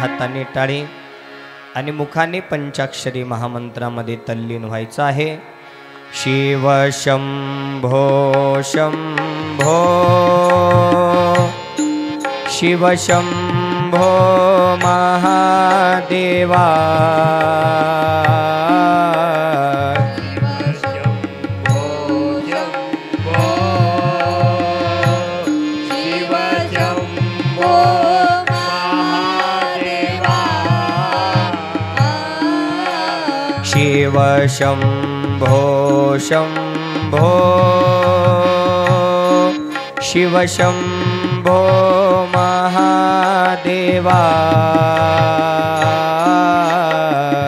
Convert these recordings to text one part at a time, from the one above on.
हातांनी टाळी आणि मुखाने पंचाक्षरी महामंत्रामध्ये तल्लीन व्हायचं आहे। शिव शंभो शंभो शिव शंभो महादेवा शिव शंभो शंभो शिव शंभो महादेवा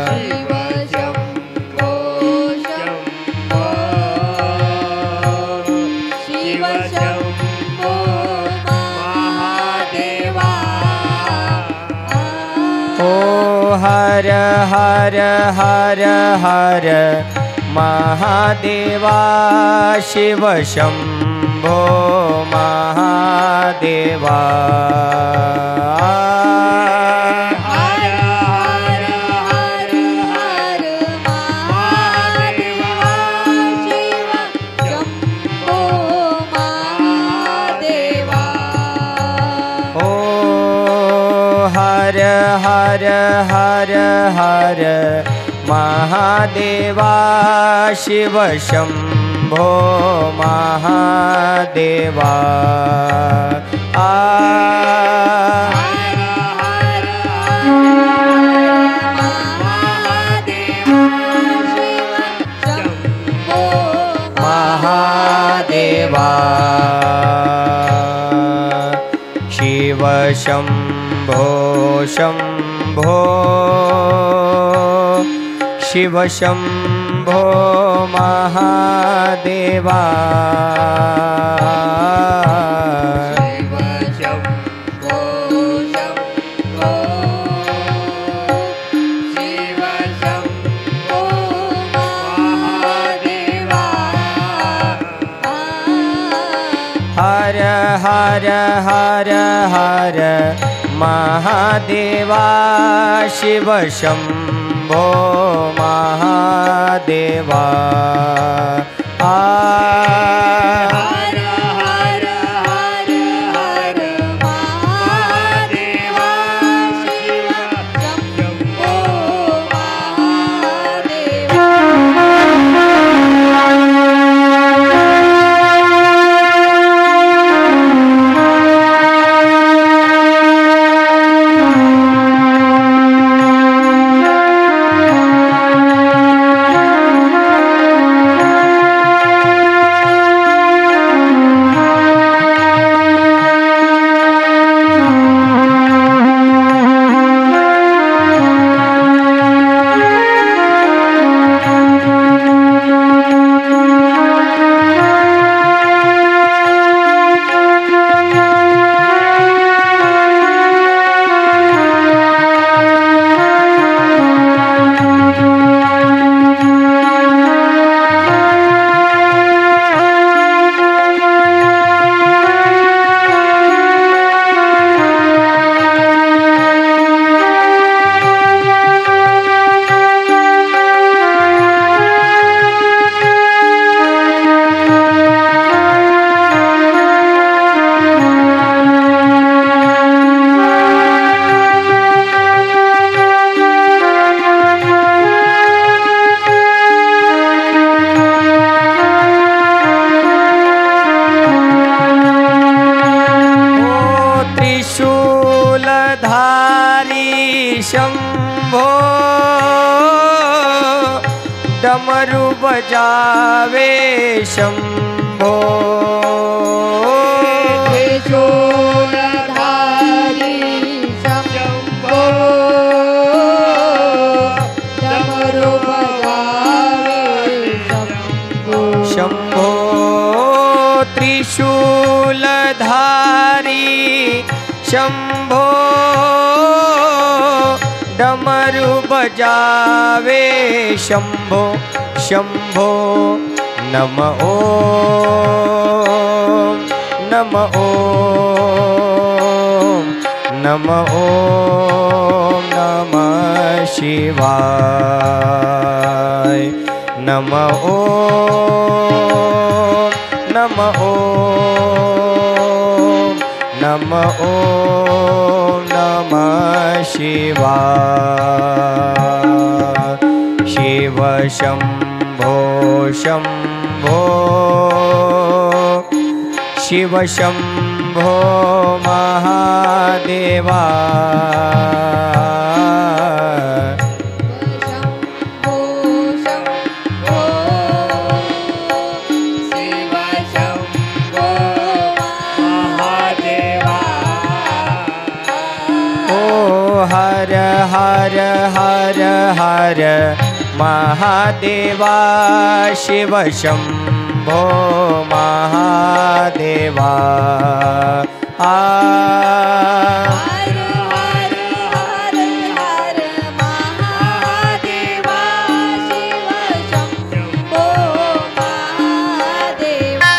शिव शंभो शंभो शिव शंभो महादेवा। ओ हर हर हर हर महादेवा शिव शंभो महादेवा। हर हर हर हर महादेवा शिव शंभो महादेवा। ओ हर हर हर हर महादेवा शिव शंभो महादेवा। हर हर हर महादेवा शिव शंभो महादेवा शिव शंभो शंभो शिव शंभो महादेवा। शिव शंभो शंभो शिव शंभो महादेवा। हर हर हर हर महादेवा शिव शंभो महादेवा। हर हर हर हर महादेवा शिव शंभो महादेवा। शंभो डमरू बजावे शंभो त्रिशूलधारी शंभो डमरू बजावे शंभो। शंभो त्रिशूलधारी शंभो डमरू बजावे शंभो शंभो। नम ओम नम ओम नम ओम शिवाय नम ओम नम ओम नम ओम नमः शिवाय शिव शंभो शंभो शिव शंभो महादेवा शंभो शंभो शिव शंभो महादेवा ओ हर हर हर हर महादेवा शिव शंभो महादेवा हर हर हर हर महादेवा शिव शंभो महादेवा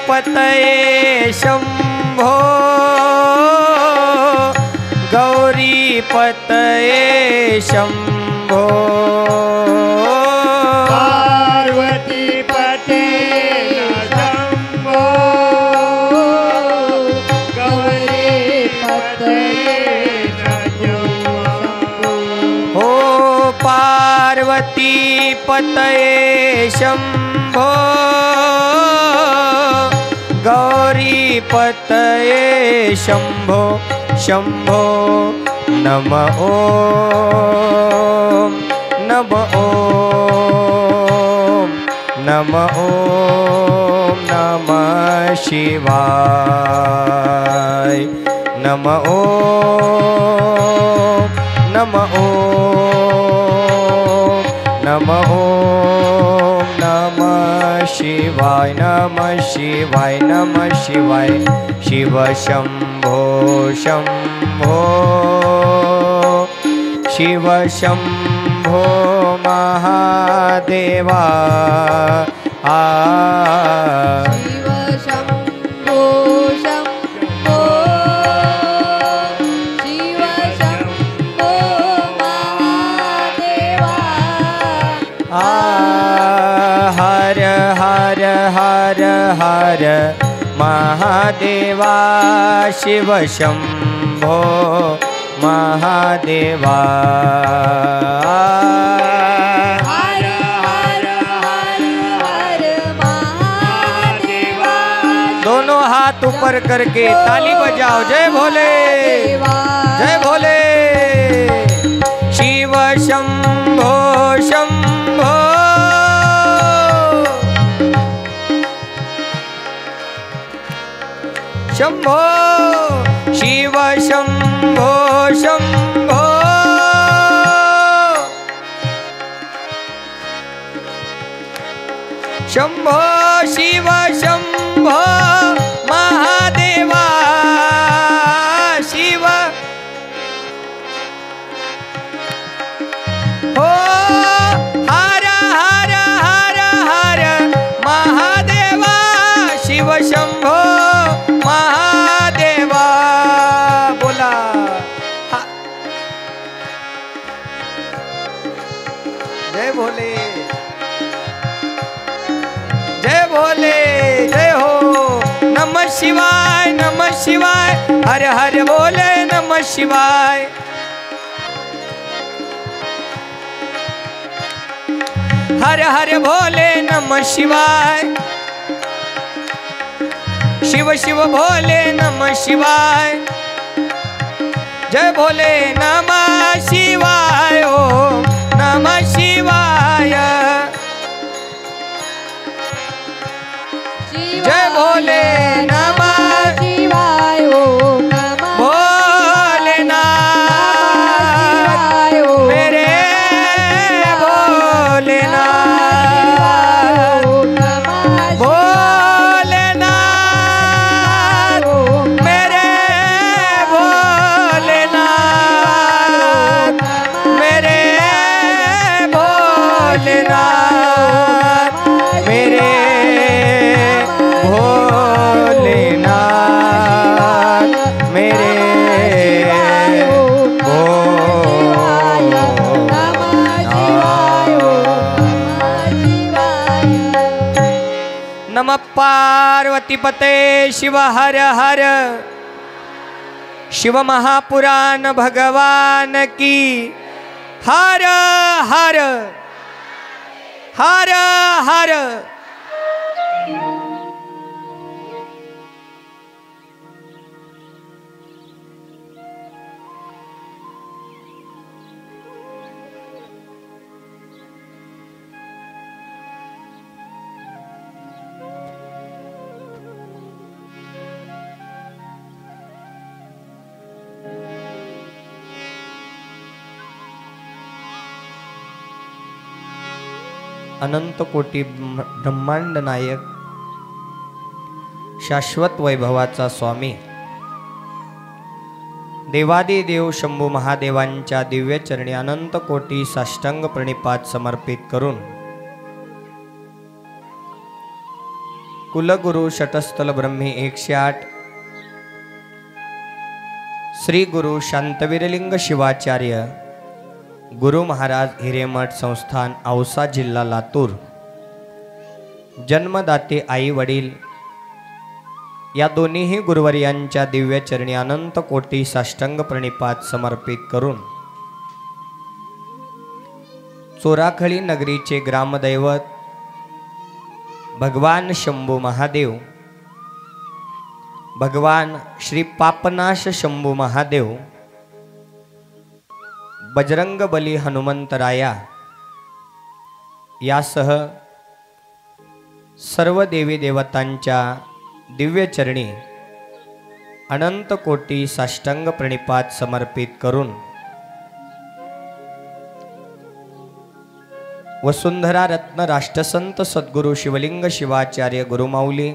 पतये शंभो गौरी पतये शंभो पार्वती पते शंभो गौरी पते शंभो हो पार्वती पतये शंभो गौरी पतये शंभो शंभो नम ओम नम ओम नम ओम नमः शिवाय नम ओम नम ओम नम ओम नमः शिवाय नमः शिवाय नमः शिवाय शिव शंभो शंभो शिव शंभो महादेवा शिव शंभो शंभो शिव शंभो महादेवा हर हर हर हर महादेवा शिव शंभो महादेवा हर हर हर हर महादेवा दोनों हाथ ऊपर करके ताली बजाओ जय भोले जय भोले शिव शंभो शंभो शंभो शिव शंभो शंभो शंभो शिव शंभो महादेवा शिव हो हर हर हर हर महादेवा शिव शंभो महादेवा बोला जय भोले जय भोले जय हो नमः शिवाय नमः शिवाय हर हर बोले नमः शिवाय हर हर भोले नमः शिवाय शिव शिव भोले नमः शिवाय जय भोले नमः शिवाय ओम नमः शिवाय जय भोले नमः शिवाय ओम नमः भोलेनाथ मेरे भोलेनाथ नमः पार्वती पते शिव हर हर शिव महापुराण भगवान की हर हर हर हर अनंत कोटी ब्रह्मांड नायक शाश्वत वैभवाचा स्वामी देवादिदेव शंभू महादेवांच्या दिव्य चरणी अनंत कोटी साष्टांग प्रणिपात समर्पित करून कुलगुरु शतस्थल ब्रह्मी 108 श्री गुरु शांतवीरलिंग शिवाचार्य गुरु महाराज हिरेमठ संस्थान औसा जिल्हा लातूर जन्मदाते आई वडील या दोन्हीही गुरुवर्यांच्या दिव्य चरणी अनंत कोटी साष्टांग प्रणिपात समर्पित करून चोराखळी नगरीचे ग्रामदैवत भगवान शंभू महादेव भगवान श्री पापनाश शंभू महादेव बजरंग बली हनुमंतराया यासह सर्व देवी देवतांच्या दिव्य चरणी अनंत कोटी साष्टांग प्रणिपात समर्पित करून वसुंधरा रत्न राष्ट्रसंत सद्गुरु शिवलिंग शिवाचार्य गुरुमाऊली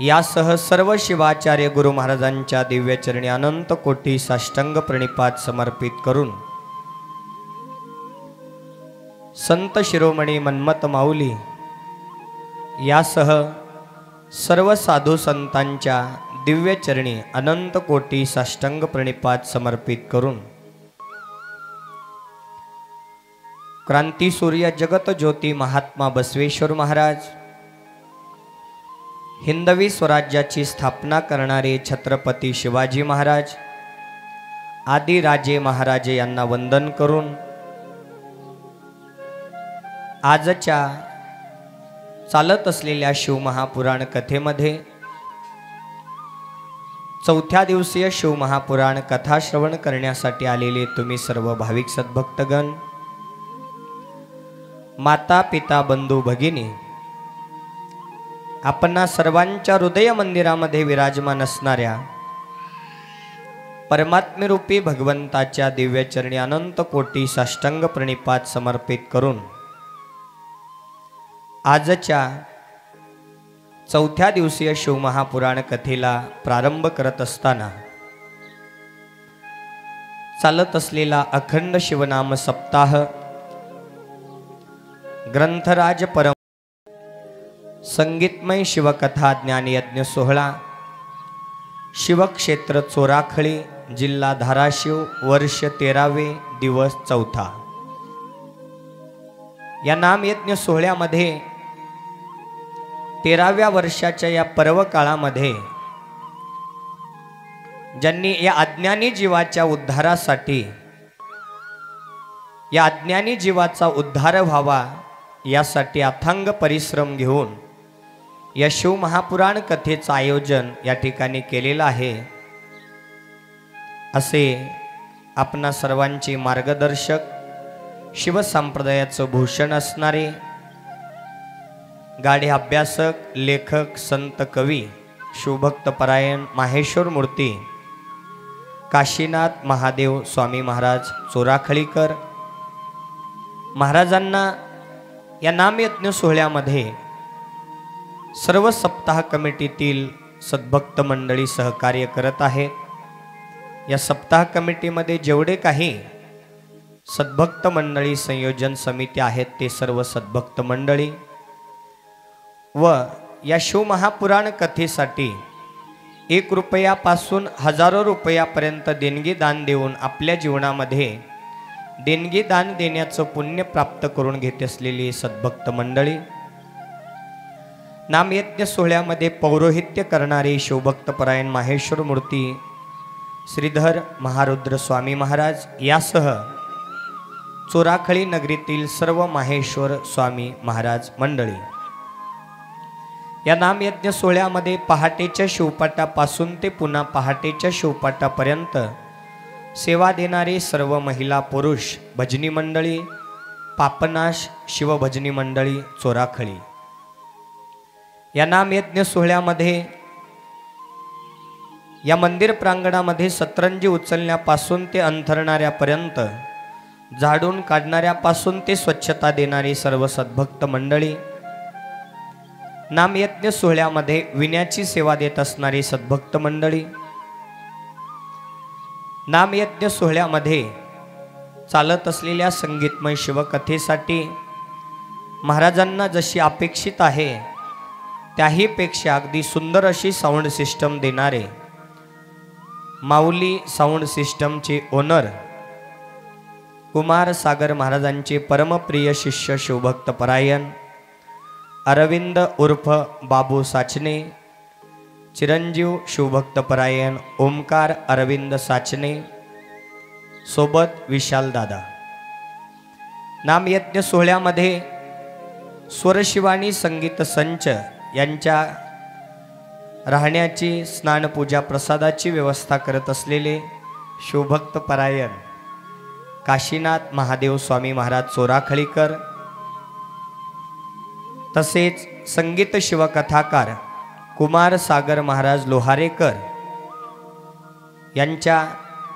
यासह सर्व शिवाचार्य गुरु महाराजांच्या दिव्य चरणी अनंत कोटी साष्टांग प्रणिपात समर्पित करून संत शिरोमणी मन्मथ माऊली यासह सर्व साधू संतांच्या दिव्य चरणी अनंत कोटी साष्टांग प्रणिपात समर्पित करून क्रांती सूर्य जगत ज्योती महात्मा बसवेश्वर महाराज हिंदवी स्वराज्याची स्थापना करणारे छत्रपती शिवाजी महाराज आदी राजे महाराजे यांना वंदन करून आजच्या चालत असलेल्या शिवमहापुराण कथेमध्ये चौथ्या दिवसीय शिवमहापुराण कथा श्रवण करण्यासाठी आलेले तुम्ही सर्व भाविक सद्भक्तगण माता पिता बंधू भगिनी आपणा सर्वांच्या हृदय मंदिरामध्ये विराजमान असणाऱ्या परमात्म्यरूपी भगवंताच्या दिव्य चरणी अनंत कोटी साष्टांग प्रणिपात समर्पित करून आजच्या चौथ्या दिवसीय शिवमहापुराण कथेला प्रारंभ करत असताना चालत असलेला अखंड शिवनाम सप्ताह ग्रंथराज परम संगीतमय शिवकथा ज्ञानयज्ञ सोहळा शिवक्षेत्र चोराखळी जिल्हा धाराशिव वर्ष 13वे दिवस चौथा या नामयज्ञ सोहळ्यामध्ये 13व्या वर्षाच्या या पर्व काळामध्ये ज्यांनी या अज्ञानी जीवाच्या उद्धारासाठी, या अज्ञानी जीवाचा उद्धार व्हावा यासाठी अथांग परिश्रम घेऊन या शिव महापुराण कथेचं आयोजन या ठिकाणी केलेलं आहे। असे आपणा सर्वांचे मार्गदर्शक, शिवसंप्रदायाचं भूषण असणारे गाढे अभ्यासक, लेखक, संत, कवी, शिवभक्त परायण माहेश्वर मूर्ती काशीनाथ महादेव स्वामी महाराज चोराखळीकर महाराजांना या नामयज्ञ सोहळ्यामध्ये सर्व सप्ताह कमिटीतील सद्भक्त मंडळी सहकार्य करत आहेत। या सप्ताह कमिटीमध्ये जेवढे काही सद्भक्त मंडळी संयोजन समिती आहेत ते सर्व सद्भक्त मंडळी व या शिव महापुराण कथेसाठी 1 रुपयापासून हजारो रुपयापर्यंत देणगी दान देऊन आपल्या जीवनामध्ये देणगी दान देण्याचं पुण्य प्राप्त करून घेत असलेली सद्भक्त मंडळी, नामयज्ञ सोहळ्यामध्ये पौरोहित्य करणारे शिवभक्त परायण माहेश्वर मूर्ती श्रीधर महारुद्र स्वामी महाराज यासह चोराखळी नगरीतील सर्व माहेश्वर स्वामी महाराज मंडळी, या नामयज्ञ सोहळ्यामध्ये पहाटेच्या शिवपाटापासून ते पुन्हा पहाटेच्या शिवपाटापर्यंत सेवा देणारे सर्व महिला पुरुष भजनी मंडळी, पापनाश शिवभजनी मंडळी चोराखळी, या नामयज्ञ सोहळ्यामध्ये या मंदिर प्रांगणामध्ये सतरंजी उचलण्यापासून ते अंथरणाऱ्यापर्यंत, झाडून काढणाऱ्यापासून ते स्वच्छता देणारी सर्व सद्भक्त मंडळी, नामयज्ञ सोहळ्यामध्ये विण्याची सेवा देत असणारी सद्भक्त मंडळी, नामयज्ञ सोहळ्यामध्ये चालत असलेल्या संगीतमय शिवकथेसाठी महाराजांना जशी अपेक्षित आहे त्याहीपेक्षा अगदी सुंदर अशी साऊंड सिस्टम देणारे माऊली साऊंड सिस्टमचे ओनर कुमार सागर महाराजांचे परमप्रिय शिष्य शिवभक्त परायण अरविंद उर्फ बाबू साचने, चिरंजीव शिवभक्त परायण ओमकार अरविंद साचने सोबत विशाल दादा, नामयज्ञ सोहळ्यामध्ये स्वरशिवानी संगीत संच यांच्या राहण्याची, स्नानपूजा प्रसादाची व्यवस्था करत असलेले शिवभक्त परायण काशीनाथ महादेव स्वामी महाराज चोराखळीकर, तसेच संगीत शिवकथाकार कुमार सागर महाराज लोहारेकर यांच्या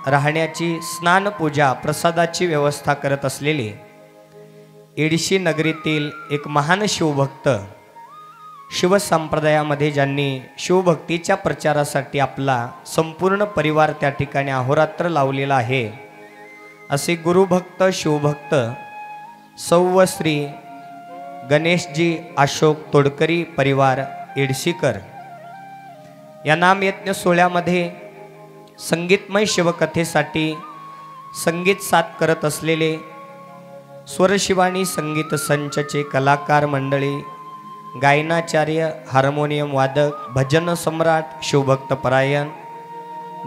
राहण्याची, स्नानपूजा प्रसादाची व्यवस्था करत असलेले एडशी नगरीतील एक महान शिवभक्त, शिवसंप्रदायामध्ये ज्यांनी शिवभक्तीच्या प्रचारासाठी आपला संपूर्ण परिवार त्या ठिकाणी अहोरात्र लावलेला आहे, असे गुरुभक्त शिवभक्त सौ श्री गणेशजी अशोक तोडकरी परिवार एडशीकर, या नामयज्ञ सोहळ्यामध्ये संगीतमय शिवकथेसाठी संगीत साथ करत असलेले स्वरशिवानी संगीत संचचे कलाकार मंडळी, गायनाचार्य, हार्मोनियम वादक, भजन सम्राट शिवभक्त परायण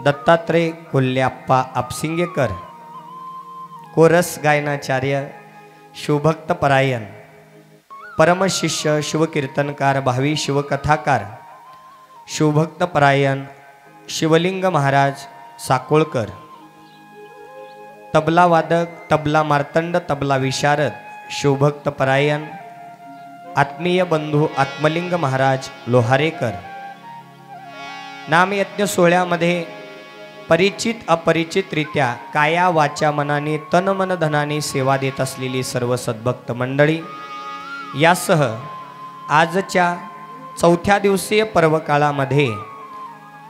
दत्तात्रय कोल्हेप्पा आपसिंगेकर, कोरस गायनाचार्य शिवभक्त परायण, परमशिष्य शिवकीर्तनकार भावी शिवकथाकार शिवभक्त परायण शिवलिंग महाराज साकोळकर, तबला वादक, तबला मार्तंड, तबला विशारद शिवभक्त परायण आत्मीय बंधू आत्मलिंग महाराज लोहारेकर, नामयज्ञ सोहळ्यामध्ये परिचित अपरिचितरित्या काया वाचा मनाने तन मन धनाने सेवा देत असलेली सर्व सद्भक्त मंडळी, यासह आजच्या 4थ्या दिवसीय पर्वकाळामध्ये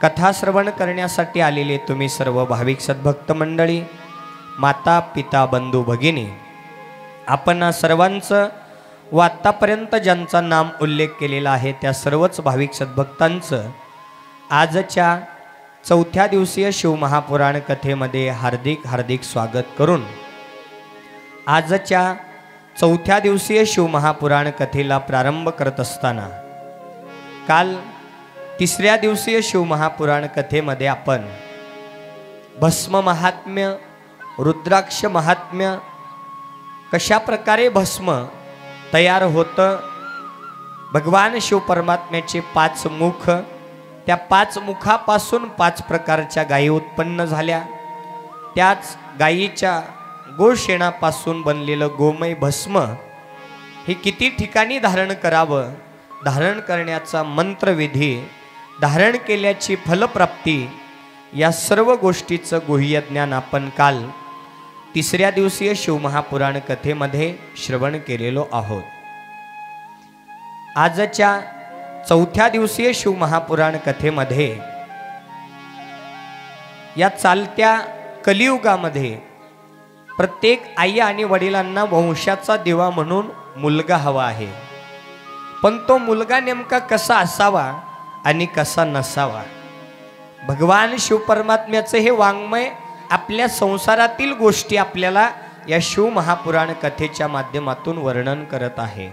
कथाश्रवण करण्यासाठी आलेले तुम्ही सर्व भाविक सद्भक्त मंडळी, माता पिता बंधू भगिनी, आपण सर्वांचं व आत्तापर्यंत ज्यांचा नाम उल्लेख केलेला आहे त्या सर्वच भाविक सद्भक्तांचं आजच्या 4थ्या दिवसीय शिवमहापुराण कथेमध्ये हार्दिक हार्दिक स्वागत करून आजच्या चौथ्या दिवसीय शिवमहापुराण कथेला प्रारंभ करत असताना काल तिसऱ्या दिवसीय शिवमहापुराण कथेमध्ये आपण भस्म महात्म्य, रुद्राक्ष महात्म्य, कशा प्रकारे भस्म तयार होतं, भगवान शिव परमात्म्याचे 5 मुख, त्या 5 मुखापासून 5 प्रकारच्या गायी उत्पन्न झाल्या, त्याच गायीच्या गोशेणापासून बनलेलं गोमय भस्म हे किती ठिकाणी धारण करावं, धारण करण्याचा मंत्रविधी, धारण केल्याची फलप्राप्ती, या सर्व गोष्टीचं गुह्य ज्ञान आपण काल तिसऱ्या दिवसीय शिवमहापुराण कथेमध्ये श्रवण केलेलो आहोत. आजच्या चौथ्या दिवसीय शिवमहापुराण कथेमध्ये या चालत्या कलियुगामध्ये प्रत्येक आई आणि वडिलांना वंशाचा दिवा म्हणून मुलगा हवा आहे. पण तो मुलगा नेमका कसा असावा आणि कसा नसावा, भगवान शिव परमात्म्याचं हे वाङ्मय आपल्या संसारातील गोष्टी आपल्याला या शिवमहापुराण कथेच्या माध्यमातून वर्णन करत आहे.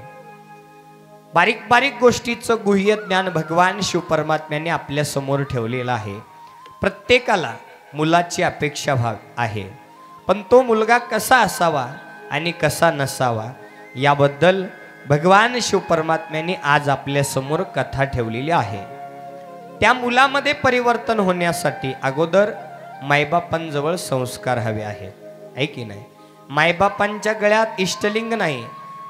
बारीक बारीक गोष्टीचं गुह्य ज्ञान भगवान शिव परमात्म्याने आपल्या समोर ठेवलेलं आहे. प्रत्येकाला मुलाची अपेक्षा आहे, पण तो मुलगा कसा असावा आणि कसा नसावा याबद्दल भगवान शिव परमात्म्याने आज आपल्या समोर कथा ठेवलेली आहे. त्या मुलामध्ये परिवर्तन होण्यासाठी अगोदर मायबापांजवळ संस्कार हवे आहेत, आहे की नाही. मायबापांच्या गळ्यात इष्टलिंग नाही,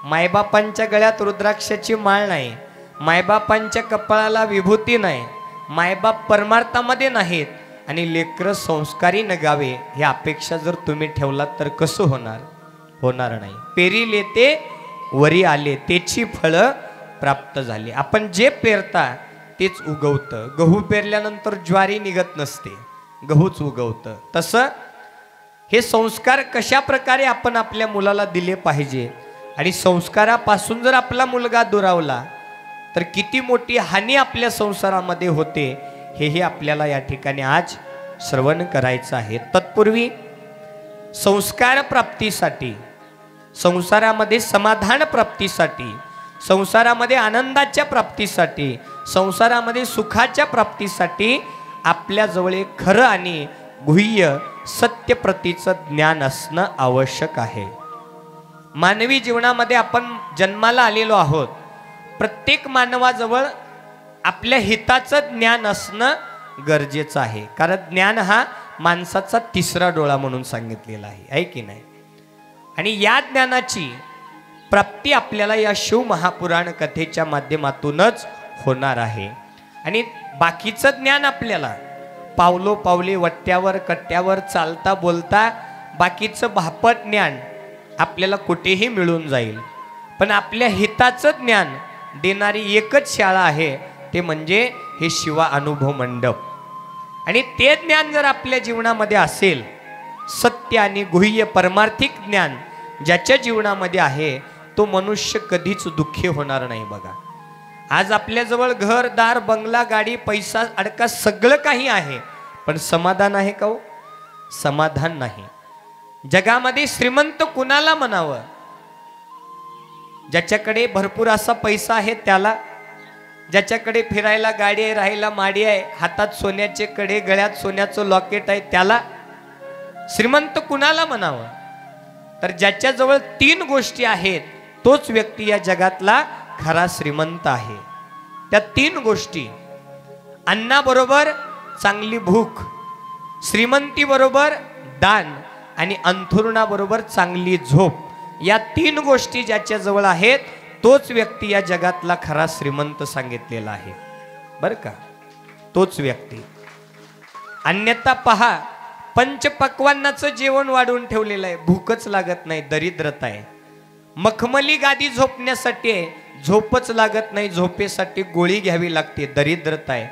मायबापांच्या गळ्यात रुद्राक्षाची माळ नाही, मायबापांच्या कपाळाला विभूती नाही, मायबाप परमार्थामध्ये नाहीत आणि लेकरं संस्कारी नगावे ही अपेक्षा जर तुम्ही ठेवलात तर कसं होणार नाही. पेरी लेते वरी आले, त्याची फळं प्राप्त झाली. आपण जे पेरता तेच उगवतं. गहू पेरल्यानंतर ज्वारी निघत नसते, गहूच उगवतं. तसं हे संस्कार कशा प्रकारे आपण आपल्या मुलाला दिले पाहिजे आणि संस्कारापासून जर आपला मुलगा दुरावला तर किती मोठी हानी आपल्या संसारामध्ये होते, हेही आपल्याला या ठिकाणी आज श्रवण करायचं आहे. तत्पूर्वी संस्कार प्राप्तीसाठी, संसारामध्ये समाधान प्राप्तीसाठी, संसारामध्ये आनंदाच्या प्राप्तीसाठी, संसारामध्ये सुखाच्या प्राप्तीसाठी आपल्याजवळ एक खरं आणि गुह्य सत्यप्रतीचं ज्ञान असणं आवश्यक आहे. मानवी जीवनामध्ये आपण जन्माला आलेलो आहोत. प्रत्येक मानवाजवळ आपल्या हिताचं ज्ञान असणं गरजेचं आहे, कारण ज्ञान हा माणसाचा 3रा डोळा म्हणून सांगितलेला आहे की नाही. आणि या ज्ञानाची प्राप्ती आपल्याला या शिवमहापुराण कथेच्या माध्यमातूनच होणार आहे. आणि बाकीचं ज्ञान आपल्याला पावलोपावली वट्ट्यावर कट्ट्यावर चालता बोलता बाकीचं भापट ज्ञान आपल्याला कुठेही मिळून जाईल, पण आपल्या हिताचं ज्ञान देणारी एकच शाळा आहे, ते म्हणजे हे शिवा अनुभव मंडप. आणि ते ज्ञान जर आपल्या जीवनामध्ये असेल, सत्य आणि गुह्य परमार्थिक ज्ञान ज्याच्या जीवनामध्ये आहे, तो मनुष्य कधीच दुःखी होणार नाही. बघा, आज आपल्याजवळ घर दार बंगला गाडी पैसा अडका सगळं काही आहे, पण समाधान आहे का हो? समाधान नाही. जगामध्ये श्रीमंत कुणाला म्हणावं? ज्याच्याकडे भरपूर असा पैसा आहे त्याला, ज्याच्याकडे फिरायला गाडी आहे, राहायला माडी आहे, हातात सोन्याचे कडे, गळ्यात सोन्याचं लॉकेट आहे, त्याला श्रीमंत कुणाला म्हणावं? तर ज्याच्याजवळ 3 गोष्टी आहेत तोच व्यक्ती या जगातला खरा श्रीमंत आहे. त्या 3 गोष्टी, अन्नाबरोबर चांगली भूक, श्रीमंतीबरोबर दान आणि अंथरुणाबरोबर चांगली झोप, या 3 गोष्टी ज्याच्याजवळ आहेत तोच व्यक्ती या जगातला खरा श्रीमंत सांगितलेला आहे, बरं का. तोच व्यक्ती. अन्यथा पहा, पंचपक्वान्नाचं जेवण वाढवून ठेवलेलं आहे, भूकच लागत नाही, दरिद्रता आहे. मखमली गादी झोपण्यासाठी आहे, झोपच लागत नाही, झोपेसाठी गोळी घ्यावी लागते, दरिद्रता आहे.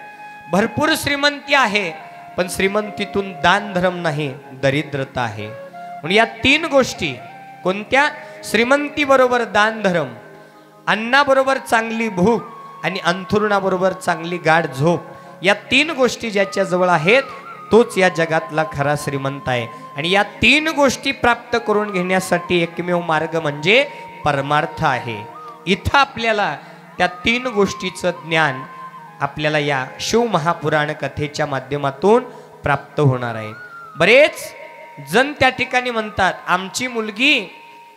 भरपूर श्रीमंती आहे, पण श्रीमंतीतून दान धर्म नाही, दरिद्रता आहे. म्हणून या 3 गोष्टी कोणत्या? श्रीमंतीबरोबर दान धर्म, अन्नाबरोबर चांगली भूक आणि अंथरुणाबरोबर चांगली गाढ झोप, या 3 गोष्टी ज्याच्याजवळ आहेत तोच या जगातला खरा श्रीमंत आहे. आणि या 3 गोष्टी प्राप्त करून घेण्यासाठी एकमेव मार्ग म्हणजे परमार्थ आहे. इथं आपल्याला त्या 3 गोष्टीचं ज्ञान आपल्याला या शिवमहापुराण कथेच्या माध्यमातून प्राप्त होणार आहे. बरेच जण त्या ठिकाणी म्हणतात आमची मुलगी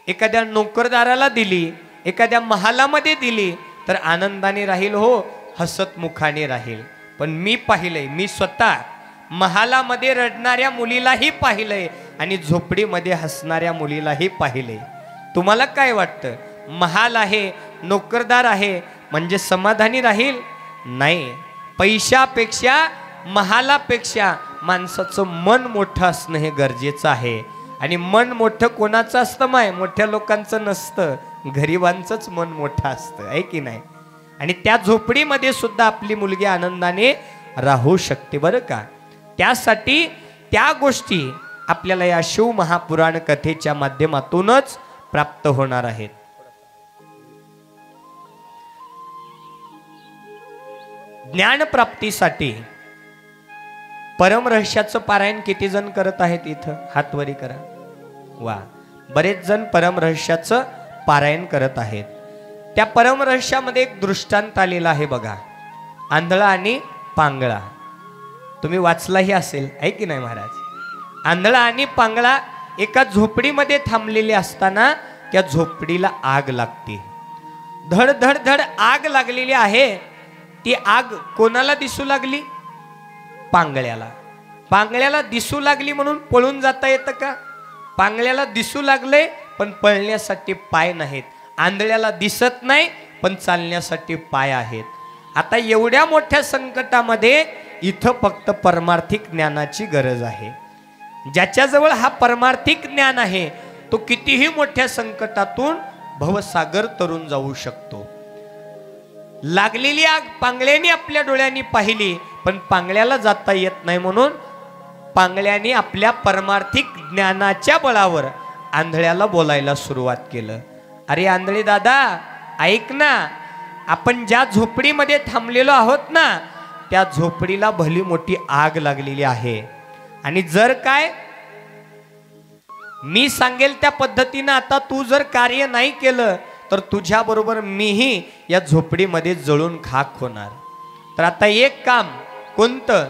एखाद्या नोकरदाराला दिली, एखाद्या महालामध्ये दिली तर आनंदाने राहील, हो हसत मुखाने राहील. पण मी पाहिलंय, मी स्वतः महालामध्ये रडणाऱ्या मुलीलाही पाहिलंय आणि झोपडीमध्ये हसणाऱ्या मुलीलाही पाहिलंय. तुम्हाला काय वाटतं, महाल आहे, नोकरदार आहे म्हणजे समाधानी राहील? नाही. पैशापेक्षा, महालापेक्षा माणसाचं मन मोठं असणं हे गरजेचं आहे. आणि मन मोठं कोणाचं असतं माय? मोठ्या लोकांचं नसतं, गरिबांचंच मन मोठं असतं, आहे की नाही? आणि त्या झोपडीमध्ये सुद्धा आपली मुलगी आनंदाने राहू शकते बरं का. त्यासाठी त्या गोष्टी आपल्याला या शिवमहापुराण कथेच्या माध्यमातूनच प्राप्त होणार आहेत. ज्ञानप्राप्तीसाठी परमरहस्याचं पारायण किती जण करत आहेत इथं? हात वरी करा. वा, बरेच जण परमरहस्याचं पारायण करत आहेत. त्या परमरहस्यामध्ये एक दृष्टांत आलेला आहे बघा, आंधळा आणि पांगळा. तुम्ही वाचलाही असेल, आहे की नाही महाराज? आंधळा आणि पांगळा एका झोपडीमध्ये थांबलेले असताना त्या झोपडीला आग लागते. धड धड धड आग लागलेली आहे. ती आग कोणाला दिसू लागली? पांगळ्याला. पांगळ्याला दिसू लागली म्हणून पळून जाता येतं का? पांगळ्याला दिसू लागले पण पळण्यासाठी पाय नाहीत. आंधळ्याला दिसत नाही पण चालण्यासाठी पाय आहेत. आता एवढ्या मोठ्या संकटामध्ये इथं फक्त परमार्थिक ज्ञानाची गरज आहे. ज्याच्याजवळ हा परमार्थिक ज्ञान आहे तो कितीही मोठ्या संकटातून भवसागर तरून जाऊ शकतो. लागलेली आग पांगळ्याने आपल्या डोळ्यांनी पाहिली पण पांगळ्याला जाता येत नाही म्हणून पांगळ्याने आपल्या परमार्थिक ज्ञानाच्या बळावर आंधळ्याला बोलायला सुरुवात केलं. अरे आंधळे दादा, ऐक ना, आपण ज्या झोपडीमध्ये थांबलेलो आहोत ना त्या झोपडीला भली मोठी आग लागलेली आहे. आणि जर काय मी सांगेल त्या पद्धतीनं आता तू जर कार्य नाही केलं तर तुझ्या बरोबर मीही या झोपडीमध्ये जळून खाक होणार. तर आता एक काम, कोणतं?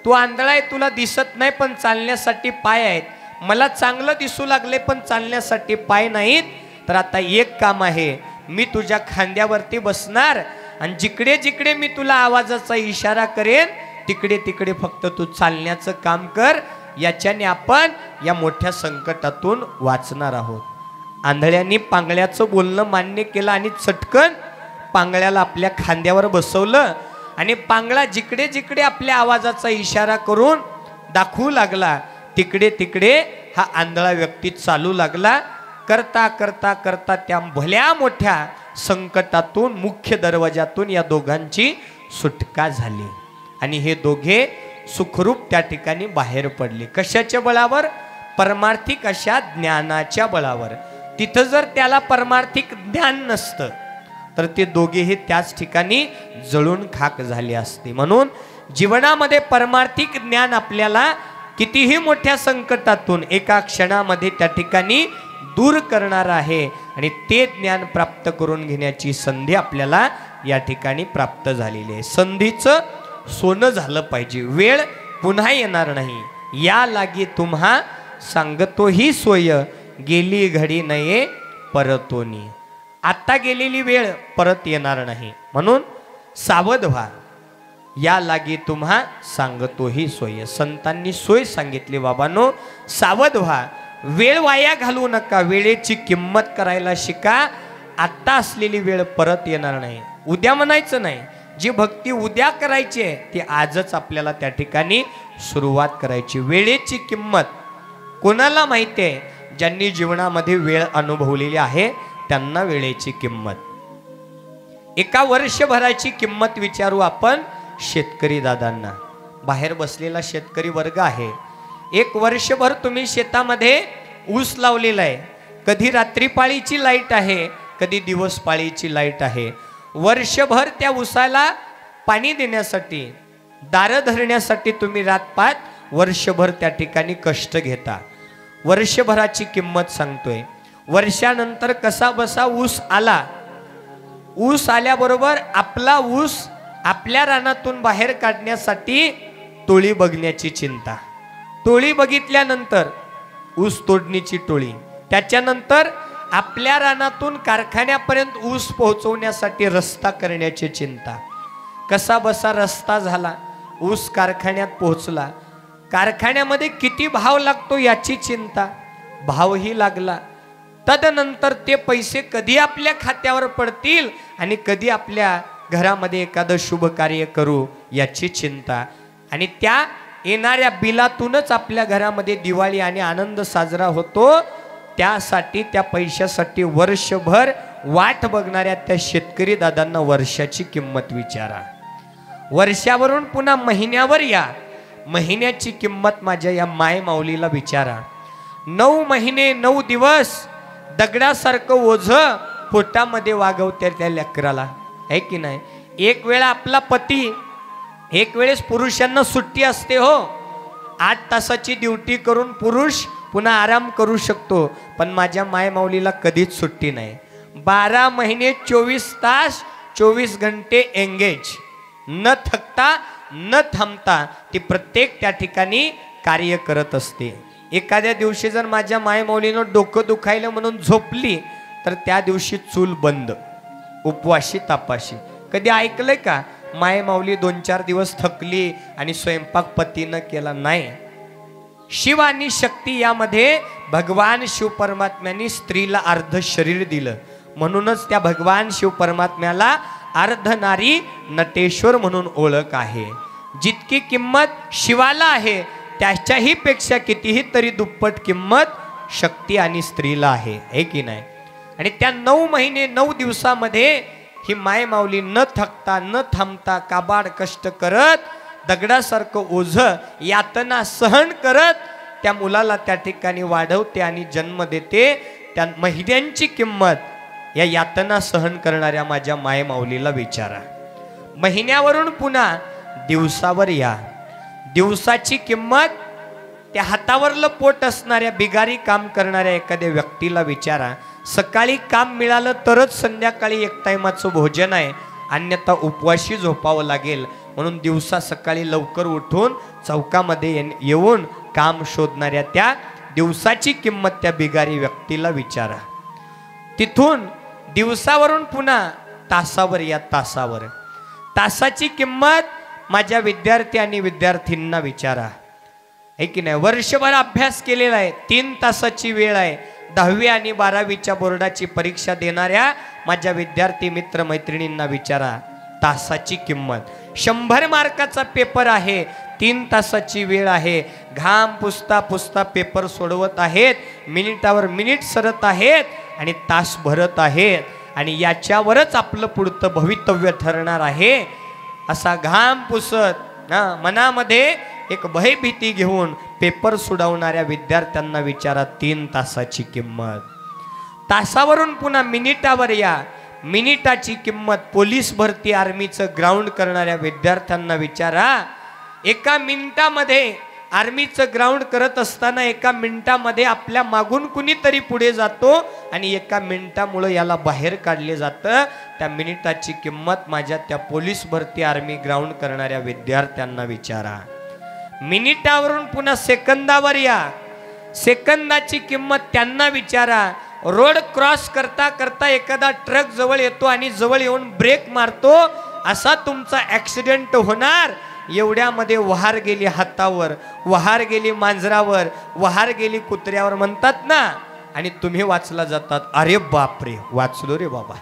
तू आंधळा आहे, तुला दिसत नाही पण चालण्यासाठी पाय आहेत. मला चांगलं दिसू लागले पण चालण्यासाठी पाय नाहीत. तर आता एक काम आहे, मी तुझ्या खांद्यावरती बसणार आणि जिकडे जिकडे मी तुला आवाजाचा इशारा करेन तिकडे तिकडे फक्त तू चालण्याचं काम कर. याच्याने आपण या मोठ्या संकटातून वाचणार आहोत. आंधळ्यांनी पांगळ्याचं बोलणं मान्य केलं आणि चटकन पांगळ्याला आपल्या खांद्यावर बसवलं आणि पांगळा जिकडे जिकडे आपल्या आवाजाचा इशारा करून दाखवू लागला तिकडे तिकडे हा आंधळा व्यक्ती चालू लागला. करता करता करता त्या भल्या मोठ्या संकटातून, मुख्य दरवाजातून या दोघांची सुटका झाली आणि हे दोघे सुखरूप त्या ठिकाणी बाहेर पडले. कशाच्या बळावर? परमार्थिक अशा ज्ञानाच्या बळावर. तिथं जर त्याला परमार्थिक ज्ञान नसतं तर ते दोघेही त्याच ठिकाणी जळून खाक झाले असते. म्हणून जीवनामध्ये परमार्थिक ज्ञान आपल्याला कितीही मोठ्या संकटातून एका क्षणामध्ये त्या ठिकाणी दूर करणार आहे आणि ते ज्ञान प्राप्त करून घेण्याची संधी आपल्याला या ठिकाणी प्राप्त झालेली आहे. संधीचं सोनं झालं पाहिजे. वेळ पुन्हा येणार नाही. या लागी तुम्हा सांगतो ही सोय, गेली घडी नये परतोनी. आता गेलेली वेळ परत येणार नाही म्हणून सावध व्हा. या लागी तुम्हा सांगतो ही सोय. संतांनी सोय सांगितली बाबांनो, सावध व्हा. वेळ वाया घालवू नका. वेळेची किंमत करायला शिका. आत्ता असलेली वेळ परत येणार नाही. उद्या म्हणायचं नाही. जी भक्ती उद्या करायची आहे ती आजच आपल्याला त्या ठिकाणी सुरुवात करायची. वेळेची किंमत कोणाला माहिती आहे? ज्यांनी जीवनामध्ये वेळ अनुभवलेली आहे त्यांना वेळेची किंमत. एका वर्षभराची किंमत विचारू आपण शेतकरी दादांना. बाहेर बसलेला शेतकरी वर्ग आहे. एक वर्षभर तुम्ही शेतामध्ये ऊस लावलेला आहे. कधी रात्री पाळीची लाईट आहे, कधी दिवस पाळीची लाईट आहे. वर्षभर त्या ऊसाला पाणी देण्यासाठी, दारं धरण्यासाठी तुम्ही रातपात वर्षभर त्या ठिकाणी कष्ट घेता. वर्षभराची किंमत सांगतोय. वर्षानंतर कसा बसा ऊस आला, ऊस आल्याबरोबर आपला ऊस आपल्या रानातून बाहेर काढण्यासाठी टोळी बघण्याची चिंता. टोळी बघितल्यानंतर ऊस तोडणीची टोळी, त्याच्यानंतर आपल्या रानातून कारखान्यापर्यंत ऊस पोहोचवण्यासाठी रस्ता करण्याची चिंता. कसा बसा रस्ता झाला, ऊस कारखान्यात पोहोचला, कारखान्यामध्ये किती भाव लागतो याची चिंता, भावही लागला. तदनंतर ते पैसे कधी आपल्या खात्यावर पडतील आणि कधी आपल्या घरामध्ये एखादं शुभ कार्य करू याची चिंता. आणि त्या येणाऱ्या बिलातूनच आपल्या घरामध्ये दिवाळी आणि आनंद साजरा होतो. त्यासाठी त्या पैशासाठी वर्षभर वाट बघणाऱ्या त्या शेतकरी दादांना वर्षाची किंमत विचारा. वर्षावरून पुन्हा महिन्यावर या, महिन्याची किंमत माझ्या या माय माऊलीला विचारा. 9 महिने 9 दिवस दगडासारखं ओझं पोटामध्ये वागवत्या त्या लेकराला, आहे की नाही. एक वेळा आपला पती, एक वेळेस पुरुषांना सुट्टी असते हो, 8 तासाची ड्युटी करून पुरुष पुन्हा आराम करू शकतो, पण माझ्या माय माऊलीला कधीच सुट्टी नाही. 12 महिने 24 तास 24 घंटे एंगेज, न थकता न थांबता ती प्रत्येक त्या ठिकाणी कार्य करत असते. एखाद्या दिवशी जर माझ्या माय माऊलीनं डोकं दुखायलं म्हणून झोपली तर त्या दिवशी चूल बंद, उपवाशी तापाशी. कधी ऐकलंय का माय माऊली 2-4 दिवस थकली आणि स्वयंपाक पतीनं केला? नाही. शिव आणि शक्ती यामध्ये भगवान शिव परमात्म्याने स्त्रीला अर्ध शरीर दिलं, म्हणूनच त्या भगवान शिव परमात्म्याला अर्धनारी नटेश्वर म्हणून ओळख आहे. जितकी किंमत शिवाला आहे त्याच्याही पेक्षा कितीही तरी दुप्पट किंमत शक्ती आणि स्त्रीला आहे, हे की नाही. आणि त्या 9 महिने 9 दिवसामध्ये ही माय माऊली न थकता न थांबता काबाड कष्ट करत, दगडासारखं ओझं यातना सहन करत त्या मुलाला त्या ठिकाणी वाढवते आणि जन्म देते. त्या महिन्यांची किंमत या यातना सहन करणाऱ्या माझ्या माय माऊलीला विचारा. महिन्यावरून पुन्हा दिवसावर या. दिवसाची किंमत त्या हातावरलं पोट असणाऱ्या बिगारी काम करणाऱ्या एखाद्या व्यक्तीला विचारा. सकाळी काम मिळालं तरच संध्याकाळी एक टायमाचं भोजन आहे, अन्यथा उपवाशी झोपावं लागेल. म्हणून दिवसा सकाळी लवकर उठून चौकामध्ये येऊन काम शोधणाऱ्या त्या दिवसाची किंमत त्या बिगारी व्यक्तीला विचारा. तिथून दिवसावरून पुन्हा तासावर या. तासावर, तासाची किंमत माझ्या विद्यार्थी आणि विद्यार्थींना विचारा, आहे की नाही. वर्षभर अभ्यास केलेला आहे, 3 तासाची वेळ आहे. 10वी आणि 12वीच्या बोर्डाची परीक्षा देणाऱ्या माझ्या विद्यार्थी मित्र मैत्रिणींना विचारा तासाची किंमत. 100 मार्काचा पेपर आहे, 3 तासाची वेळ आहे. घाम पुसता पुसता पेपर सोडवत आहेत, मिनिटावर मिनिट सरत आहेत आणि तास भरत आहेत. आणि याच्यावरच आपलं पुढचं भवितव्य ठरणार आहे. असा घाम पुसत मनामध्ये एक भयभीती घेऊन पेपर सोडवणाऱ्या विद्यार्थ्यांना विचारा 3 तासाची किंमत. तासावरून पुन्हा मिनिटावर या. मिनिटाची किंमत पोलीस भरती आर्मीचं ग्राउंड करणाऱ्या विद्यार्थ्यांना विचारा. एका मिनिटामध्ये आर्मीचं ग्राउंड करत असताना एका मिनिटामध्ये आपल्या मागून कुणीतरी पुढे जातो आणि एका मिनिटामुळे याला बाहेर काढले जातं. त्या मिनिटाची किंमत माझ्या त्या पोलीस भरती आर्मी ग्राउंड करणाऱ्या विद्यार्थ्यांना विचारा. मिनिटावरून पुन्हा सेकंदावर या. सेकंदाची किंमत त्यांना विचारा. रोड क्रॉस करता करता एखादा ट्रक जवळ येतो आणि जवळ येऊन ब्रेक मारतो, असा तुमचा ॲक्सिडेंट होणार. एवढ्यामध्ये वहार गेली हातावर, वहार गेली मांजरावर, वहार गेली कुत्र्यावर म्हणतात ना, आणि तुम्ही वाचला जातात. अरे बापरे, वाचलो रे बाबा.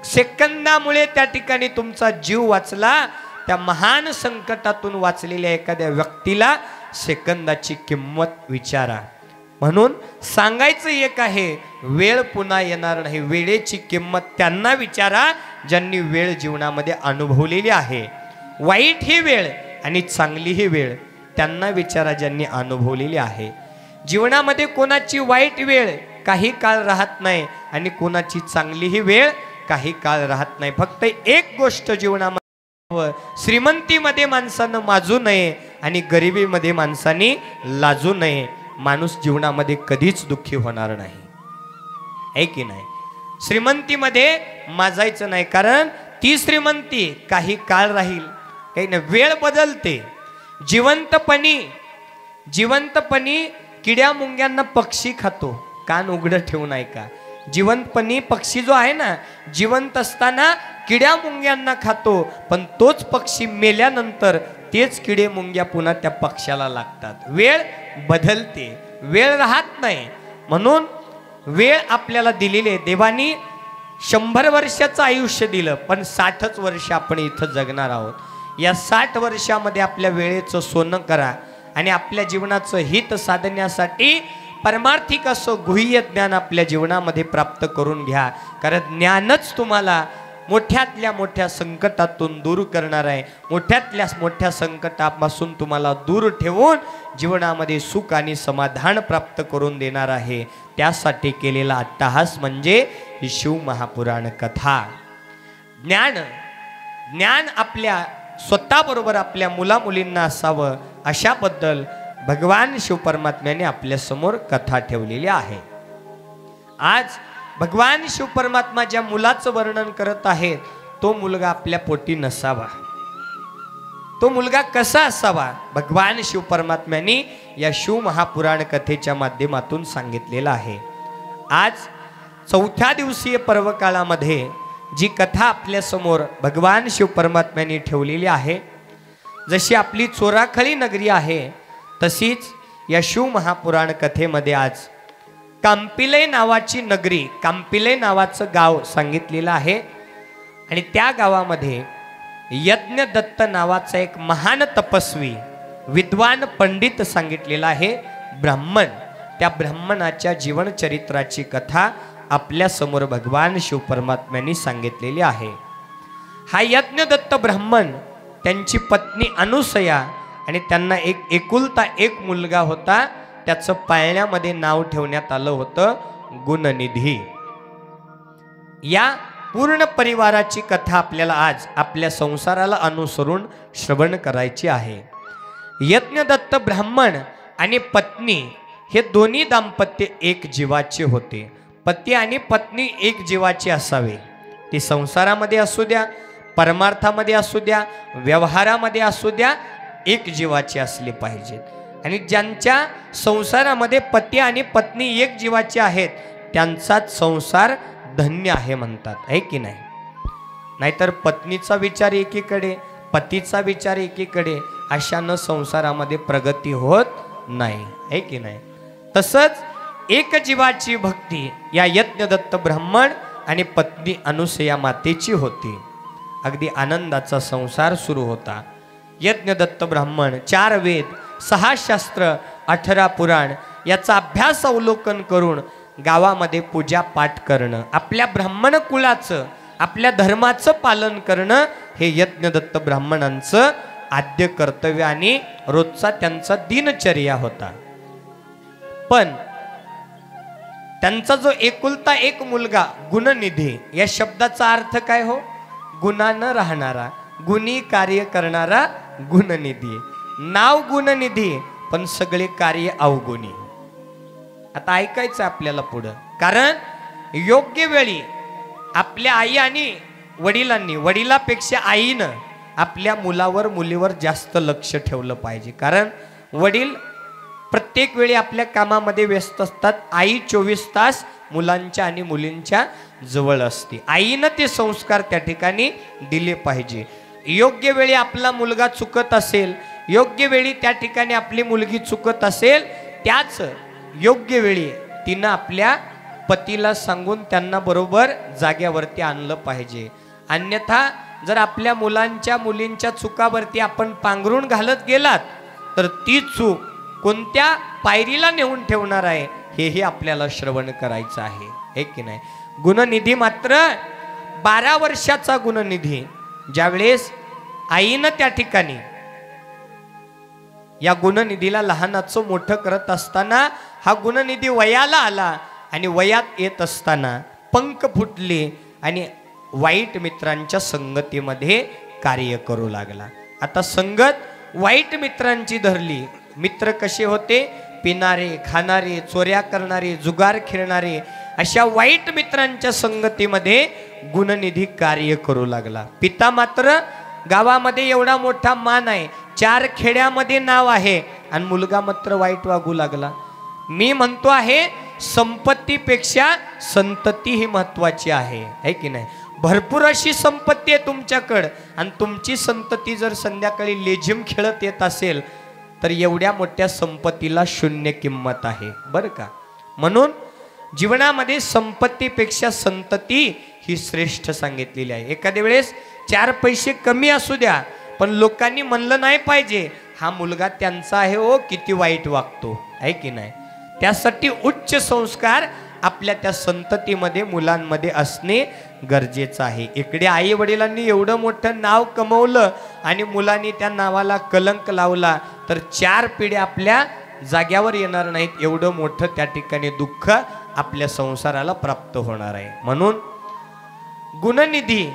सेकंदामुळे त्या ठिकाणी तुमचा जीव वाचला. त्या महान संकटातून वाचलेल्या एखाद्या व्यक्तीला सेकंदाची किंमत विचारा. म्हणून सांगायचं एक आहे, वेळ पुन्हा येणार नाही. वेळेची किंमत त्यांना विचारा ज्यांनी वेळ जीवनामध्ये अनुभवलेली आहे. वाईट ही वेळ आणि चांगली ही वेळ त्यांना विचारा ज्यांनी अनुभवलेली आहे. जीवनामध्ये कोणाची वाईट वेळ काही काळ राहत नाही आणि कोणाची चांगली ही वेळ काही काळ राहत नाही. फक्त एक गोष्ट जीवनामध्ये, श्रीमंतीमध्ये माणसानं माजू नये आणि गरिबीमध्ये माणसाने लाजू नये. माणूस जीवनामध्ये कधीच दुःखी होणार नाही. आहे की नाही? श्रीमंतीमध्ये माजायचं नाही, कारण ती श्रीमंती काही काळ राहील, काही नाही, वेळ बदलते. जिवंतपणी किड्या मुंग्यांना पक्षी खातो, कान उघडं ठेवून ऐका. जिवंतपणी पक्षी जो आहे ना, जिवंत असताना किड्या मुंग्यांना खातो, पण तोच पक्षी मेल्यानंतर तेच किडे मुंग्या पुन्हा त्या पक्षाला लागतात. वेळ बदलते, वेळ राहत नाही. म्हणून वेळ आपल्याला दिलेली आहे. देवानी 100 वर्षाचं आयुष्य दिलं, पण 60च वर्ष आपण इथं जगणार आहोत. या 60 वर्षामध्ये आपल्या वेळेचं सोनं करा आणि आपल्या जीवनाचं हित साधण्यासाठी परमार्थिक असं गुह्य ज्ञान आपल्या जीवनामध्ये प्राप्त करून घ्या. कारण ज्ञानच तुम्हाला मोठ्यातल्या मोठ्या संकटातून दूर करणार आहे. मोठ्यातल्या मोठ्या संकटापासून तुम्हाला दूर ठेवून जीवनामध्ये सुख आणि समाधान प्राप्त करून देणार आहे. त्यासाठी केलेला अट्टहास म्हणजे ही शिवमहापुराण कथा. ज्ञान आपल्या स्वतःबरोबर आपल्या मुलामुलींना असावं, अशाबद्दल भगवान शिवपरमात्म्याने आपल्या समोर कथा ठेवलेली आहे. आज भगवान शिवपरमात्मा ज्या मुलाचं वर्णन करत आहेत, तो मुलगा आपल्या पोटी नसावा. तो मुलगा कसा असावा भगवान शिवपरमात्म्यांनी या शिवमहापुराण कथेच्या माध्यमातून सांगितलेलं आहे. आज 4थ्या दिवसीय पर्वकाळामध्ये जी कथा आपल्या समोर भगवान शिवपरमात्म्यांनी ठेवलेली आहे, जशी आपली चोराखळी नगरी आहे, तशीच या शिवमहापुराण कथेमध्ये आज कांपिले नावाची नगरी, कांपिले नावाचं गाव सांगितलेलं आहे. आणि त्या गावामध्ये यज्ञदत्त नावाचा एक महान तपस्वी, विद्वान पंडित सांगितलेला आहे, ब्राह्मण. त्या ब्राह्मणाच्या जीवनचरित्राची कथा आपल्या समोर भगवान शिवपरमात्म्यांनी सांगितलेली आहे. हा यज्ञदत्त ब्राह्मण, त्यांची पत्नी अनुसया आणि त्यांना एकुलता एक मुलगा होता. त्याचं पाळण्यामध्ये नाव ठेवण्यात आलं होतं गुणनिधी. या पूर्ण परिवाराची कथा आपल्याला आज आपल्या संसाराला अनुसरून श्रवण करायची आहे. यज्ञदत्त ब्राह्मण आणि पत्नी हे दोन्ही दाम्पत्य एक जीवाचे होते. पती आणि पत्नी एक जीवाचे असावे. ती संसारामध्ये असू द्या, परमार्थामध्ये असू द्या, व्यवहारामध्ये असू द्या, एक जीवाचे असले पाहिजेत. आणि ज्यांच्या संसारामध्ये पती आणि पत्नी एक जीवाचे आहेत, त्यांचाच संसार धन्य आहे म्हणतात, आहे की नाही? नाहीतर पत्नीचा विचार एकीकडे, पतीचा विचार एकीकडे, अशानं संसारामध्ये प्रगती होत नाही, आहे की नाही? तसंच एक जीवाची भक्ती या यज्ञदत्त ब्राह्मण आणि पत्नी अनुसया मातेची होती. अगदी आनंदाचा संसार सुरू होता. यज्ञदत्त ब्राह्मण 4 वेद, 6 शास्त्र, 18 पुराण याचा अभ्यास अवलोकन करून गावामध्ये पूजा पाठ करणं, आपल्या ब्राह्मण कुळाचं, आपल्या धर्माचं पालन करणं हे यज्ञदत्त ब्राह्मणांचं आद्य कर्तव्य आणि रोजचा त्यांचा दिनचर्या होता. पण त्यांचा जो एकुलता एक मुलगा गुणनिधी, या शब्दाचा अर्थ काय हो? गुणानं राहणारा, गुणी कार्य करणारा गुणनिधी. नाव गुणनिधी, पण सगळे कार्य अवगुणी. आता ऐकायचं आपल्याला पुढं, कारण योग्य वेळी आपल्या आई आणि वडिलांनी, वडिलापेक्षा आईनं आपल्या मुलावर मुलीवर जास्त लक्ष ठेवलं पाहिजे. कारण वडील प्रत्येक वेळी आपल्या कामामध्ये व्यस्त असतात. आई 24 तास मुलांच्या आणि मुलींच्या जवळ असते. आईनं ते संस्कार त्या ठिकाणी दिले पाहिजे. योग्य वेळी आपला मुलगा चुकत असेल, योग्य वेळी त्या ठिकाणी आपली मुलगी चुकत असेल, त्याच योग्य वेळी तिनं आपल्या पतीला सांगून त्यांना बरोबर जाग्यावरती आणलं पाहिजे. अन्यथा जर आपल्या मुलांच्या मुलींच्या चुकावरती आपण पांघरून घालत गेलात, तर ती चूक कोणत्या पायरीला नेऊन ठेवणार आहे हेही आपल्याला श्रवण करायचं आहे, हे की नाही? गुणनिधी मात्र 12 वर्षाचा गुणनिधी, ज्यावेळेस आईनं त्या ठिकाणी या गुणनिधीला लहानाचं मोठं करत असताना हा गुणनिधी वयाला आला आणि वयात येत असताना पंख फुटले आणि वाईट मित्रांच्या संगतीमध्ये कार्य करू लागला. आता संगत वाईट मित्रांची धरली. मित्र कसे होते? पिणारे, खाणारे, चोऱ्या करणारे, जुगार खेळणारे अशा वाईट मित्रांच्या संगतीमध्ये गुणनिधी कार्य करू लागला. पिता मात्र गावामध्ये एवढा मोठा मान आहे, 4 खेड्यामध्ये नाव आहे, आणि मुलगा मात्र वाईट वागू लागला. मी म्हणतो आहे संपत्तीपेक्षा संतती ही महत्वाची आहे की नाही. भरपूर अशी संपत्ती आहे तुमच्याकडं, आणि तुमची संतती जर संध्याकाळी लेझिम खेळत येत असेल तर एवढ्या मोठ्या संपत्तीला शून्य किंमत आहे बरं का. म्हणून जीवनामध्ये संपत्तीपेक्षा संतती ही श्रेष्ठ सांगितलेली आहे. एखाद्या वेळेस 4 पैसे कमी असू द्या, पण लोकांनी म्हणलं नाही पाहिजे हा मुलगा त्यांचा आहे, ओ किती वाईट वागतो, आहे की नाही. त्यासाठी उच्च संस्कार आपल्या त्या संततीमध्ये मुलांमध्ये असणे गरजेचं आहे. इकडे आई वडिलांनी एवढं मोठं नाव कमवलं आणि मुलांनी त्या नावाला कलंक लावला तर 4 पिढ्या आपल्या जाग्यावर येणार नाहीत, एवढं मोठं त्या ठिकाणी दुःख आपल्या संसाराला प्राप्त होणार आहे. म्हणून गुणनिधी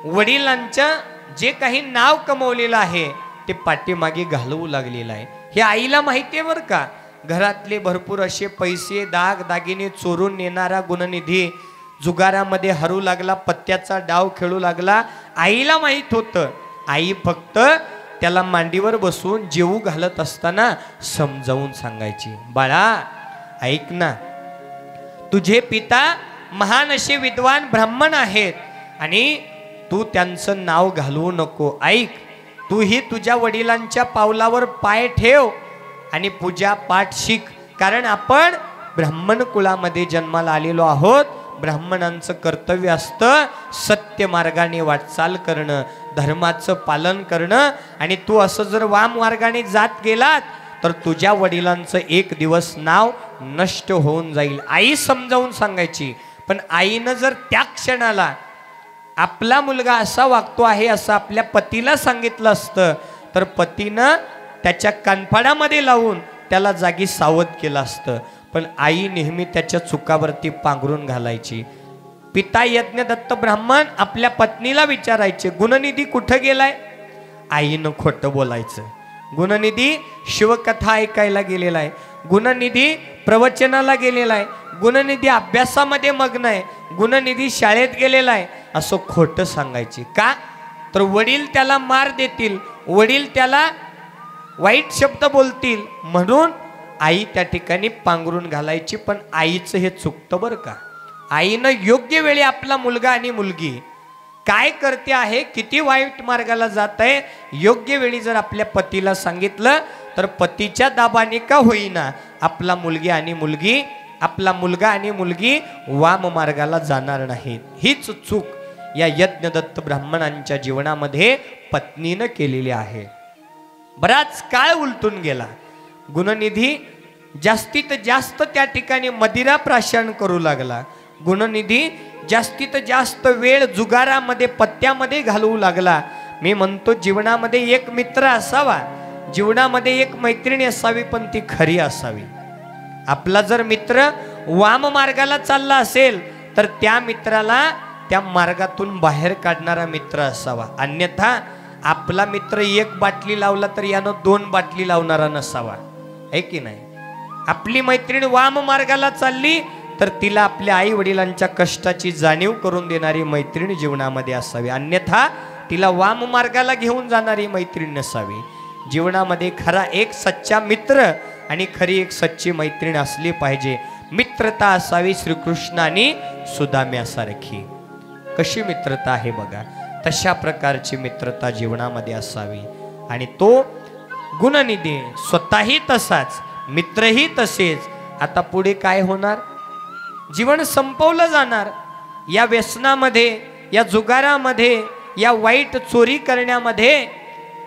वडिलांचं जे काही नाव कमवलेलं आहे ते पाठीमागे घालवू लागलेलं आहे. हे आईला माहिती आहे बरं का. घरातले भरपूर असे पैसे दाग दागिने चोरून नेणारा गुणनिधी जुगारामध्ये हरू लागला, पत्त्याचा डाव खेळू लागला. आईला माहित होतं. आई फक्त त्याला मांडीवर बसून जेवू घालत असताना समजावून सांगायची, बाळा ऐक ना, तुझे पिता महान असे विद्वान ब्राह्मण आहेत आणि तू त्यांचं नाव घालवू नको. ऐक, तू ही तुझ्या वडिलांच्या पावलावर पाय ठेव आणि पूजा पाठ शिक, कारण आपण ब्राह्मण कुळामध्ये जन्माला आलेलो आहोत. ब्राह्मणांचं कर्तव्य असतं सत्य मार्गाने वाटचाल करणं, धर्माचं पालन करणं, आणि तू असं जर वाम मार्गाने जात गेलात तर तुझ्या वडिलांचं एक दिवस नाव नष्ट होऊन जाईल. आई समजावून सांगायची. पण आईनं जर त्या क्षणाला आपला मुलगा असा वागतो आहे असं आपल्या पतीला सांगितलं असतं तर पतीनं त्याच्या कानफाडामध्ये लावून त्याला जागी सावध केलं असतं. पण आई नेहमी त्याच्या चुकावरती पांघरून घालायची. पिता यज्ञदत्त ब्राह्मण आपल्या पत्नीला विचारायचे, गुणनिधी कुठं गेलाय? आईनं खोटं बोलायचं. गुणनिधी शिवकथा ऐकायला गेलेला आहे, गुणनिधी प्रवचनाला गेलेला आहे, गुणनिधी अभ्यासामध्ये मग्न आहे, गुणनिधी शाळेत गेलेला आहे, असं खोटं सांगायची. का तर वडील त्याला मार देतील, वडील त्याला वाईट शब्द बोलतील, म्हणून आई त्या ठिकाणी पांघरून घालायची. पण आईचं हे चुकतं बरं का. आईनं योग्य वेळी आपला मुलगा आणि मुलगी काय करते आहे, किती वाईट मार्गाला जात आहे, योग्य वेळी जर आपल्या पतीला सांगितलं तर पतीच्या दाबाने का होईना आपला मुलगा आणि मुलगी वाम मार्गाला जाणार नाहीत. हीच चूक या यज्ञदत्त ब्राह्मणांच्या जीवनामध्ये पत्नीनं केलेली आहे. बराच काळ उलटून गेला. गुणनिधी जास्तीत जास्त त्या ठिकाणी मदिरा प्राशन करू लागला. गुणनिधी जास्तीत जास्त वेळ जुगारामध्ये पत्त्यामध्ये घालवू लागला. मी म्हणतो जीवनामध्ये एक मित्र असावा, जीवनामध्ये एक मैत्रिणी असावी, पण ती खरी असावी. आपला जर मित्र वाम मार्गाला चालला असेल तर त्या मित्राला त्या मार्गातून बाहेर काढणारा मित्र असावा. अन्यथा आपला मित्र 1 बाटली लावला तर यानं 2 बाटली लावणारा नसावा, आहे की नाही. आपली मैत्रीण वाम मार्गाला चालली तर तिला आपल्या आई वडिलांच्या कष्टाची जाणीव करून देणारी मैत्रीण जीवनामध्ये असावी, अन्यथा तिला वाम मार्गाला घेऊन जाणारी मैत्रीण नसावी. जीवनामध्ये खरा एक सच्चा मित्र आणि खरी एक सच्ची मैत्रीण असली पाहिजे. मित्रता असावी श्रीकृष्ण आणि सुदाम्यासारखी. कशी मित्रता आहे बघा, तशा प्रकारची मित्रता जीवनामध्ये असावी. आणि तो गुणनिधी स्वतःही तसाच, मित्रही तसेच. आता पुढे काय होणार? जीवन संपवलं जाणार. या व्यसनामध्ये, या जुगारामध्ये, या वाईट चोरी करण्यामध्ये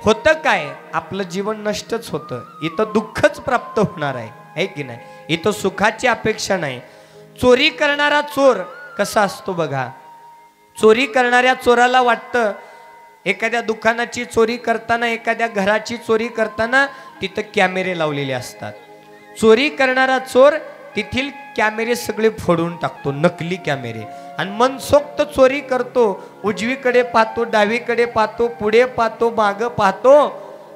होतं काय? आपलं जीवन नष्टच होतं. इथं दुःखच प्राप्त होणार आहे की नाही. इथं सुखाची अपेक्षा नाही. चोरी करणारा चोर कसा असतो बघा. चोरी करणाऱ्या चोराला वाटतं एखाद्या दुकानाची चोरी करताना, एखाद्या घराची चोरी करताना तिथं कॅमेरे लावलेले असतात. चोरी करणारा चोर तिथील कॅमेरे सगळे फोडून टाकतो, नकली कॅमेरे, आणि मनसोक्त चोरी करतो. उजवीकडे पाहतो, डावीकडे पाहतो, पुढे पाहतो, मागं पाहतो,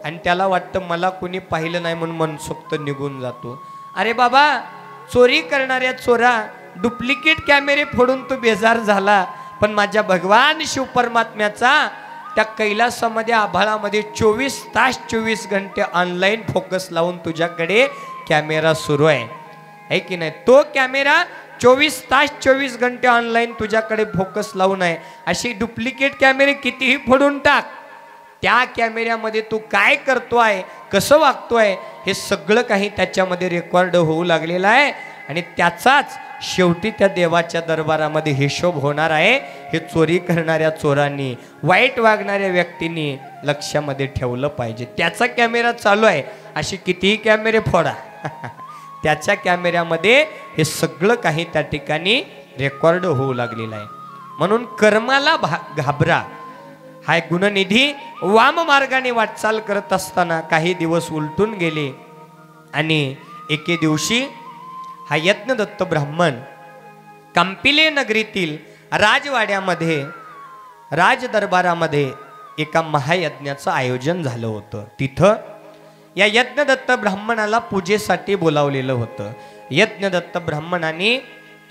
आणि त्याला वाटतं मला कोणी पाहिलं नाही म्हणून मनसोक्त निघून जातो. अरे बाबा, चोरी करणाऱ्या चोरा, डुप्लिकेट कॅमेरे फोडून तू बेजार झाला, पण माझ्या भगवान शिव परमात्म्याचा त्या कैलासामध्ये आभाळामध्ये 24 तास 24 घंटे ऑनलाईन फोकस लावून तुझ्याकडे कॅमेरा सुरू आहे की नाही? तो कॅमेरा 24 तास 24 घंटे ऑनलाईन तुझ्याकडे फोकस लावून आहे. अशी डुप्लिकेट कॅमेरे कितीही फोडून टाक, त्या कॅमेऱ्यामध्ये तू काय करतोय, कसं वागतोय, हे सगळं काही त्याच्यामध्ये रेकॉर्ड होऊ लागलेलं आहे. आणि त्याचाच शेवटी त्या देवाच्या दरबारामध्ये हिशोब होणार आहे. हे चोरी करणाऱ्या चोरांनी, वाईट वागणाऱ्या व्यक्तींनी लक्षामध्ये ठेवलं पाहिजे. त्याचा कॅमेरा चालू आहे, अशी कितीही कॅमेरे फोडा त्याच्या कॅमेऱ्यामध्ये हे सगळं काही त्या ठिकाणी रेकॉर्ड होऊ लागलेलं आहे. म्हणून कर्माला घाबरा. हा गुणनिधी वाम मार्गाने वाटचाल करत असताना काही दिवस उलटून गेले आणि एके दिवशी हा यज्ञदत्त ब्राह्मण कंपिले नगरीतील राजवाड्यामध्ये राजदरबारामध्ये एका महायज्ञाचं आयोजन झालं होतं. तिथं या यज्ञदत्त ब्राह्मणाला पूजेसाठी बोलावलेलं होतं. यज्ञदत्त ब्राह्मणाने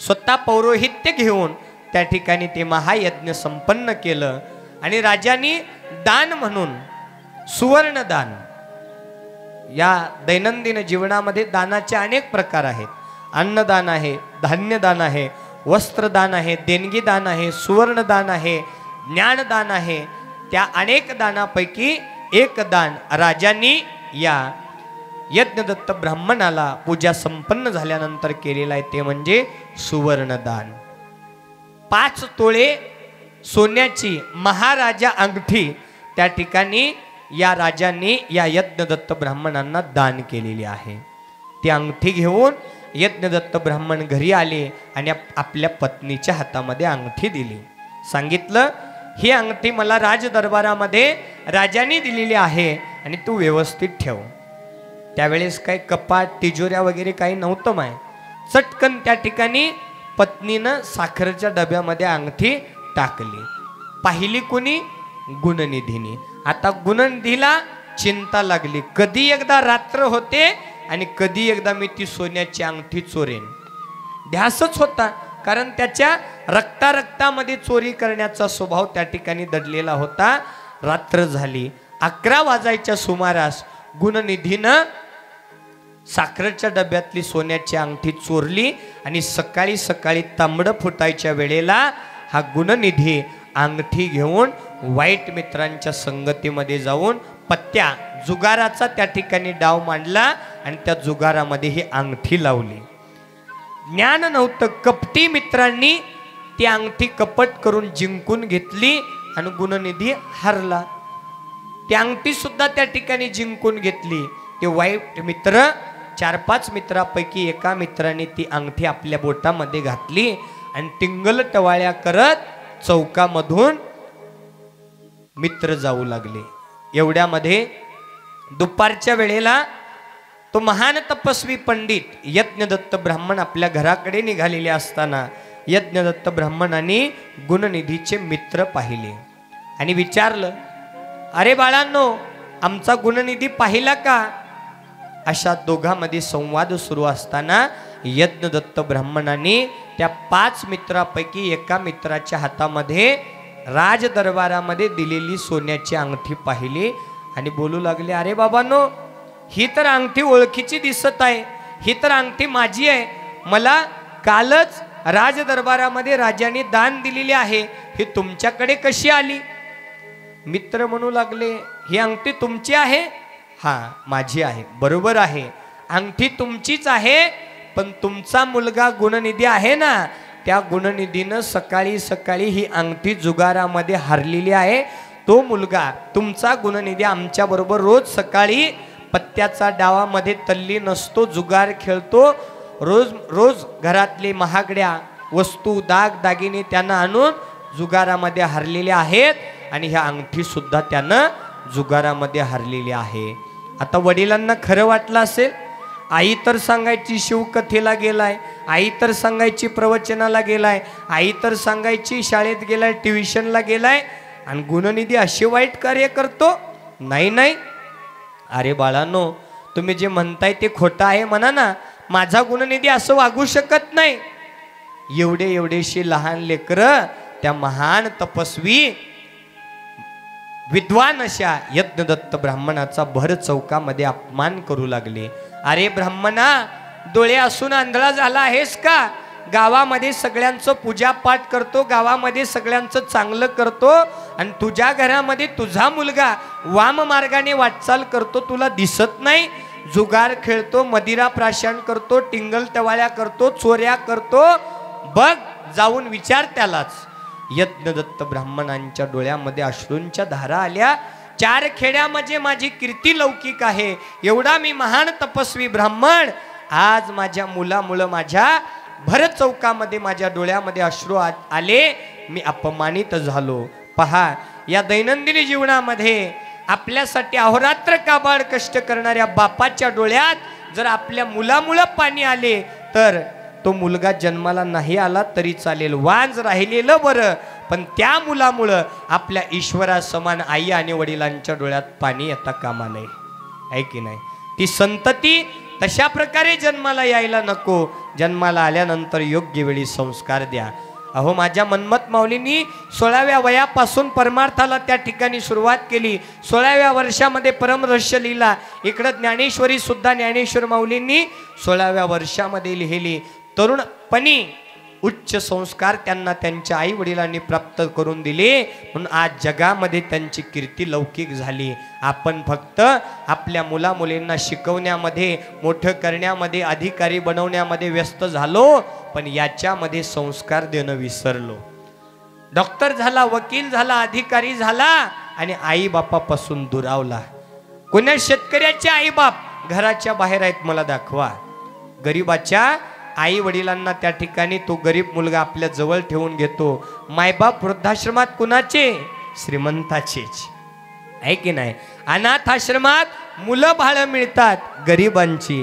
स्वतः पौरोहित्य घेऊन त्या ठिकाणी ते महायज्ञ संपन्न केलं. आणि राजांनी दान म्हणून सुवर्णदान, या दैनंदिन जीवनामध्ये दानाचे अनेक प्रकार आहेत. अन्नदान आहे, धान्यदान आहे, वस्त्रदान आहे, देणगीदान आहे, सुवर्णदान आहे, ज्ञानदान आहे. त्या अनेक दानापैकी एक दान राजांनी या यज्ञदत्त ब्राह्मणाला पूजा संपन्न झाल्यानंतर केलेलं आहे, ते म्हणजे सुवर्णदान. 5 तोळे सोन्याची महाराजा अंगठी त्या ठिकाणी या राजांनी या यज्ञदत्त ब्राह्मणांना दान केलेली आहे. ती अंगठी घेऊन यज्ञदत्त ब्राह्मण घरी आले आणि आपल्या पत्नीच्या हातामध्ये अंगठी दिली. सांगितलं, ही अंगठी मला राजदरबारामध्ये राजांनी दिलेली आहे आणि तू व्यवस्थित ठेव. त्यावेळेस काही कपाट तिजोऱ्या वगैरे काही नव्हतं माय. चटकन त्या ठिकाणी पत्नीनं साखरेच्या डब्यामध्ये अंगठी टाकली. पाहिली कुणी? गुणनिधीने. आता गुणनिधीला चिंता लागली, कधी एकदा रात्र होते आणि कधी एकदा मी ती सोन्याची अंगठी चोरेन. ध्यासच होता, कारण त्याच्या रक्तामध्ये चोरी करण्याचा स्वभाव त्या ठिकाणी दडलेला होता. रात्र झाली, 11 वाजायच्या सुमारास गुणनिधीनं साखरेच्या डब्यातली सोन्याची अंगठी चोरली आणि सकाळी सकाळी तांबडं फुटायच्या वेळेला हा गुणनिधी अंगठी घेऊन वाईट मित्रांच्या संगतीमध्ये जाऊन पत्त्या जुगाराचा त्या ठिकाणी डाव मांडला आणि त्या जुगारामध्ये ही अंगठी लावली. ज्ञान नव्हतं, कपटी मित्रांनी ती अंगठी कपट करून जिंकून घेतली आणि गुणनिधी हरला. ती अंगठी सुद्धा त्या ठिकाणी जिंकून घेतली. ते वाईट मित्र 4-5 मित्रापैकी एका मित्राने ती अंगठी आपल्या बोटामध्ये घातली आणि टिंगल टवाळ्या करत चौकामधून मित्र जाऊ लागले. एवढ्यामध्ये दुपारच्या वेळेला तो महान तपस्वी पंडित यज्ञदत्त ब्राह्मण आपल्या घराकडे निघालेले असताना यज्ञदत्त ब्राह्मणाने गुणनिधीचे मित्र पाहिले आणि विचारलं, अरे बाळांनो, आमचा गुणनिधी पाहिला का? अशा दोघांमध्ये संवाद सुरू असताना यज्ञदत्त ब्राह्मणाने त्या 5 मित्रापैकी एका मित्राच्या हातामध्ये राजदरबारामध्ये दिलेली सोन्याची अंगठी पाहिली आणि बोलू लागले, अरे बाबांनो, ही तर अंगठी ओळखीची दिसत आहे, ही तर अंगठी माझी आहे. मला कालच राजदरबारामध्ये राजांनी दान दिलेली आहे, ही तुमच्याकडे कशी आली? मित्र म्हणू लागले, ही अंगठी तुमची आहे? हा, माझी आहे. बरोबर आहे, अंगठी तुमचीच आहे, पण तुमचा मुलगा गुणनिधी आहे ना, त्या गुणनिधीनं सकाळी सकाळी ही अंगठी जुगारामध्ये हरलेली आहे. तो मुलगा तुमचा गुणनिधी आमच्या बरोबर रोज सकाळी पत्त्याचा डावामध्ये तल्ली नसतो, जुगार खेळतो. रोज रोज घरातले महागड्या वस्तू दाग दागिने त्यानं आणून जुगारामध्ये हरलेले आहेत आणि ह्या अंगठी सुद्धा त्यानं जुगारामध्ये हरलेली आहे. आता वडिलांना खरं वाटलं असेल. आई तर सांगायची शिवकथेला गेलाय, आई तर सांगायची प्रवचनाला गेलाय, आई तर सांगायची शाळेत गेलाय, ट्युशनला गेलाय, आणि गुणनिधी असे वाईट कार्य करतो? नाही नाही, अरे बाळांनो, तुम्ही जे म्हणताय ते खोटं आहे म्हणा ना. माझा गुणनिधी असं वागू शकत नाही. एवढे एवढेशी लहान लेकरं त्या महान तपस्वी विद्वान अशा यज्ञदत्त ब्राह्मणाचा भर चौकामध्ये अपमान करू लागले. अरे ब्राह्मणा, डोळे असून आंधळा झाला आहेस का? गावामध्ये सगळ्यांचं पूजापाठ करतो, गावामध्ये सगळ्यांचं चांगलं करतो, आणि तुझ्या घरामध्ये तुझा मुलगा वाम मार्गाने वाटचाल करतो, तुला दिसत नाही? जुगार खेळतो, मदिरा प्राशन करतो, टिंगल टवाळ्या करतो, चोऱ्या करतो. बघ, जाऊन विचार त्यालाच. यज्ञदत्त ब्राह्मणांच्या डोळ्यामध्ये अश्रूंच्या धारा आल्या. 4 खेड्यामध्ये माझी कीर्ती लौकिक आहे, एवढा मी महान तपस्वी ब्राह्मण, आज माझ्या मुलामुळं माझ्या भर चौकामध्ये माझ्या डोळ्यामध्ये अश्रू आले, मी अपमानित झालो. पहा, या दैनंदिन जीवनामध्ये आपल्यासाठी अहोरात्र काबाड कष्ट करणाऱ्या बापाच्या डोळ्यात जर आपल्या मुलामुळं पाणी आले तर तो मुलगा जन्माला नाही आला तरी चालेल, वांज राहिलेलं बरं, पण त्या मुलामुळं आपल्या ईश्वरा समान आई आणि वडिलांच्या डोळ्यात पाणी येता कामा नये, आहे की नाही? ती संतती तशा प्रकारे जन्माला यायला नको. जन्माला आल्यानंतर योग्य वेळी संस्कार द्या. अहो, माझ्या मनमत माऊलींनी 16व्या वयापासून परमार्थाला त्या ठिकाणी सुरुवात केली. 16व्या वर्षामध्ये परमरहस्य लिहिला. इकडं ज्ञानेश्वरी सुद्धा ज्ञानेश्वर माऊलींनी 16व्या वर्षामध्ये लिहिली. तरुणपणी उच्च संस्कार त्यांना त्यांच्या आई वडिलांनी प्राप्त करून दिले, म्हणून आज जगामध्ये त्यांची कीर्ती लौकिक झाली. आपण फक्त आपल्या मुलामुलींना शिकवण्यामध्ये, मोठं करण्यामध्ये, अधिकारी बनवण्यामध्ये व्यस्त झालो, पण याच्यामध्ये संस्कार देणं विसरलो. डॉक्टर झाला, वकील झाला, अधिकारी झाला आणि आई बापापासून दुरावला. कोण्या शेतकऱ्याचे आई बाप घराच्या बाहेर आहेत मला दाखवा. गरीबाच्या आई वडिलांना त्या ठिकाणी तो गरीब मुलगा आपल्या जवळ ठेवून घेतो. मायबाप वृद्धाश्रमात कुणाचे? श्रीमंताचेच, आहे की नाही? अनाथ आश्रमात मुलं बाळ मिळतात गरिबांची,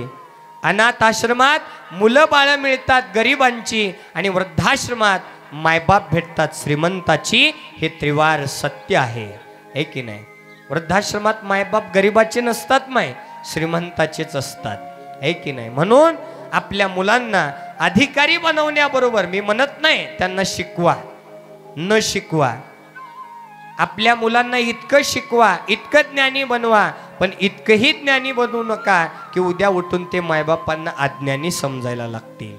अनाथ आश्रमात मुलं बाळ मिळतात गरिबांची, आणि वृद्धाश्रमात मायबाप भेटतात श्रीमंताची. हे त्रिवार सत्य आहे, आहे की नाही? वृद्धाश्रमात मायबाप गरिबाचे नसतात, माय श्रीमंताचेच असतात, आहे की नाही? म्हणून आपल्या मुलांना अधिकारी बनवण्याबरोबर मी म्हणत नाही त्यांना शिकवा, न शिकवा. आपल्या मुलांना इतकं शिकवा, इतकं ज्ञानी बनवा, पण इतकंही ज्ञानी बनवू नका की उद्या उठून ते मायबापांना अज्ञानी समजायला लागतील.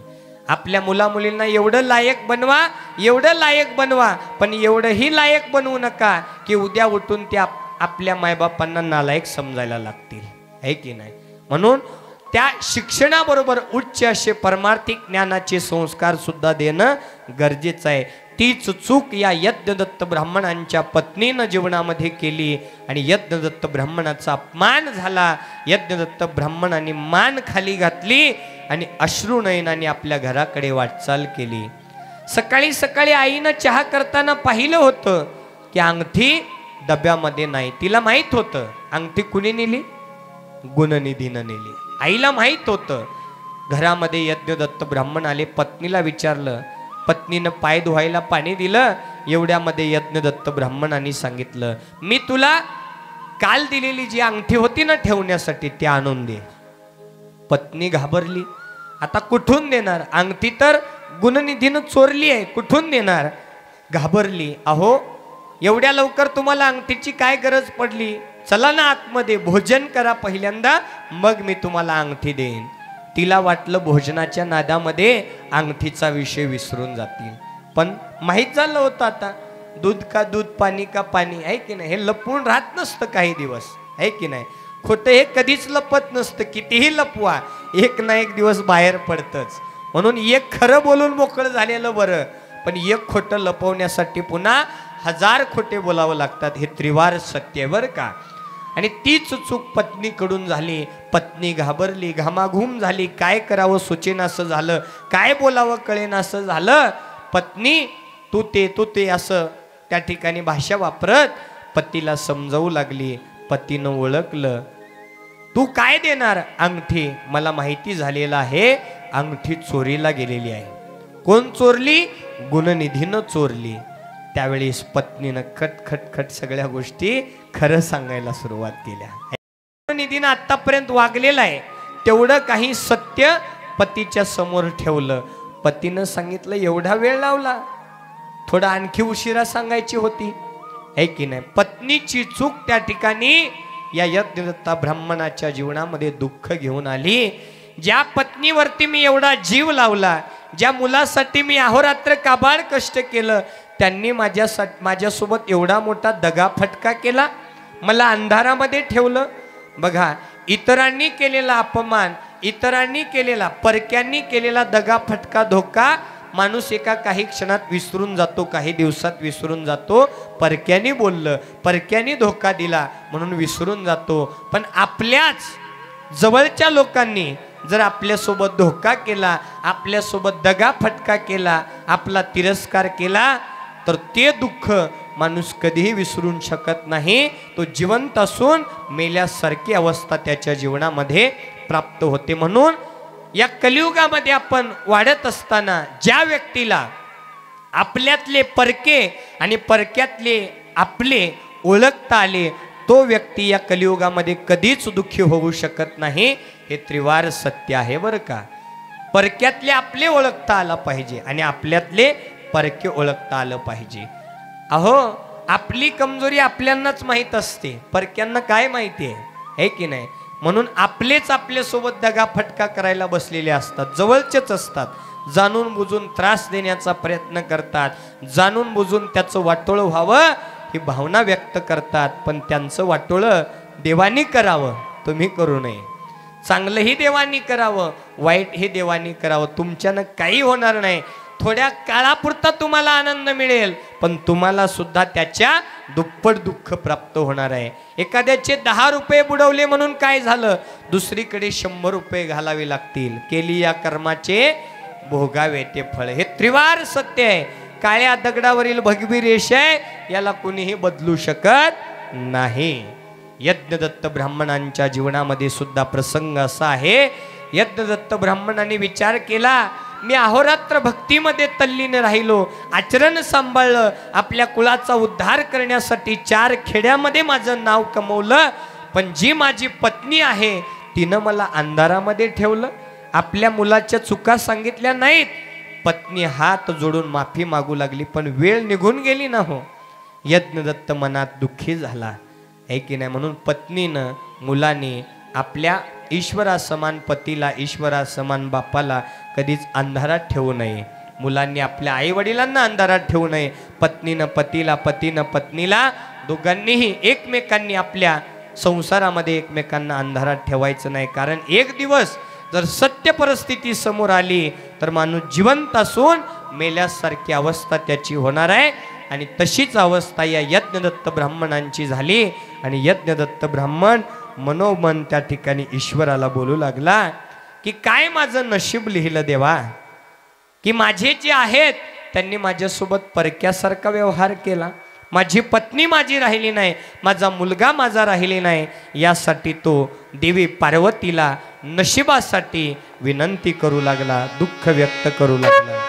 आपल्या मुलामुलींना एवढं लायक बनवा, एवढं लायक बनवा, पण एवढंही लायक बनवू नका की उद्या उठून ते आपल्या मायबापांना नालायक समजायला लागतील, आहे की नाही? म्हणून त्या शिक्षणाबरोबर उच्च असे परमार्थिक ज्ञानाचे संस्कार सुद्धा देणं गरजेचं आहे. तीच चूक या यज्ञदत्त ब्राह्मणांच्या पत्नीनं जीवनामध्ये केली आणि यज्ञदत्त ब्राह्मणाचा अपमान झाला. यज्ञदत्त ब्राह्मणाने मान खाली घातली आणि अश्रू नयनाने आपल्या घराकडे वाटचाल केली. सकाळी सकाळी आईनं चहा करताना पाहिलं होतं की अंगठी डब्यामध्ये नाही. तिला माहीत होतं अंगठी कुणी नेली? गुणनिधीनं नेली. आईला माहीत होतं. घरामध्ये यज्ञदत्त ब्राह्मण आले, पत्नीला विचारलं, पत्नीनं पाय धुवायला पाणी दिलं. एवढ्यामध्ये यज्ञदत्त ब्राह्मणांनी सांगितलं, मी तुला काल दिलेली जी अंगठी होती ना ठेवण्यासाठी ती आणून दे. पत्नी घाबरली, आता कुठून देणार? अंगठी तर गुणनिधीनं चोरली आहे, कुठून देणार? घाबरली. अहो, एवढ्या लवकर तुम्हाला अंगठीची काय गरज पडली? चला ना आतमध्ये, भोजन करा पहिल्यांदा, मग मी तुम्हाला अंगठी देईन. तिला वाटलं भोजनाच्या नादामध्ये अंगठीचा विषय विसरून जातील, पण माहीत झालं होतं आता दूध का दूध, पाणी का पाणी, आहे की नाही? हे लपवून राहत नसतं काही दिवस, आहे की नाही? खोटं हे कधीच लपत नसतं, कितीही लपवा एक ना एक दिवस बाहेर पडतंच. म्हणून एक खरं बोलून मोकळं झालेलं बरं, पण एक खोटं लपवण्यासाठी पुन्हा 1000 खोटे बोलावं लागतात. हे त्रिवार सत्य बरं का? आणि तीच चूक पत्नीकडून झाली. पत्नी घाबरली, घामाघूम झाली, काय करावं सुचेनासं झालं, काय बोलावं कळेनासं झालं. पत्नी तू ते असं त्या ठिकाणी भाषा वापरत पतीला समजावू लागली. पतीनं ओळखलं, तू काय देणार? अंगठी. मला माहिती झालेलं आहे अंगठी चोरीला गेलेली आहे. कोण चोरली? गुणनिधीनं चोरली. त्यावेळेस पत्नीनं खट सगळ्या गोष्टी खरं सांगायला सुरुवात केल्या. गुणनिधीनं आतापर्यंत वागलेलं आहे तेवढं काही सत्य पतीच्या समोर ठेवलं. पतीनं सांगितलं एवढा वेळ लावला, थोडा आणखी उशिरा सांगायची होती, है की नाही. पत्नीची चूक त्या ठिकाणी या यज्ञदत्ता ब्राह्मणाच्या जीवनामध्ये दुःख घेऊन आली. ज्या पत्नीवरती मी एवढा जीव लावला, ज्या मुलासाठी मी अहोरात्र काबाड कष्ट केलं, त्यांनी माझ्यासोबत एवढा मोठा दगा फटका केला, मला अंधारामध्ये ठेवलं. बघा, इतरांनी केलेला अपमान, इतरांनी केलेला, परक्यांनी केलेला दगा फटका धोका माणूस एका काही क्षणात विसरून जातो, काही दिवसात विसरून जातो. परक्यानी बोललं, परक्यानी धोका दिला म्हणून विसरून जातो. पण आपल्याच जवळच्या लोकांनी जर आपल्यासोबत धोका केला, आपल्यासोबत दगा फटका केला, आपला तिरस्कार केला, तर ते दुःख माणूस कधीही विसरून शकत नाही. तो जिवंत असून मेल्यासारखी अवस्था त्याच्या जीवनामध्ये प्राप्त होते. म्हणून या कलियुगामध्ये आपण वाढत असताना ज्या व्यक्तीला आपल्यातले परके आणि परक्यातले आपले ओळखता आले, तो व्यक्ती या कलियुगामध्ये कधीच दुःखी होऊ शकत नाही. हे त्रिवार सत्य आहे बरं का. परक्यातले आपले ओळखता आला पाहिजे आणि आपल्यातले परके ओळखता आलं पाहिजे. अहो, आपली कमजोरी आपल्यांनाच माहीत असते, परक्यांना काय माहिती आहे की नाही. म्हणून आपलेच आपल्यासोबत दगा फटका करायला बसलेले असतात, जवळचेच असतात, जाणून बुजून त्रास देण्याचा प्रयत्न करतात, जाणून बुजून त्याचं वाटोळं व्हावं ही भावना व्यक्त करतात. पण त्यांचं वाटोळं देवानी करावं, तुम्ही करू नये. चांगलंही देवानी करावं, वाईटही देवानी करावं. तुमच्यानं काही होणार नाही. थोड्या काळापुरता तुम्हाला आनंद मिळेल, पण तुम्हाला सुद्धा त्याच्या दुप्पट दुःख प्राप्त होणार आहे. एखाद्याचे 10 रुपये बुडवले म्हणून काय झालं, दुसरीकडे 100 रुपये घालावे लागतील. केली या कर्माचे भोगावे ते फळ. हे त्रिवार सत्य आहे. काळ्या दगडावरील भगवी रेष आहे, याला कोणीही बदलू शकत नाही. यज्ञदत्त ब्राह्मणांच्या जीवनामध्ये सुद्धा प्रसंग असा आहे. यज्ञदत्त ब्राह्मणांनी विचार केला, मी अहोरात्र भक्तीमध्ये तल्लीन राहिलो, आचरण सांभाळलं, आपल्या कुळाचा उद्धार करण्यासाठी 4 खेड्यामध्ये माझं नाव कमवलं, पण जी माझी पत्नी आहे तिनं मला अंधारामध्ये ठेवलं, आपल्या मुलाच्या चुका सांगितल्या नाहीत. पत्नी हात जोडून माफी मागू लागली, पण वेळ निघून गेली ना हो. यज्ञदत्त मनात दुःखी झाला, आहे की नाही. म्हणून पत्नीनं, मुलांनी आपल्या ईश्वरासमान पतीला, ईश्वरासमान बापाला कधीच अंधारात ठेवू नये. मुलांनी आपल्या आई वडिलांना अंधारात ठेवू नये. पत्नीनं पतीला, पतीनं पत्नीला, दोघांनीही एकमेकांनी आपल्या संसारामध्ये एकमेकांना अंधारात ठेवायचं नाही. कारण एक दिवस जर सत्य परिस्थिती समोर आली तर माणूस जिवंत असून मेल्यासारखी अवस्था त्याची होणार आहे. आणि तशीच अवस्था या यज्ञदत्त ब्राह्मणांची झाली. आणि यज्ञदत्त ब्राह्मण मनोमन त्या ठिकाणी ईश्वराला बोलू लागला की काय माझं नशीब लिहिलं देवा, की माझे जे आहेत त्यांनी माझ्यासोबत परक्यासारखा व्यवहार केला, माझी पत्नी माझी राहिली नाही, माझा मुलगा माझा राहिली नाही. यासाठी तो देवी पार्वतीला नशिबासाठी विनंती करू लागला, दुःख व्यक्त करू लागला.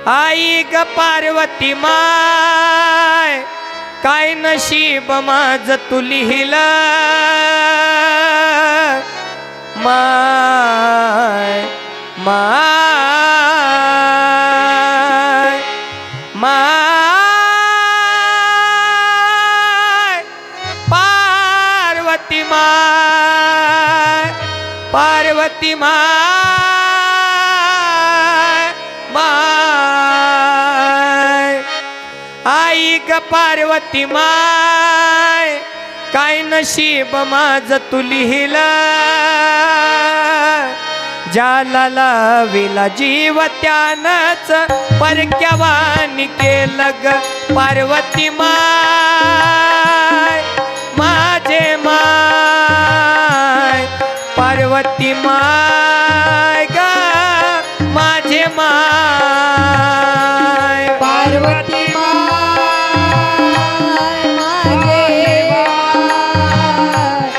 आई ग पार्वती माय, काय नशीब माझ तू लिहिलं, माय माय माय पार्वती माय, पार्वती माय माय. आई ग पार्वती माय, काय नशीब माझ तू लिहिलं, ज्याला लाविला जीव त्यानंच परक्यावानी केलं ग. पार्वती माय, माझे माय, पार्वती माय ग, माझे माय. पार्वती माय, माझे माय,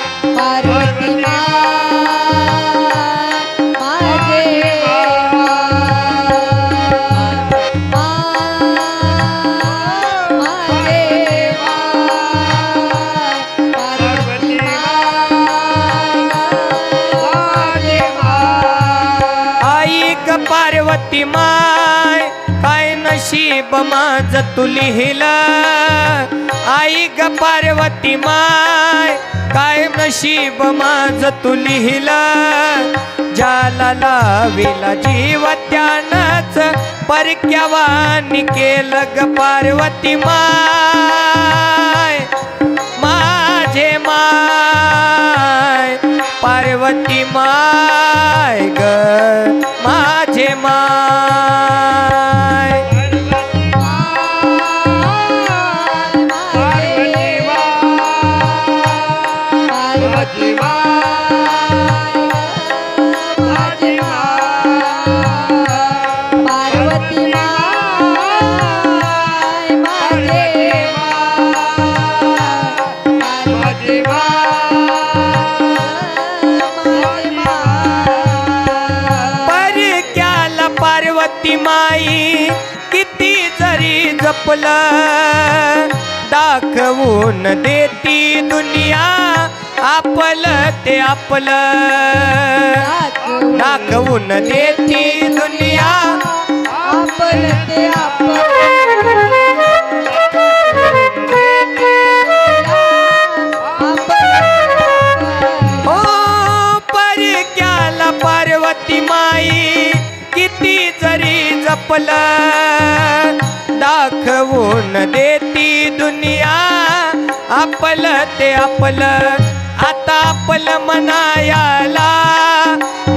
पार्वती माय काय नशीब माझ तू लिहिलं आई ग पार्वती माय काय नशीब माझ तू लिहिलं ज्याला लाविला जीव त्यानंच परक्यावानी केलं ग पार्वती माय माझे माय पार्वती माय ग माझे माय पार्वती माई किती जरी जपलं दाखवून देती दुनिया आपलं ते आपलं दाखवून देती दुनिया आपलं ते आपलं हो परक्याला पार्वती माई किती जरी जपलं दाखवून देती दुनिया आपलं ते आपलं आता आपलं मनायाला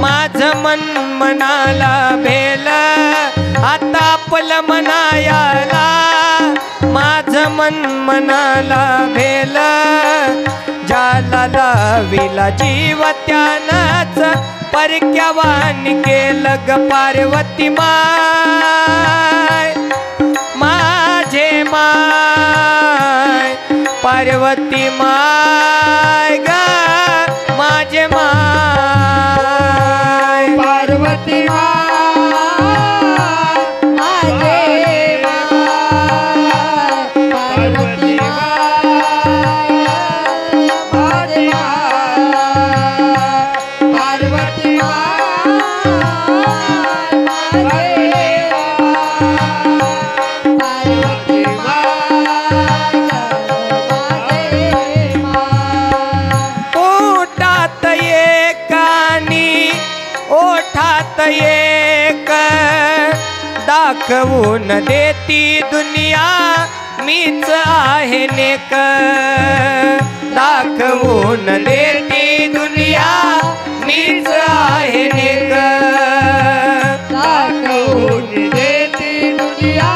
माझं मन मनाला भेल आता आपलं मनायाला माझं मन मनाला भेल ज्याला लाविला जीव त्यानंच परक्यावानी केलं ग पार्वती माय माझे माय पार्वती माय ग माझे माय पार्वती माय माझे माय पार्वती माय माझे माय पार्वती ओठात एक दाखवून देती दुनिया मीच आहे नेक दाखवून देती दुनिया मीच आहे नेक दाखवून देती दुनिया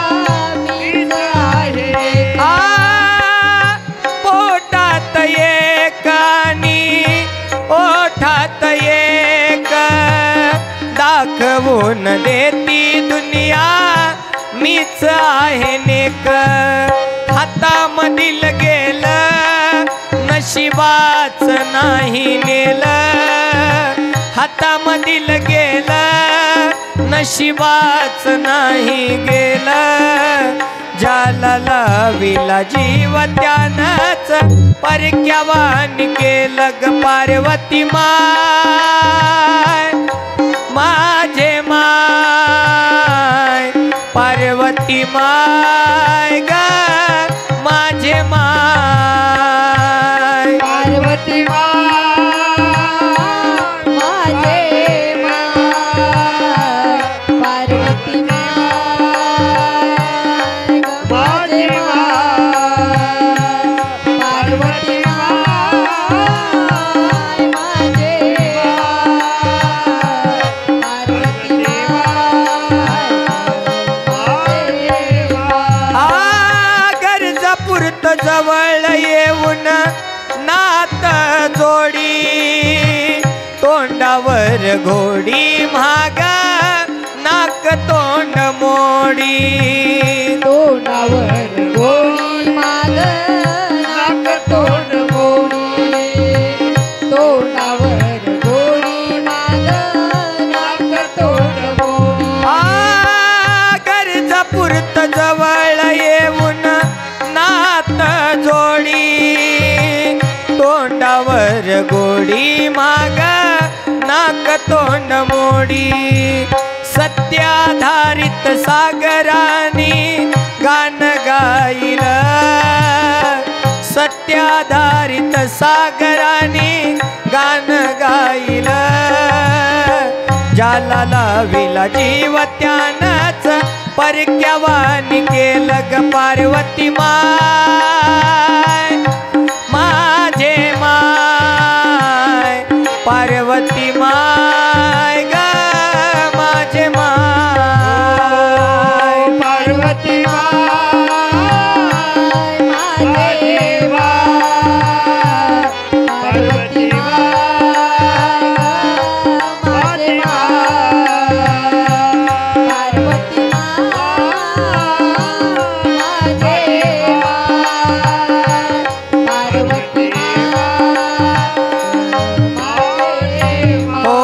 मीच आहे नेक पोटात एक आणि ओठात एक दाखवून देती दुनिया मीच आहे नेक हातामधील गेलं नशिबाच नाही नेलं हातामधील गेलं नशिबाच नाही गेलं ज्याला लाविला जीव त्यानंच परक्यावानी केलं ग पार्वती माय माझे माय पार्वती माय ग माझे माय पार्वती माय माझे माय पार्वती माय माझे माय पार्वती माय माझे गरजापुरत जवळ येऊन नात जोडी तोंडावर घोडी महाग नाक तोंड मोडी तोंडावर गोडी माग नाक तोंड मोडी तोंडावर गोडी माग नाक तोंड मोडी गरजापुरत जवळ येऊन नात जोडी तोंडावर गोडी माग नाक तोंड मोडी सत्याधारित सागराने गान गाईल, सत्याधारित सागराने गान गाईल, ज्याला लाविला जीव त्यानंच परक्यावानी केलं ग पार्वती माय, माझे माय पार्वती माय ग माझे माय, पार्वती माय माझे माय, पार्वती माय माझे माय, पार्वती पार्वती हो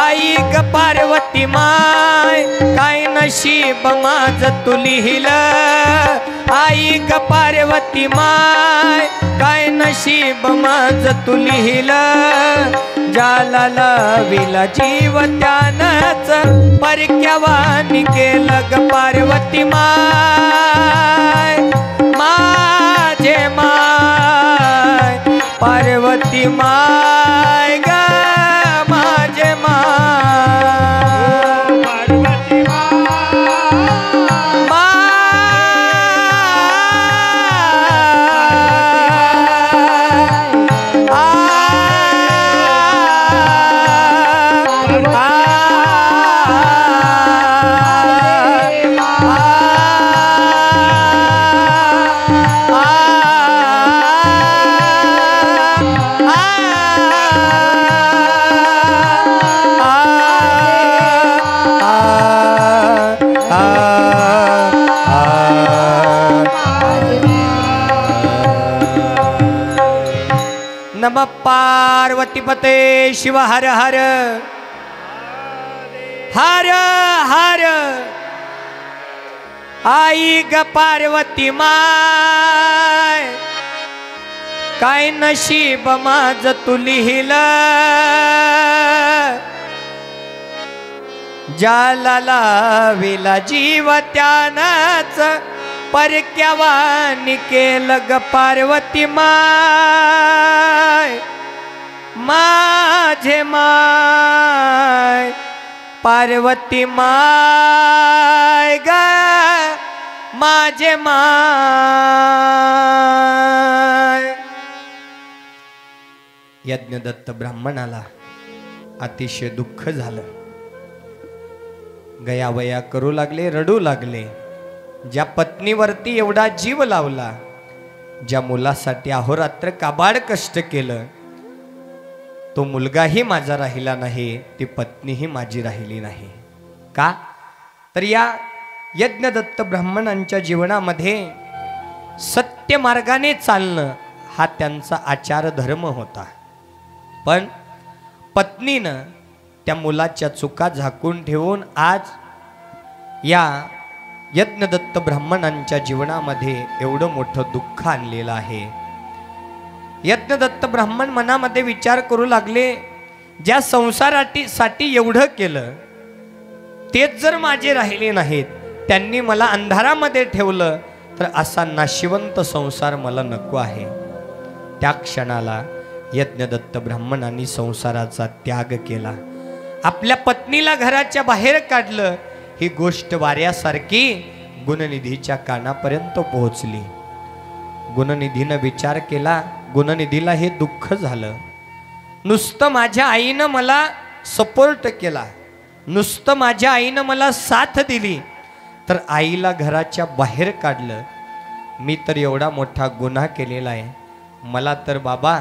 आई ग पार्वती माय काय नशीब माझं तू लिहिलं, आई ग पार्वती माय काय नशीब माझं तू लिहिलं, ज्याला लाविला जीव त्यानंच परक्यावानी केलं ग पार्वती माय, माझे माय पार्वती माय ग माझे माय, पार्वती नमः पार्वती पते शिव हर हर हर हर। आई ग पार्वती माय काय नशीब माझ तू लिहिलं, ज्याला लाविला जीव त्यानंच परक्यावानी केलं ग पार्वती माय, माझे माय पार्वती माय ग माझे माय। यज्ञदत्त ब्राह्मणाला अतिशय दुःख झालं, गयावया करू लागले, रडू लागले। ज्या पत्नीवरती एवढा जीव लावला, ज्या मुलासाठी अहोरात्र काबाड कष्ट केलं, तो मुलगाही माझा राहिला नाही, ती पत्नीही माझी राहिली नाही। का तर या यज्ञदत्त ब्राह्मणांच्या जीवनामध्ये सत्य मार्गाने चालणं हा त्यांचा आचार धर्म होता, पण पत्नीनं त्या मुलाच्या चुका झाकून ठेवून आज या यज्ञदत्त ब्राह्मणांच्या जीवनामध्ये एवढं मोठं दुःख आणलेलं आहे। यज्ञदत्त ब्राह्मण मनामध्ये विचार करू लागले, ज्या संसारासाठी एवढं केलं तेच जर माझे राहिले नाहीत, त्यांनी मला अंधारामध्ये ठेवलं, तर असा नाशिवंत संसार मला नको आहे। त्या क्षणाला यज्ञदत्त ब्राह्मणांनी संसाराचा त्याग केला, आपल्या पत्नीला घराच्या बाहेर काढलं। ही गोष्ट वाऱ्यासारखी गुणनिधीच्या कानापर्यंत पोहोचली। गुणनिधीनं विचार केला, गुणनिधीला हे दुःख झालं, नुसतं माझ्या आईनं मला सपोर्ट केला, नुसतं माझ्या आईनं मला साथ दिली, तर आईला घराच्या बाहेर काढलं, मी तर एवढा मोठा गुन्हा केलेला आहे, मला तर बाबा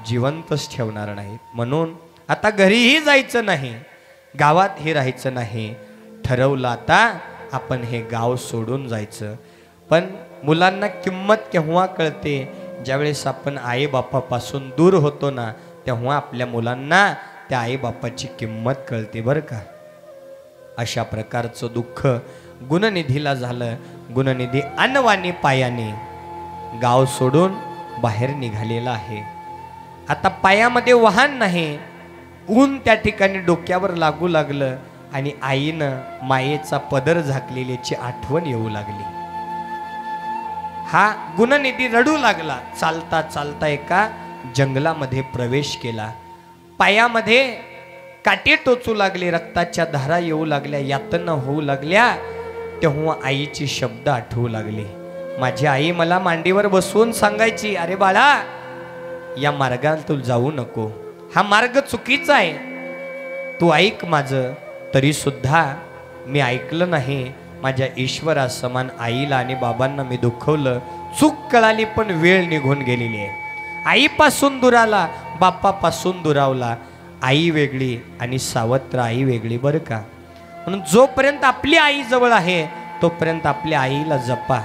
जिवंतच ठेवणार नाही, म्हणून आता घरीही जायचं नाही, गावातही राहायचं नाही, ठरवलं आता आपण हे गाव सोडून जायचं। पण मुलांना किंमत केव्हा कळते, ज्यावेळेस आपण आईबापापासून दूर होतो ना, तेव्हा आपल्या मुलांना त्या आईबापाची किंमत कळते बरं का। अशा प्रकारचं दुःख गुणनिधीला झालं। गुणनिधी अनवाणी पायाने गाव सोडून बाहेर निघालेला आहे। आता पायामध्ये वाहन नाही, ऊन त्या ठिकाणी डोक्यावर लागू लागलं, आणि आईनं मायेचा पदर झाकलेल्याची आठवण येऊ लागली. हा गुणनिधी रडू लागला. चालता चालता एका जंगलामध्ये प्रवेश केला. पायामध्ये काटे टोचू लागले, रक्ताच्या धारा येऊ लागल्या, यातना होऊ लागल्या. तेव्हा आईची शब्द आठवू लागले. माझी आई मला मांडीवर बसवून सांगायची, अरे बाळा, या मार्गात तू जाऊ नको, हा मार्ग चुकीचा आहे, तू ऐक माझं. तरी सुद्धा मी ऐकलं नाही. माझ्या ईश्वरा समान आईला आणि बाबांना मी दुखवलं. चूक कळाली पण वेळ निघून गेलेली आहे. आईपासून दुरावला, बापापासून दुरावला. आई वेगळी आणि सावत्र आई वेगळी बरं का. म्हणून जोपर्यंत आपली आई जवळ आहे तोपर्यंत आपल्या आईला जपा.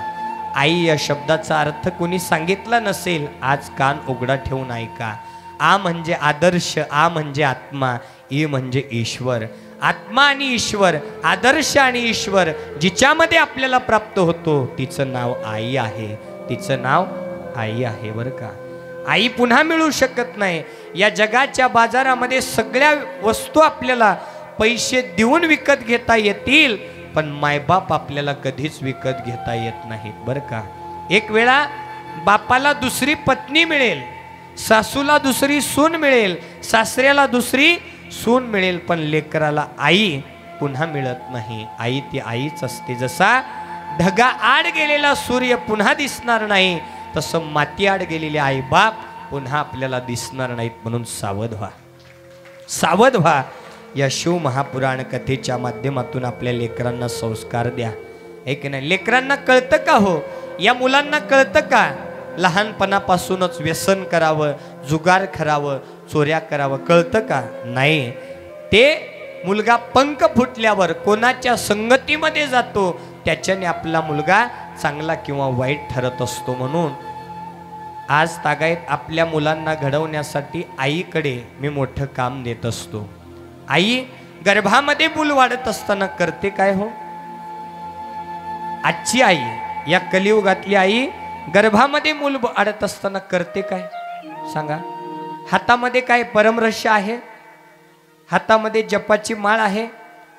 आई या शब्दाचा अर्थ कोणी सांगितला नसेल, आज कान उघडा ठेवून ऐका. आ म्हणजे आदर्श, आ म्हणजे आत्मा, ई म्हणजे ईश्वर. आत्मा आणि ईश्वर, आदर्श आणि ईश्वर जिच्यामध्ये आपल्याला प्राप्त होतो तिचं नाव आई आहे. तिचं नाव आई आहे बरं का. आई पुन्हा मिळू शकत नाही. या जगाच्या बाजारामध्ये सगळ्या वस्तू आपल्याला पैसे देऊन विकत घेता येतील, पण मायबाप आपल्याला कधीच विकत घेता येत नाहीत बरं का. एक वेळा बापाला दुसरी पत्नी मिळेल, सासूला दुसरी सून मिळेल, सासऱ्याला दुसरी सून मिळेल, पण लेकराला आई पुन्हा मिळत नाही. आई ती आईच असते. जसा ढगा आड गेलेला सूर्य पुन्हा दिसणार नाही, तसं माती आड गेलेले आई बाप पुन्हा आपल्याला दिसणार नाहीत. म्हणून सावध व्हा, सावध व्हा. या शिव महापुराण कथेच्या माध्यमातून आपल्या लेकरांना संस्कार द्या. एक नाही, लेकरांना कळतं का हो, या मुलांना कळतं का लहानपणापासूनच व्यसन करावं, जुगार करावं, चोऱ्या करावं, कळतं का? नाही. ते मुलगा पंख फुटल्यावर कोणाच्या संगतीमध्ये जातो त्याच्याने आपला मुलगा चांगला किंवा वाईट ठरत असतो. म्हणून आज तागायत आपल्या मुलांना घडवण्यासाठी आईकडे मी मोठं काम देत असतो. आई गर्भामध्ये मूल वाढत असताना करते काय हो? आजची आई, या कलियुगातली आई गर्भामध्ये मूल वाढत असताना करते काय सांगा? हातामध्ये काय परमरहस्य आहे? हातामध्ये जपाची माळ आहे.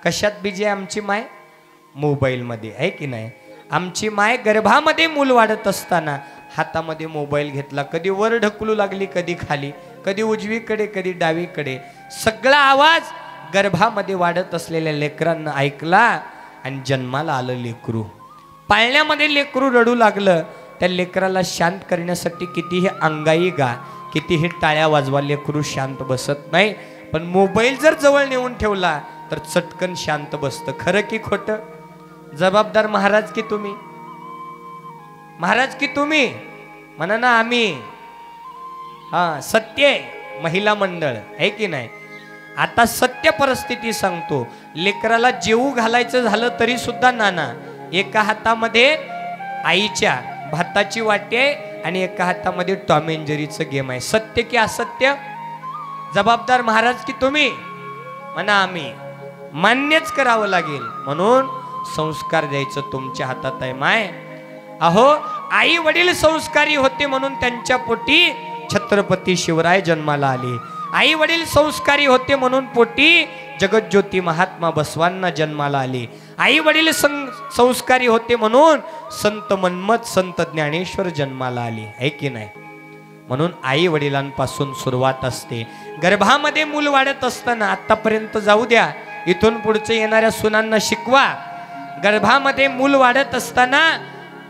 कशात बिजी आहे आमची माय? मोबाईलमध्ये आहे की नाही? आमची माय गर्भामध्ये मूल वाढत असताना हातामध्ये मोबाईल घेतला, कधी वर ढकलू लागली, कधी खाली, कधी उजवीकडे, कधी डावीकडे. सगळा आवाज गर्भामध्ये वाढत असलेल्या लेकरांना ऐकला आणि जन्माला आलं लेकरू. पाळण्यामध्ये लेकरू रडू लागलं. त्या लेकराला शांत करण्यासाठी कितीही अंगाई गा, कितीही टाळ्या वाजवा, लेकरू शांत बसत नाही. पण मोबाईल जर जवळ नेऊन ठेवला तर चटकन शांत बसतं. खरं की खोटं? जबाबदार महाराज की तुम्ही? महाराज की तुम्ही? म्हणा ना आम्ही. हा, सत्य महिला मंडळ आहे की नाही? आता सत्य परिस्थिती सांगतो. लेकराला जेवू घालायचं झालं तरी सुद्धा नाना एका हातामध्ये आईच्या भाताची वाटी आहे आणि एका हातामध्ये टॉम अँड जेरीचं गेम आहे. सत्य की असत्य? जबाबदार महाराज की तुम्ही? म्हणा आम्ही. मान्यच करावं लागेल. म्हणून संस्कार द्यायचं तुमच्या हातात आहे माय. अहो, आई वडील संस्कारी होते म्हणून त्यांच्या पोटी छत्रपती शिवराय जन्माला आले. आई वडील संस्कारी होते म्हणून पोटी जगज्योती महात्मा बसवांना जन्माला आले. आई वडील संस्कारी होते म्हणून संत मन्मथ, संत ज्ञानेश्वर जन्माला आले, आहे की नाही? म्हणून आई वडिलांपासून सुरुवात असते. गर्भामध्ये मूल वाढत असताना, आतापर्यंत जाऊ द्या, इथून पुढचे येणाऱ्या सुनांना शिकवा. गर्भामध्ये मूल वाढत असताना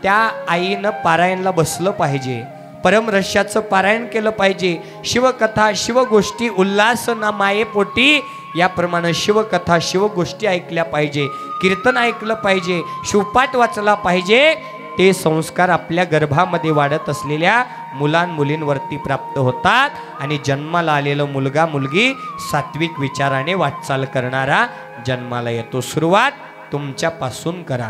त्या आईनं पारायणला बसलं पाहिजे, परमरहस्याचं पारायण केलं पाहिजे. शिवकथा, शिवगोष्टी उल्हास ना मायेपोटी, याप्रमाणे शिवकथा, शिवगोष्टी ऐकल्या पाहिजे, कीर्तन ऐकलं पाहिजे, शिवपाठ वाचला पाहिजे. ते संस्कार आपल्या गर्भामध्ये वाढत असलेल्या मुलांमुलींवरती प्राप्त होतात आणि जन्माला आलेलं मुलगा मुलगी सात्विक विचाराने वाटचाल करणारा जन्माला येतो. सुरुवात तुमच्यापासून करा.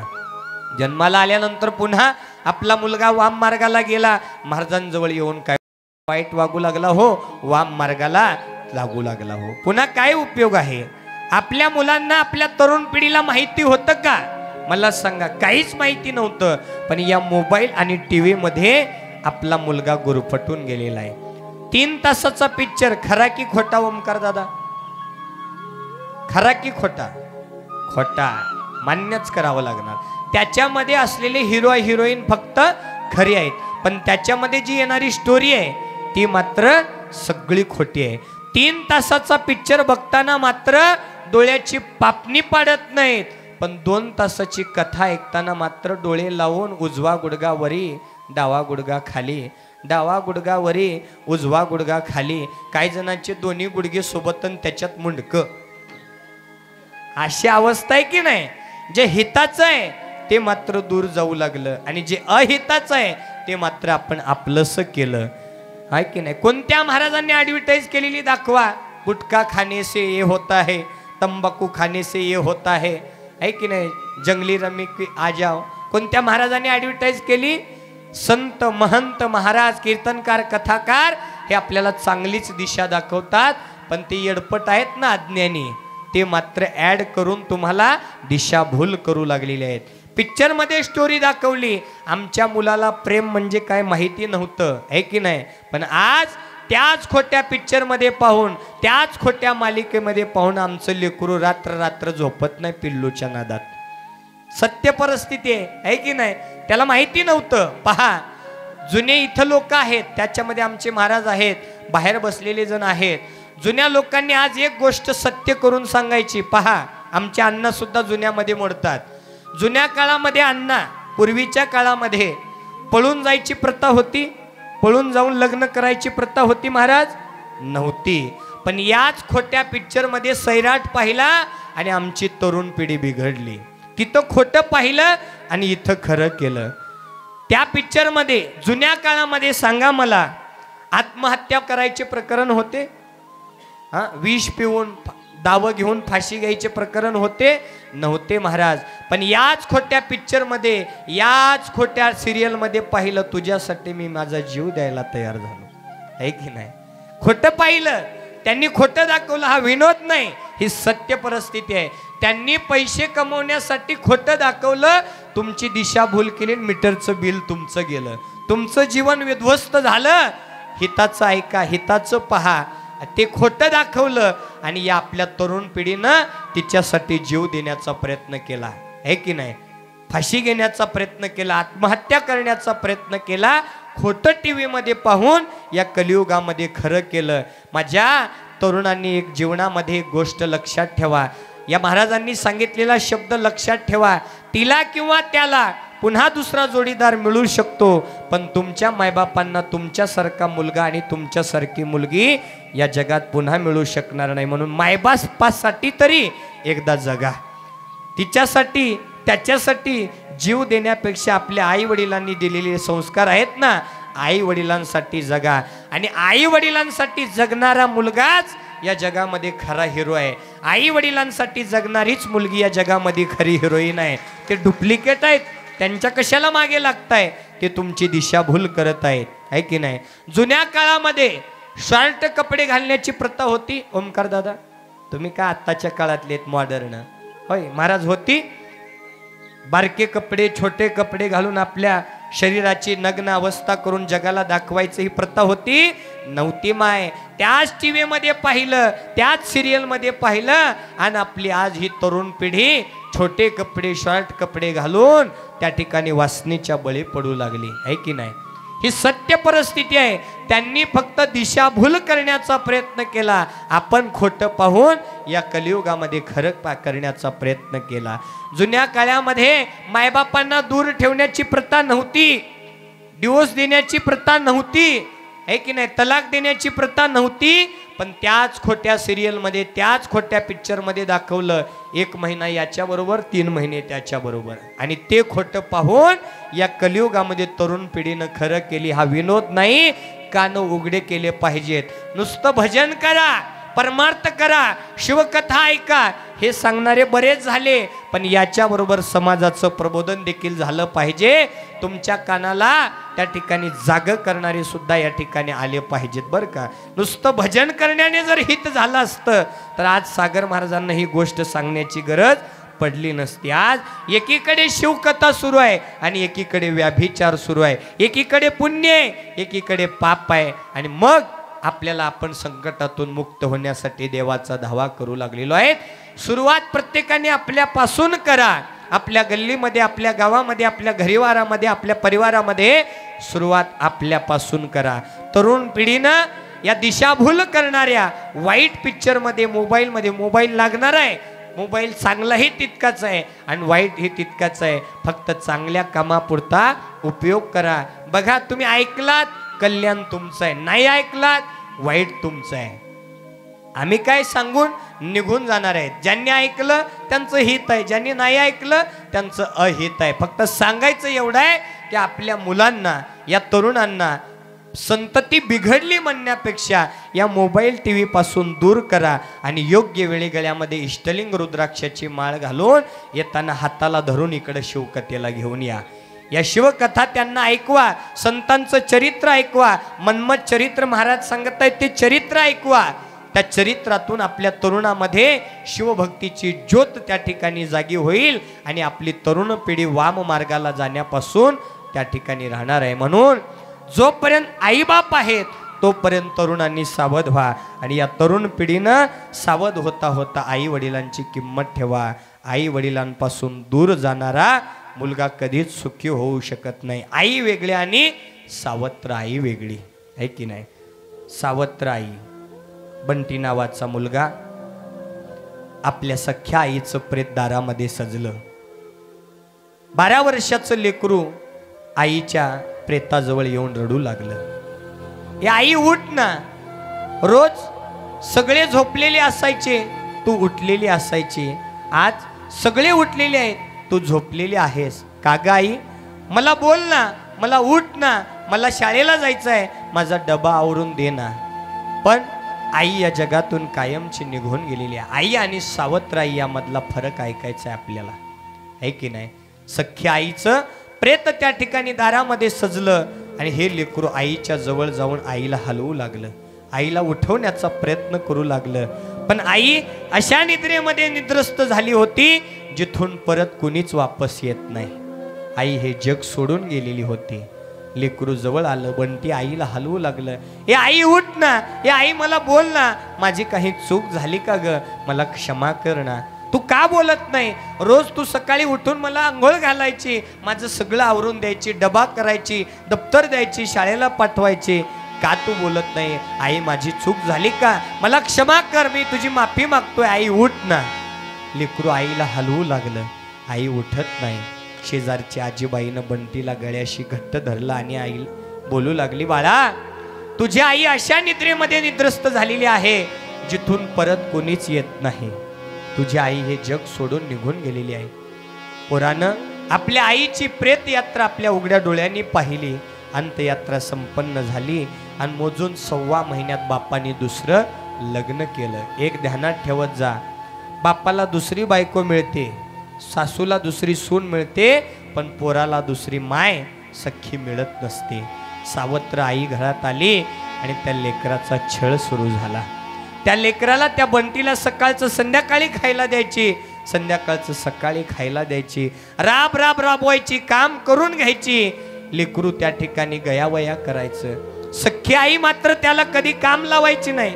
जन्माला आल्यानंतर पुन्हा आपला मुलगा वाम मार्गाला गेला, महाराजांजवळ येऊन काय वाईट वागू लागला हो, वाम मार्गाला लागू लागला हो, पुन्हा काय उपयोग आहे? आपल्या मुलांना, आपल्या तरुण पिढीला माहिती होतं का? मला सांगा. काहीच माहिती नव्हतं. पण या मोबाईल आणि टीव्ही मध्ये आपला मुलगा गुरफटून गेलेला आहे. 3 तासाचा पिक्चर, खरा की खोटा ओमकार दादा? खरा की खोटा? खोटा मान्यच करावं लागणार. त्याच्यामध्ये असलेले हिरो हिरोईन फक्त खरी आहेत, पण त्याच्यामध्ये जी येणारी स्टोरी आहे ती मात्र सगळी खोटी आहे. 3 तासाचा पिक्चर बघताना मात्र डोळ्याची पापणी पाडत नाहीत, पण 2 तासाची कथा ऐकताना मात्र डोळे लावून उजवा गुडगा वरी डावा गुडगा खाली, डावा गुडगा वरी उजवा गुडगा खाली, काही जणांचे दोन्ही गुडघे सोबत त्याच्यात मुंडकं, अशी अवस्था आहे की नाही. जे हिताचं आहे ते मात्र दूर जाऊ लागलं आणि जे अहिताचं आहे ते मात्र आपण आपलंसं केलं आहे की नाही. कोणत्या महाराजांनी ॲडव्हर्टाईज केलेली दाखवा, गुटखा खाने से ये होता है, तंबाखू खाने से ये होता है की नाही, जंगली रमी की आ जाओ. कोणत्या महाराजांनी ॲडव्हर्टाईज केली? संत महंत महाराज कीर्तनकार कथाकार हे आपल्याला चांगलीच दिशा दाखवतात, पण ते येडपट आहेत ना अज्ञानी, ते मात्र ॲड करून तुम्हाला दिशाभूल करू लागलेले आहेत. पिक्चरमध्ये स्टोरी दाखवली, आमच्या मुलाला प्रेम म्हणजे काय माहिती नव्हतं आहे की नाही, पण आज त्याच खोट्या पिक्चरमध्ये पाहून, त्याच खोट्या मालिकेमध्ये पाहून आमचं लेकरू रात्र रात्र झोपत नाही पिल्लूच्या नादात. सत्य परिस्थिती आहे की नाही. त्याला माहिती नव्हतं. पहा, जुने इथं लोक आहेत, त्याच्यामध्ये आमचे महाराज आहेत, बाहेर बसलेले जण आहेत. जुन्या लोकांनी आज एक गोष्ट सत्य करून सांगायची. पहा, आमचे अण्णा सुद्धा जुन्यामध्ये मोडतात. जुन्या काळामध्ये अण्णा, पूर्वीच्या काळामध्ये पळून जायची प्रथा होती, पळून जाऊन लग्न करायची प्रथा होती महाराज? नव्हती. पण याच खोट्या पिक्चरमध्ये सैराट पाहिला आणि आमची तरुण पिढी बिघडली. तिथं खोटं पाहिलं आणि इथं खरं केलं. त्या पिक्चरमध्ये जुन्या काळामध्ये सांगा मला, आत्महत्या करायचे प्रकरण होते? विष पिऊन दावं घेऊन फाशी घ्यायचे प्रकरण होते? नव्हते महाराज. पण याच खोट्या पिक्चरमध्ये, याच खोट्या सिरियलमध्ये पाहिलं, तुझ्यासाठी मी माझा जीव द्यायला तयार झालो आहे की नाही. खोटं पाहिलं, त्यांनी खोटं दाखवलं. हा विनोद नाही, ही सत्य परिस्थिती आहे. त्यांनी पैसे कमवण्यासाठी खोटं दाखवलं, तुमची दिशाभूल केली, मीटरचं बिल तुमचं गेलं, तुमचं जीवन विध्वस्त झालं. हिताचं ऐका, हिताचं पहा. ते खोटं दाखवलं आणि या आपल्या तरुण पिढीनं तिच्यासाठी जीव देण्याचा प्रयत्न केला आहे की नाही. फाशी घेण्याचा प्रयत्न केला, आत्महत्या करण्याचा प्रयत्न केला. खोटं टीव्हीमध्ये पाहून या कलियुगामध्ये खरं केलं. माझ्या तरुणांनी एक जीवनामध्ये एक गोष्ट लक्षात ठेवा. या महाराजांनी सांगितलेला शब्द लक्षात ठेवा. तिला किंवा त्याला पुन्हा दुसरा जोडीदार मिळू शकतो, पण तुमच्या मायबापांना तुमच्यासारखा मुलगा आणि तुमच्यासारखी मुलगी या जगात पुन्हा मिळू शकणार नाही. म्हणून मायबापासाठी तरी एकदा जगा. तिच्यासाठी, त्याच्यासाठी जीव देण्यापेक्षा आपल्या आई वडिलांनी दिलेले संस्कार आहेत ना, आई वडिलांसाठी जगा. आणि आई वडिलांसाठी जगणारा मुलगाच या जगामध्ये खरा हिरो आहे. आई वडिलांसाठी जगणारीच मुलगी या जगामध्ये खरी हिरोईन आहे. ते डुप्लिकेट आहेत, त्यांच्या कशाला मागे लागताय? ते तुमची दिशाभूल करत आहेत आहे की नाही. जुन्या काळामध्ये शॉर्ट कपडे घालण्याची प्रथा होती. ओमकार दादा, तुम्ही काय आत्ताच्या काळातले मॉडर्न? होय महाराज, होती. बारके कपडे, छोटे कपडे घालून आपल्या शरीराची नग्न अवस्था करून जगाला दाखवायचं ही प्रथा होती? नव्हती माय. त्याच टीव्ही मध्ये पाहिलं, त्याच सिरियल मध्ये पाहिलं आणि आपली आज ही तरुण पिढी छोटे कपडे, शॉर्ट कपडे घालून त्या ठिकाणी वासनेच्या बळी पडू लागली आहे की नाही. ही सत्य परिस्थिती आहे. त्यांनी फक्त दिशाभूल करण्याचा प्रयत्न केला, आपण खोटं पाहून या कलियुगामध्ये खरं करण्याचा प्रयत्न केला. जुन्या काळामध्ये मायबापांना दूर ठेवण्याची प्रथा नव्हती, डिवोर्स देण्याची प्रथा नव्हती आहे की नाही, तलाक देण्याची प्रथा नव्हती. पण त्याच खोट्या सिरियलमध्ये, त्याच खोट्या पिक्चरमध्ये दाखवलं, 1 महिना याच्याबरोबर, 3 महिने त्याच्याबरोबर, आणि ते खोटं पाहून या कलियुगामध्ये तरुण पिढीनं खरं केली. हा विनोद नाही, कान उघडे केले पाहिजेत. नुसतं भजन करा, परमार्थ करा, शिवकथा ऐका, हे सांगणारे बरेच झाले, पण याच्याबरोबर समाजाचं प्रबोधन देखील झालं पाहिजे. तुमच्या कानाला त्या ठिकाणी जाग करणारे सुद्धा या ठिकाणी आले पाहिजेत बरं का. नुसतं भजन करण्याने जर हित झालं असतं तर आज सागर महाराजांना ही गोष्ट सांगण्याची गरज पडली नसती. आज एकीकडे शिवकथा सुरू आहे आणि एकीकडे व्याभिचार सुरू आहे, एकीकडे पुण्य आहे, एकीकडे पाप आहे, आणि मग आपल्याला आपण संकटातून मुक्त होण्यासाठी देवाचा धावा करू लागलेलो आहे. सुरुवात प्रत्येकाने आपल्यापासून करा. आपल्या गल्लीमध्ये, आपल्या गावामध्ये, आपल्या घरीवारामध्ये, आपल्या परिवारामध्ये सुरुवात आपल्यापासून करा. तरुण पिढीनं या दिशाभूल करणाऱ्या वाईट पिक्चरमध्ये, मोबाईल लागणार आहे. मोबाईल चांगलाही तितकाच आहे आणि वाईटही तितकाच आहे. फक्त चांगल्या कामापुरता उपयोग करा. बघा, तुम्ही ऐकलात कल्याण तुमचं आहे, नाही ऐकलात वाईट तुमचं आहे. आम्ही काय सांगून निघून जाणार आहेत. ज्यांनी ऐकलं त्यांचं हित आहे, ज्यांनी नाही ऐकलं त्यांचं अहित आहे. फक्त सांगायचं एवढं आहे की आपल्या मुलांना, या तरुणांना संतती बिघडली म्हणण्यापेक्षा या मोबाईल टीव्ही पासून दूर करा आणि योग्य वेळी गळ्यामध्ये इष्टलिंग रुद्राक्षाची माळ घालून येताना हाताला धरून इकडे शिवकथेला घेऊन या. या शिवकथा त्यांना ऐकवा, संतांचं चरित्र ऐकवा. मन्मथ चरित्र महाराज सांगत आहेत ते चरित्र ऐकवा. त्या चरित्रातून आपल्या तरुणामध्ये शिवभक्तीची ज्योत त्या ठिकाणी जागी होईल आणि आपली तरुण पिढी वाम मार्गाला जाण्यापासून त्या ठिकाणी राहणार आहे. म्हणून जोपर्यंत आईबाप आहेत तोपर्यंत तरुणांनी सावध व्हा आणि या तरुण पिढीनं सावध होता होता आई वडिलांची किंमत ठेवा. आई वडिलांपासून दूर जाणारा मुलगा कधीच सुखी होऊ शकत नाही. आई वेगळी आणि सावत्र आई वेगळी आहे की नाही. सावत्र आई, बंटी नावाचा मुलगा आपल्या सख्या आईचं प्रेत दारामध्ये सजलं. 12 वर्षाचं लेकरू आईच्या प्रेताजवळ येऊन रडू लागलं. हे आई उठ ना. रोज सगळे झोपलेले असायचे, तू उठलेली असायची. आज सगळे उठलेले आहेत, तू झोपलेली आहेस. का ग आई, मला बोल ना, मला उठ ना, मला शाळेला जायचं आहे, माझा डबा आवरून दे ना. पण आई या जगातून कायमची निघून गेलेली आहे. आई आणि सावत्र आई यामधला फरक ऐकायचा आहे आपल्याला, आहे की नाही. सख्या आईचं प्रेत त्या ठिकाणी दारामध्ये सजलं आणि हे लेकरू आईच्या जवळ जाऊन आईला हलवू लागलं, आईला उठवण्याचा प्रयत्न करू लागलं. पण आई अशा निद्रेमध्ये निद्रस्त झाली होती जिथून परत कुणीच वापस येत नाही. आई हे जग सोडून गेलेली होती. लेकरू जवळ आलं, बंटी आईला हलवू लागलं. हे आई उठ ना, हे आई मला बोल ना, माझी काही चूक झाली का ग, मला क्षमा कर ना. तू का बोलत नाही. रोज तू सकाळी उठून मला आंघोळ घालायची, माझं सगळं आवरून द्यायची, डबा करायची, दप्तर द्यायची, शाळेला पाठवायची. का तू बोलत नाही. आई माझी चूक झाली का, मला क्षमा कर, मी तुझी माफी मागतोय. आई उठ ना. लेकरू आईला हलवू लागलं. आई उठत नाही. शेजारची आजीबाईनं बंटीला गळ्याशी घट्ट धरला आणि आई बोलू लागली, बाळा तुझी आई अशा निद्रेमध्ये निद्रस्त झालेली आहे जिथून परत कोणीच येत नाही. तुझी आई हे जग सोडून निघून गेलेली आहे. पोरानं आपल्या आईची प्रेत यात्रा आपल्या उघड्या डोळ्यांनी पाहिली. अंत्ययात्रा संपन्न झाली आणि मोजून 1.25 महिन्यात बापाने दुसरं लग्न केलं. एक ध्यानात ठेवत जा, बापाला दुसरी बायको मिळते, सासूला दुसरी सून मिळते, पण पोराला दुसरी माय सख्खी मिळत नसते. सावत्र आई घरात आली आणि त्या लेकराचा छळ सुरू झाला. त्या लेकराला, त्या बंटीला सकाळचं संध्याकाळी खायला द्यायची, संध्याकाळचं सकाळी खायला द्यायची, राब राब राबवायची, काम करून घ्यायची. लेकरू त्या ठिकाणी गयावया करायचं. सख्खी आई मात्र त्याला कधी काम लावायची नाही.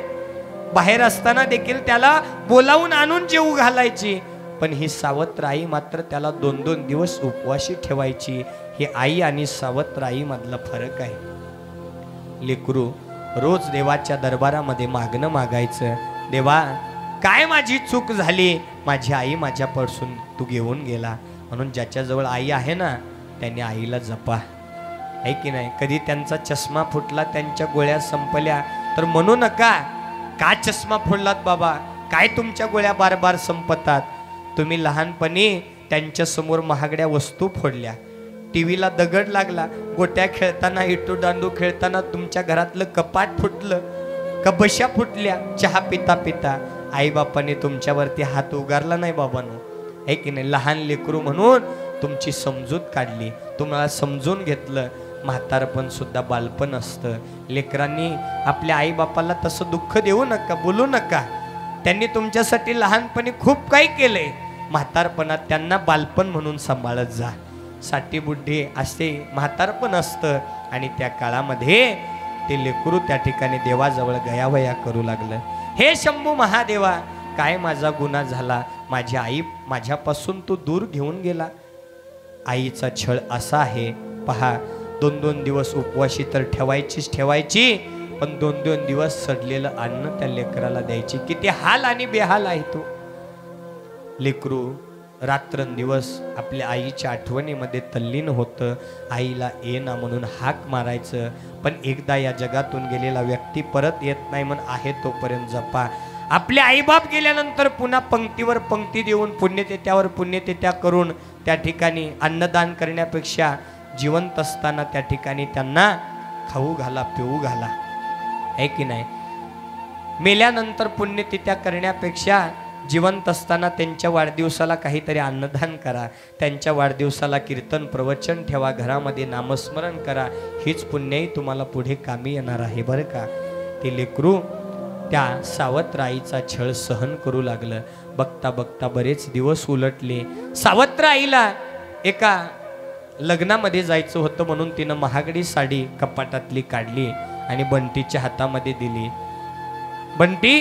बाहेर असताना देखील त्याला बोलावून आणून जेवू घालायची. पण ही सावत्र आई मात्र त्याला 2-2 दिवस उपवाशी ठेवायची. ही आई आणि सावत्र आई मधला फरक आहे. लेकरू रोज देवाच्या दरबारामध्ये मागणं मागायचं, देवा काय माझी चूक झाली, माझी आई माझ्यापासून तू घेऊन गेला. म्हणून ज्याच्याजवळ आई आहे ना त्याने आईला जपा, आहे की नाही. कधी त्यांचा चष्मा फुटला, त्यांच्या गोळ्या संपल्या तर म्हणू नका का चष्मा फोडलात बाबा, काय तुमच्या गोळ्या बार बार संपतात. तुम्ही लहानपणी त्यांच्या समोर महागड्या वस्तू फोडल्या, टीव्हीला दगड लागला, गोट्या खेळताना, इटू दांडू खेळताना तुमच्या घरातलं कपाट फुटलं, कबशा फुटल्या. चहा पिता पिता आईबापाने तुमच्यावरती हात उगारला नाही बाबांनो, आहे की नाही. लहान लेकरू म्हणून तुमची समजूत काढली, तुम्हाला समजून घेतलं. म्हातारपण सुद्धा बालपण असतं. लेकरांनी आपल्या आईबापाला तसं दुःख देऊ नका, बोलू नका. त्यांनी तुमच्यासाठी लहानपणी खूप काही केलंय. म्हातारपणात त्यांना बालपण म्हणून सांभाळत जा. साठी बुड्ढे असे म्हातारपण असतं आणि त्या काळामध्ये ते लेकरू त्या ठिकाणी देवाजवळ गयावया करू लागलं. हे शंभू महादेवा, काय माझा गुन्हा झाला? माझी आई माझ्यापासून तू दूर घेऊन गेला. आईचा छळ असा आहे पहा, 2-2 दिवस उपवाशी तर ठेवायची, पण 2-2 दिवस सडलेलं अन्न त्या लेकराला द्यायची. किती हाल आणि बेहाल आहे तो लेकरू. रात्रंदिवस आपल्या आईच्या आठवणीमध्ये तल्लीन होतं. आईला ये ना म्हणून हाक मारायचं, पण एकदा या जगातून गेलेला व्यक्ती परत येत नाही म्हणून आहे तोपर्यंत जपा. आपले आईबाप गेल्यानंतर पुन्हा पंक्तीवर पंक्ती देऊन पुण्यतेत्यावर पुण्यतेत्या करून त्या ठिकाणी अन्नदान करण्यापेक्षा जिवंत असताना त्या ठिकाणी त्यांना खाऊ घाला, पिऊ घाला, आहे की नाही? मेल्यानंतर पुण्यतिथ्या करण्यापेक्षा जिवंत असताना त्यांच्या वाढदिवसाला काहीतरी अन्नदान करा, त्यांच्या वाढदिवसाला कीर्तन प्रवचन ठेवा, घरामध्ये नामस्मरण करा. हीच पुण्यही तुम्हाला पुढे कामी येणार आहे बरं का. ते लेकरू त्या सावत्र आईचा छळ सहन करू लागलं. बघता बघता बरेच दिवस उलटले. सावत्र आईला एका लग्नामध्ये जायचं होतं म्हणून तिनं महागडी साडी कपाटातली काढली आणि बंटीच्या हातामध्ये दिली. बंटी,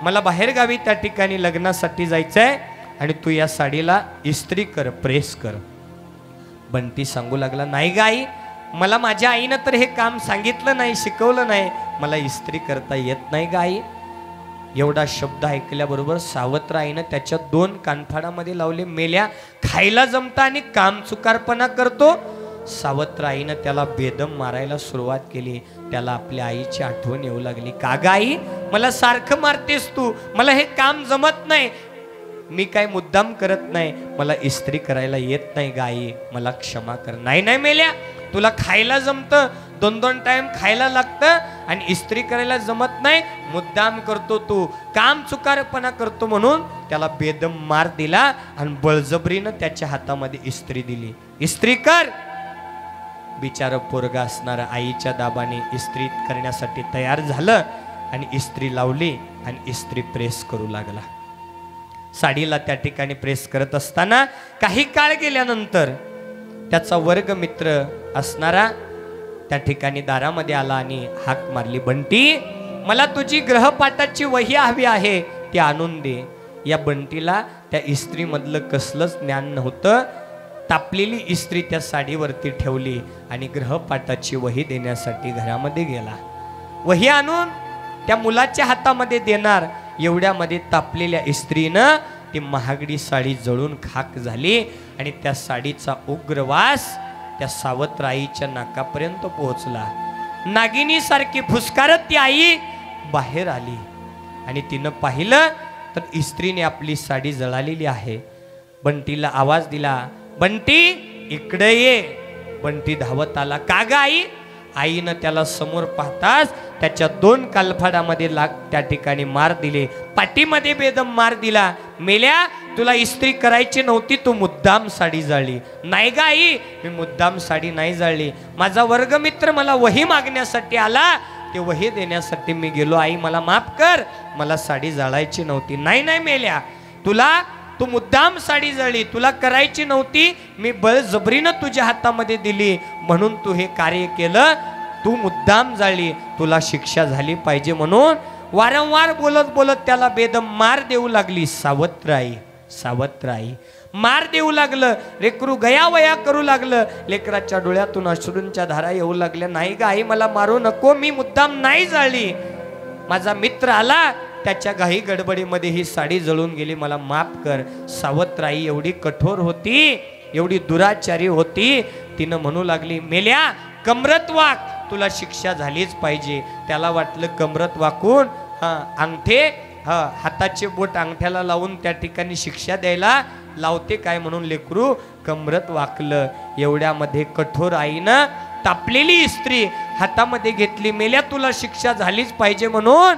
मला बाहेरगावी त्या ठिकाणी लग्नासाठी जायचंय आणि तू या साडीला इस्त्री कर, प्रेस कर. बंटी सांगू लागला, नाही ग आई, मला माझ्या आईनं तर हे काम सांगितलं नाही, शिकवलं नाही, मला इस्त्री करता येत नाही ग आई. एवढा शब्द ऐकल्याबरोबर सावत्र आईनं त्याच्या 2 कानफाडामध्ये लावले. मेल्या, खायला जमता आणि काम चुकारपणा करतो. सावत्र आईनं त्याला बेदम मारायला सुरुवात केली. त्याला आपल्या आईची आठवण येऊ लागली. का ग आई, मला सारखं मारतेस तू, मला हे काम जमत नाही, मी काय मुद्दाम करत नाही, मला इस्त्री करायला येत नाही ग आई, मला क्षमा कर. नाही नाही मेल्या, तुला खायला जमतं, 2-2 टाइम खायला लागतं आणि इस्त्री करायला जमत नाही, मुद्दाम करतो तू, काम चुकारपणा करतो म्हणून त्याला बेदम मार दिला आणि बळजबरीनं त्याच्या हातामध्ये इस्त्री दिली. इस्त्री कर. बिचार पोरगा असणारा आईच्या दाबाने इस्त्री करण्यासाठी तयार झालं आणि इस्त्री लावली आणि इस्त्री प्रेस करू लागला. साडीला त्या ठिकाणी प्रेस करत असताना काही काळ गेल्यानंतर त्याचा वर्गमित्र असणारा त्या ठिकाणी दारामध्ये आला आणि हाक मारली, बंटी, मला तुझी ग्रहपाठाची वही हवी आहे, ती आणून दे. या बंटीला त्या इस्त्रीमधलं कसलंच ज्ञान नव्हतं. तापलेली इस्त्री त्या साडीवरती ठेवली आणि ग्रहपाठाची वही देण्यासाठी घरामध्ये गेला. वही आणून त्या मुलाच्या हातामध्ये देणार एवढ्यामध्ये तापलेल्या इस्त्रीनं ती महागडी साडी जळून खाक झाली आणि त्या साडीचा उग्र वास त्या सावत्र आईच्या नाकापर्यंत पोहोचला. नागिनीसारखी फुसकारत ती आई बाहेर आली आणि तिनं पाहिलं तर इस्त्रीने आपली साडी जळालेली आहे. बंटीला आवाज दिला, बंटी इकडे ये. बंटी धावत आला. का ग आई? आईनं त्याला समोर पाहताच त्याच्या 2 कालफाडामध्ये त्या ठिकाणी मार दिले, पाठीमध्ये बेदम मार दिला. मेल्या, तुला इस्त्री करायची नव्हती, तू मुद्दाम साडी जाळली. नाही ग आई, मी मुद्दाम साडी नाही जाळली, माझा वर्गमित्र मला वही मागण्यासाठी आला, ते वही देण्यासाठी मी गेलो. आई मला माफ कर, मला साडी जाळायची नव्हती. नाही नाही मेल्या, तू मुद्दाम साडी जाळली, तुला करायची नव्हती, मी बळजबरीनं तुझ्या हातामध्ये दिली म्हणून तू हे कार्य केलं, तू मुद्दाम जाळली, तुला शिक्षा झाली पाहिजे म्हणून वारंवार बोलत बोलत त्याला बेदम मार देऊ लागली. सावत्र आई मार देऊ लागलं. लेकरू गयावया करू लागलं. लेकराच्या डोळ्यातून अश्रूंच्या धारा येऊ लागल्या. नाही ग आई, मला मारू नको, मी मुद्दाम नाही जाळली, माझा मित्र आला, त्याच्या घाई गडबडीमध्ये ही साडी जळून गेली, मला माफ कर. सावत्र आई एवढी कठोर होती, एवढी दुराचारी होती, तिनं म्हणू लागली, मेल्या, कमरत वाक, तुला शिक्षा झालीच पाहिजे. त्याला वाटलं कमरत वाकून अंगठे हाताचे बोट अंगठ्याला लावून त्या ठिकाणी शिक्षा द्यायला लावते काय म्हणून लेकरू कमरत वाकलं. एवढ्यामध्ये कठोर आईनं तापलेली इस्त्री हातामध्ये घेतली. मेल्या, तुला शिक्षा झालीच पाहिजे म्हणून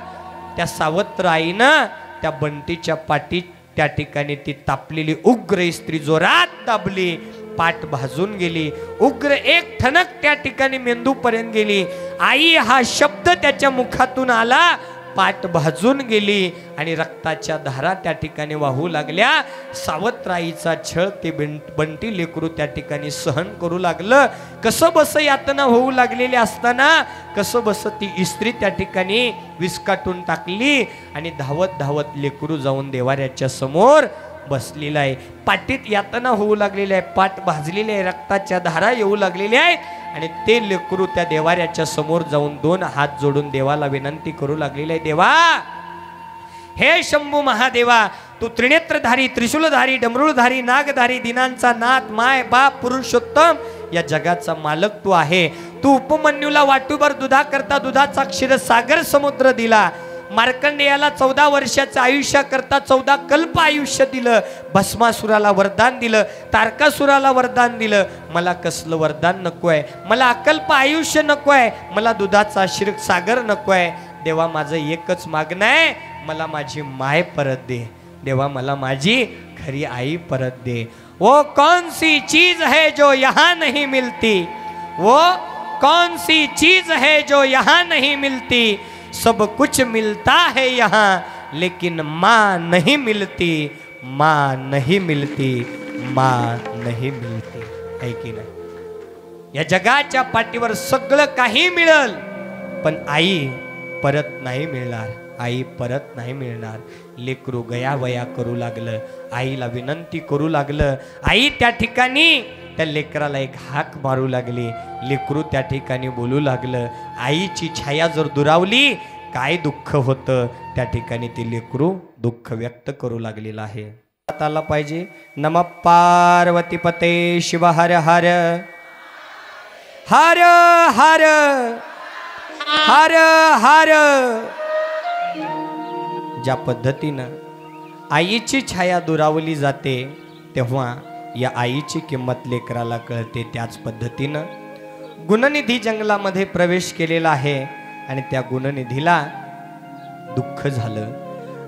त्या सावत्र आईनं त्या बंटीच्या पाठी त्या ठिकाणी ती तापलेली उग्र इस्त्री जोरात दाबली. पाठ भाजून गेली. उग्र एक ठणक त्या ठिकाणी मेंदूपर्यंत गेली. आई हा शब्द त्याच्या मुखातून आला पाठ भाजून गेली आणि रक्ताच्या धारा त्या ठिकाणी वाहू लागल्या. सावत्राईचा छळ ते बंटी लेकरू त्या ठिकाणी सहन करू लागलं. कसं बस यातना होऊ लागलेली असताना कसं बस ती इस्त्री त्या ठिकाणी विस्काटून टाकली आणि धावत धावत लेकरू जाऊन देवाऱ्याच्या समोर बसलेला आहे. पाठीत यातना होऊ लागलेली आहे, पाठ भाजलेली आहे, रक्ताच्या धारा येऊ लागलेल्या आहेत आणि ते लेकरू त्या देवाऱ्याच्या समोर जाऊन 2 हात जोडून देवाला विनंती करू लागलेले आहे. देवा, हे शंभू महादेवा, तू त्रिनेत्रधारी, त्रिशूलधारी, डमरुळधारी, नागधारी, दिनांचा नाथ, माय बाप, पुरुषोत्तम, या जगाचा मालक तू आहे. तू उपमन्यूला वाटूभर दुधा करता दुधाचा क्षीरसागर समुद्र दिला. मार्कंडेयाला 14 वर्षाचं आयुष्य करता 14 कल्प आयुष्य दिलं. भस्मासुराला वरदान दिलं, तारकासुराला वरदान दिलं. मला कसलं वरदान नको आहे, मला अकल्प आयुष्य नको आहे, मला दुधाचा क्षीरसागर नको आहे. देवा, माझं एकच मागणं आहे, मला माझी माय परत दे. देवा, मला माझी खरी आई परत दे. वो कौन सी चीज है जो यहाँ नहीं मिलती, वो कौन सी चीज है जो यहाँ नहीं मिलती. सब कुछ मिलता है यहाँ लेकिन माँ नहीं मिलती, माँ नहीं मिलती, माँ नहीं मिलती. है की नाही? या जगाच्या पाठीवर सगळं काही मिळेल पण आई परत नाही मिळणार, आई परत नाही मिळणार. लेकरू गयावया करू लागलं, आईला विनंती करू लागलं. आई त्या ठिकाणी त्या लेकराला एक हाक मारू लागली. लेकरू त्या ठिकाणी बोलू लागलं. आईची छाया जर दुरावली काय दुःख होतं त्या ठिकाणी ते लेकरू दुःख व्यक्त करू लागलेलं आहे. आला पाहिजे. नम पार्वती पते शिव हर हर हर हर हर हर. ज्या पद्धतीनं आईची छाया दुरावली जाते तेव्हा या आईची किंमत लेकराला कळते. त्याच पद्धतीनं गुणनिधी जंगलामध्ये प्रवेश केलेला आहे आणि त्या गुणनिधीला दुःख झालं.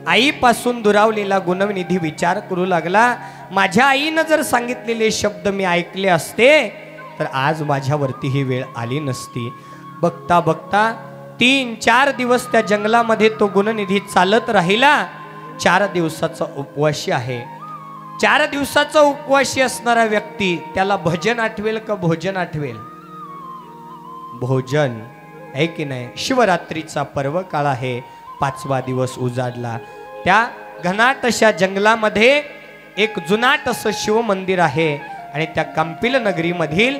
आईपासून दुरावलेला गुणनिधी विचार करू लागला, माझ्या आईनं जर सांगितलेले शब्द मी ऐकले असते तर आज माझ्यावरती ही वेळ आली नसती. बघता बघता 3-4 दिवस त्या जंगलामध्ये तो गुणनिधी चालत राहिला. 4 दिवसाचा उपवासी आहे. 4 दिवसाचा उपवासी असणारा व्यक्ती त्याला भजन आठवेल का भोजन आठवेल? भोजन आहे की नाही. शिवरात्रीचा पर्व काळ आहे. 5वा दिवस उजाडला. त्या घनाट अशा जंगलामध्ये एक जुनाट असं शिव मंदिर आहे आणि त्या कांपिल नगरीमधील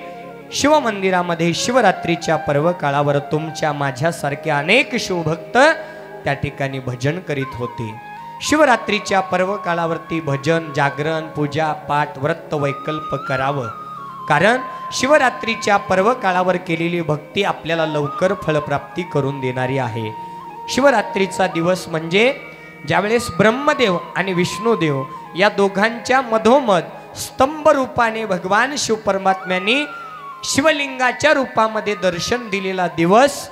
शिव मंदिरामध्ये शिवरात्रीच्या पर्व काळावर तुमच्या माझ्यासारखे अनेक शिवभक्त त्या ठिकाणी भजन करीत होते. शिवरात्रीच्या पर्व काळावरती भजन, जागरण, पूजा, पाठ, व्रत, वैकल्प करावं. कारण शिवरात्रीच्या पर्व काळावर केलेली भक्ती आपल्याला लवकर फळप्राप्ती करून देणारी आहे. शिवरात्रीचा दिवस म्हणजे ज्यावेळेस ब्रह्मदेव आणि विष्णुदेव या दोघांच्या मधोमध स्तंभ रूपाने भगवान शिव परमात्म्यांनी शिवलिंगाच्या रूपामध्ये दर्शन दिलेला दिवस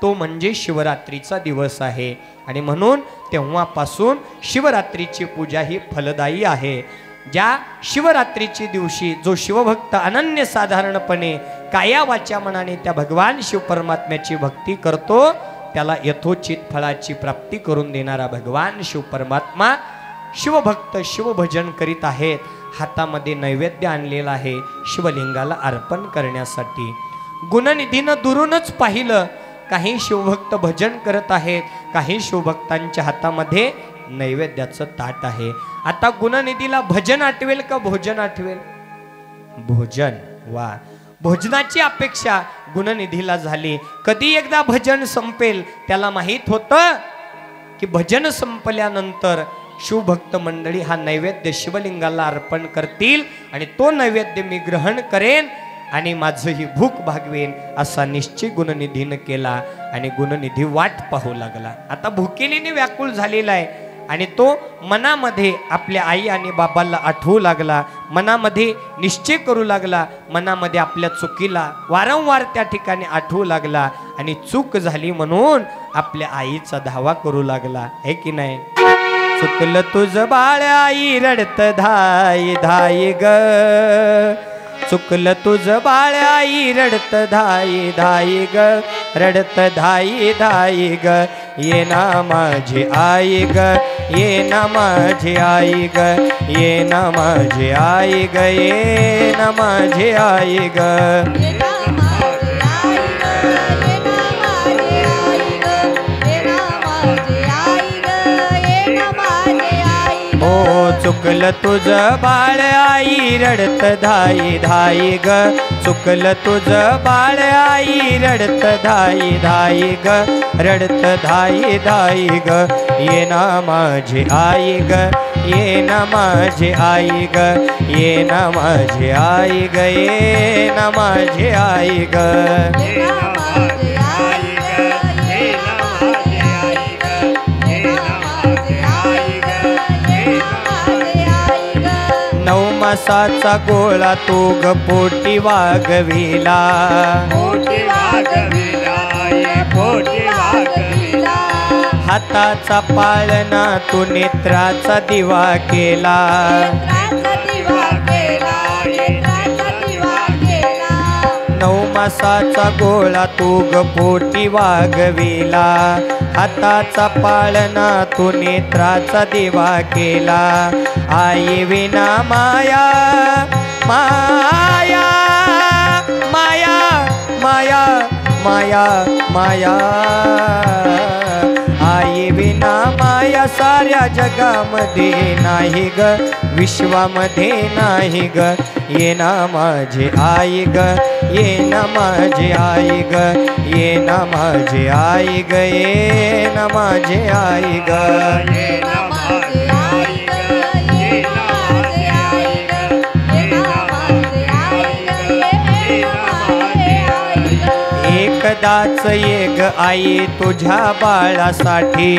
तो म्हणजे शिवरात्रीचा दिवस आहे. आणि म्हणून तेव्हापासून शिवरात्रीची पूजा ही फलदायी आहे. ज्या शिवरात्रीच्या दिवशी जो शिवभक्त अनन्यसाधारणपणे काया वाचा मनाने त्या भगवान शिव परमात्म्याची भक्ती करतो त्याला यथोचित फळाची प्राप्ती करून देणारा भगवान शिव परमात्मा शिवभक्त शिवभजन करीत आहेत. हातामध्ये नैवेद्य आणलेला आहे शिवलिंगाला अर्पण करण्यासाठी. गुणनिधीनं दुरूनच पाहिलं, काही शिवभक्त भजन करत आहेत, काही शिवभक्तांच्या हातामध्ये नैवेद्याचं ताट आहे. आता गुणनिधीला भजन आठवेल का भोजन आठवेल? भोजन. वा, भोजनाची अपेक्षा गुणनिधीला झाली. कधी एकदा भजन संपेल त्याला माहित होतं की भजन संपल्यानंतर शिवभक्त मंडळी हा नैवेद्य शिवलिंगाला अर्पण करतील आणि तो नैवेद्य मी ग्रहण करेन आणि माझं ही भूक भागवेन असा निश्चय गुणनिधीनं केला. आणि गुणनिधी वाट पाहू लागला. आता भुकेलीने व्याकुळ झालेला आहे आणि तो मनामध्ये आपल्या आई आणि बाबाला आठवू लागला. मनामध्ये निश्चय करू लागला. मनामध्ये आपल्या चुकीला वारंवार त्या ठिकाणी आठवू लागला आणि चूक झाली म्हणून आपल्या आईचा धावा करू लागला. है की नाही? चुकलं तुझं बाळ आई रडत धाय धाय ग, चुकलं तुझं बाळ आई रडत धाय धाय ग, रडत धाई धाई ग ये ना माझी आई ग ये ना माझी आई ग ये ना माझी आई ग ये ना माझी आई ग ये ना माझी आई ग ये ना माझी आई ग ये ना माझी आई ग ये ना माझी आई ग ओ चुकलं तुझं बाळ आई रडत धाई धाई ग चुकलं तुझं बाळ आई रडत धाई धाई ग रडत धाई धाई ग ये ना माझी आई ग ये ना माझी आई ग ये ना माझी आई ग ये ना माझी आई ग ये ना माझी आई ग ये ना माझी आई ग ये ना माझी आई ग ये ना माझी आई ग 9 मासाचा गोळा तो ग पोटी वागविला पोटी वागविला ये पोटी वागविला हाताचा पाळणा तो नेत्राचा दिवा केला नेत्राचा दिवा केला नेत्राचा दिवा केला 9 मासाचा गोळा तो ग पोटी वागविला हाताचा पाळणा तो नेत्राचा दिवा केला आई विना माया माया माया माया माया माया आई विना माया साऱ्या जगामध्ये नाही ग विश्वामध्ये नाही ग ये ना माझी आई ग ये ना माझी आई ग ये ना माझी आई ग ये ना माझी आई ग ये ना माझी आई ग ये ना माझी आई ग ये ना माझी आई ग ये ना माझी आई ग एकदाच ये ग आई तुझ्या बाळासाठी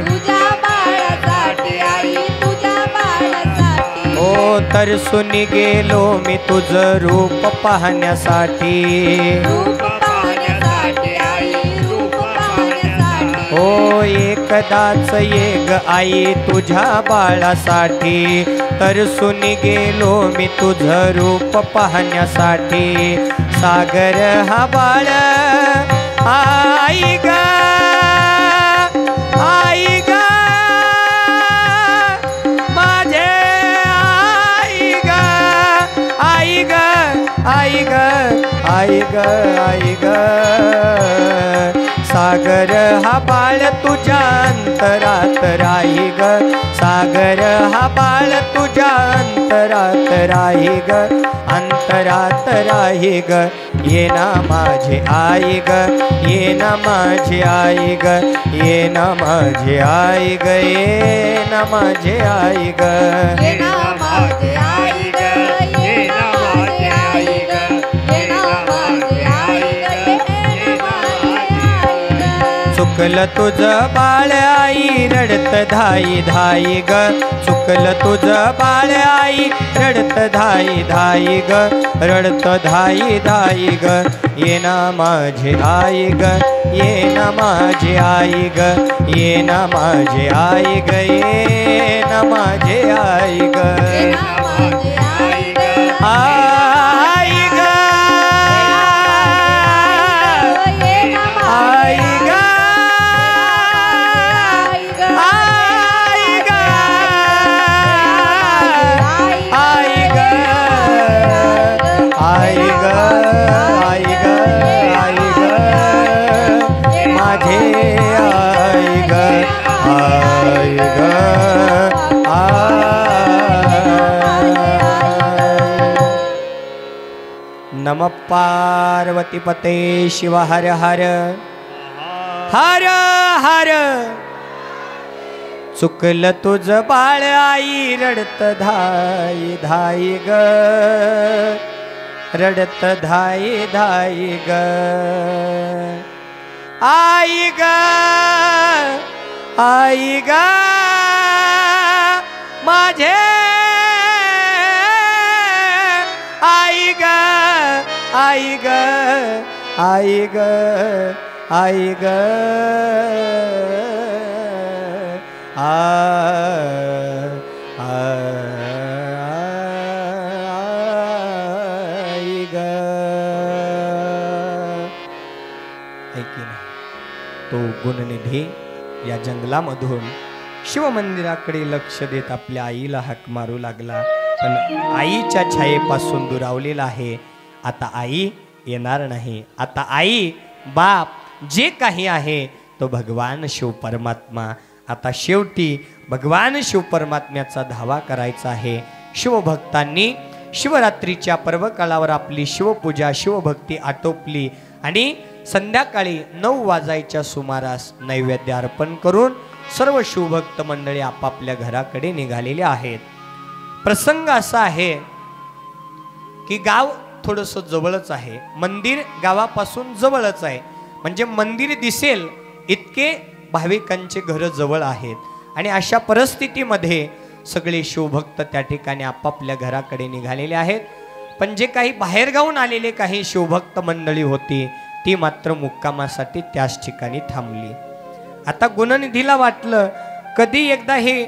तुझ्या बाळासाठी आई तुझ्या बाळासाठी ओ तरसून गेलो मी तुझं रूप पाहण्यासाठी रूप पाहण्यासाठी आई रूप पाहण्यासाठी ओ एकदाच ये ग आई तुझ्या बाळासाठी तरसून गेलो मी तुझं रूप पाहण्यासाठी सागर हा बाळ आई ग आई ग माझे आई ग आई ग आई ग आई ग आई ग सागर हा बाळ तुझ्या अंतरात राही ग सागर हा बाळ तुझ्या अंतरात राही ग अंतरात राही ग ये ना माझी आई ग ये ना माझी आई ग ये ना माझी आई ग ये ना माझी आई ग ये ना माझी आई ग ये ना माझी आई ग ये ना माझी आई ग ये ना माझी आई ग चुकलं तुझं बाळ आई रडत धाई धाई ग चुकलं तुझं बाळ आई रडत धाई धाई ग रडत धाई धाई ग ये ना माझी आई ग ये ना माझी आई ग ये ना माझी आई ग ये ना माझी आई ग ये ना माझी आई ग आई ग ये ना आई ग आई ग आई ग आई ग आई ग आई ग माझे आई ग आई ग नम पार्वती पते शिव हर हर हर हर चुकलं तुझं बाळ आई रडत धाई धाई ग रडत धाई धाई ग आई ग आई ग माझे आई ग आई ग आई ग आई ग आई ग ऐक गुणनिधी या जंगलामधून शिवमंदिराकडे लक्ष देत आपल्या आईला हाक मारू लागला, पण आईच्या छायेपासून दुरावलेला आहे. आता आई येणार नाही. आता आई बाप जे काही आहे तो भगवान शिव परमात्मा. आता शेवटी भगवान शिव परमात्म्याचा धावा करायचा आहे. शिवभक्तांनी शिवरात्रीच्या पर्वकाळावर आपली शिवपूजा शिवभक्ती आटोपली आणि संध्याकाळी 9 वाजायच्या सुमारास नैवेद्य अर्पण करून सर्व शिवभक्त मंडळी आपापल्या घराकडे निघालेले आहेत. प्रसंग असा आहे की गाव थोडंसं जवळच आहे, मंदिर गावापासून जवळच आहे, म्हणजे मंदिर दिसेल इतके भाविकांचे घर जवळ आहेत. आणि अशा परिस्थितीमध्ये सगळे शिवभक्त त्या ठिकाणी आपापल्या घराकडे निघालेले आहेत. पण जे काही बाहेरगावून आलेले काही शिवभक्त मंडळी होती ती मात्र मुक्कामासाठी त्याच ठिकाणी थांबली. आता गुणनिधीला वाटलं कधी एकदा हे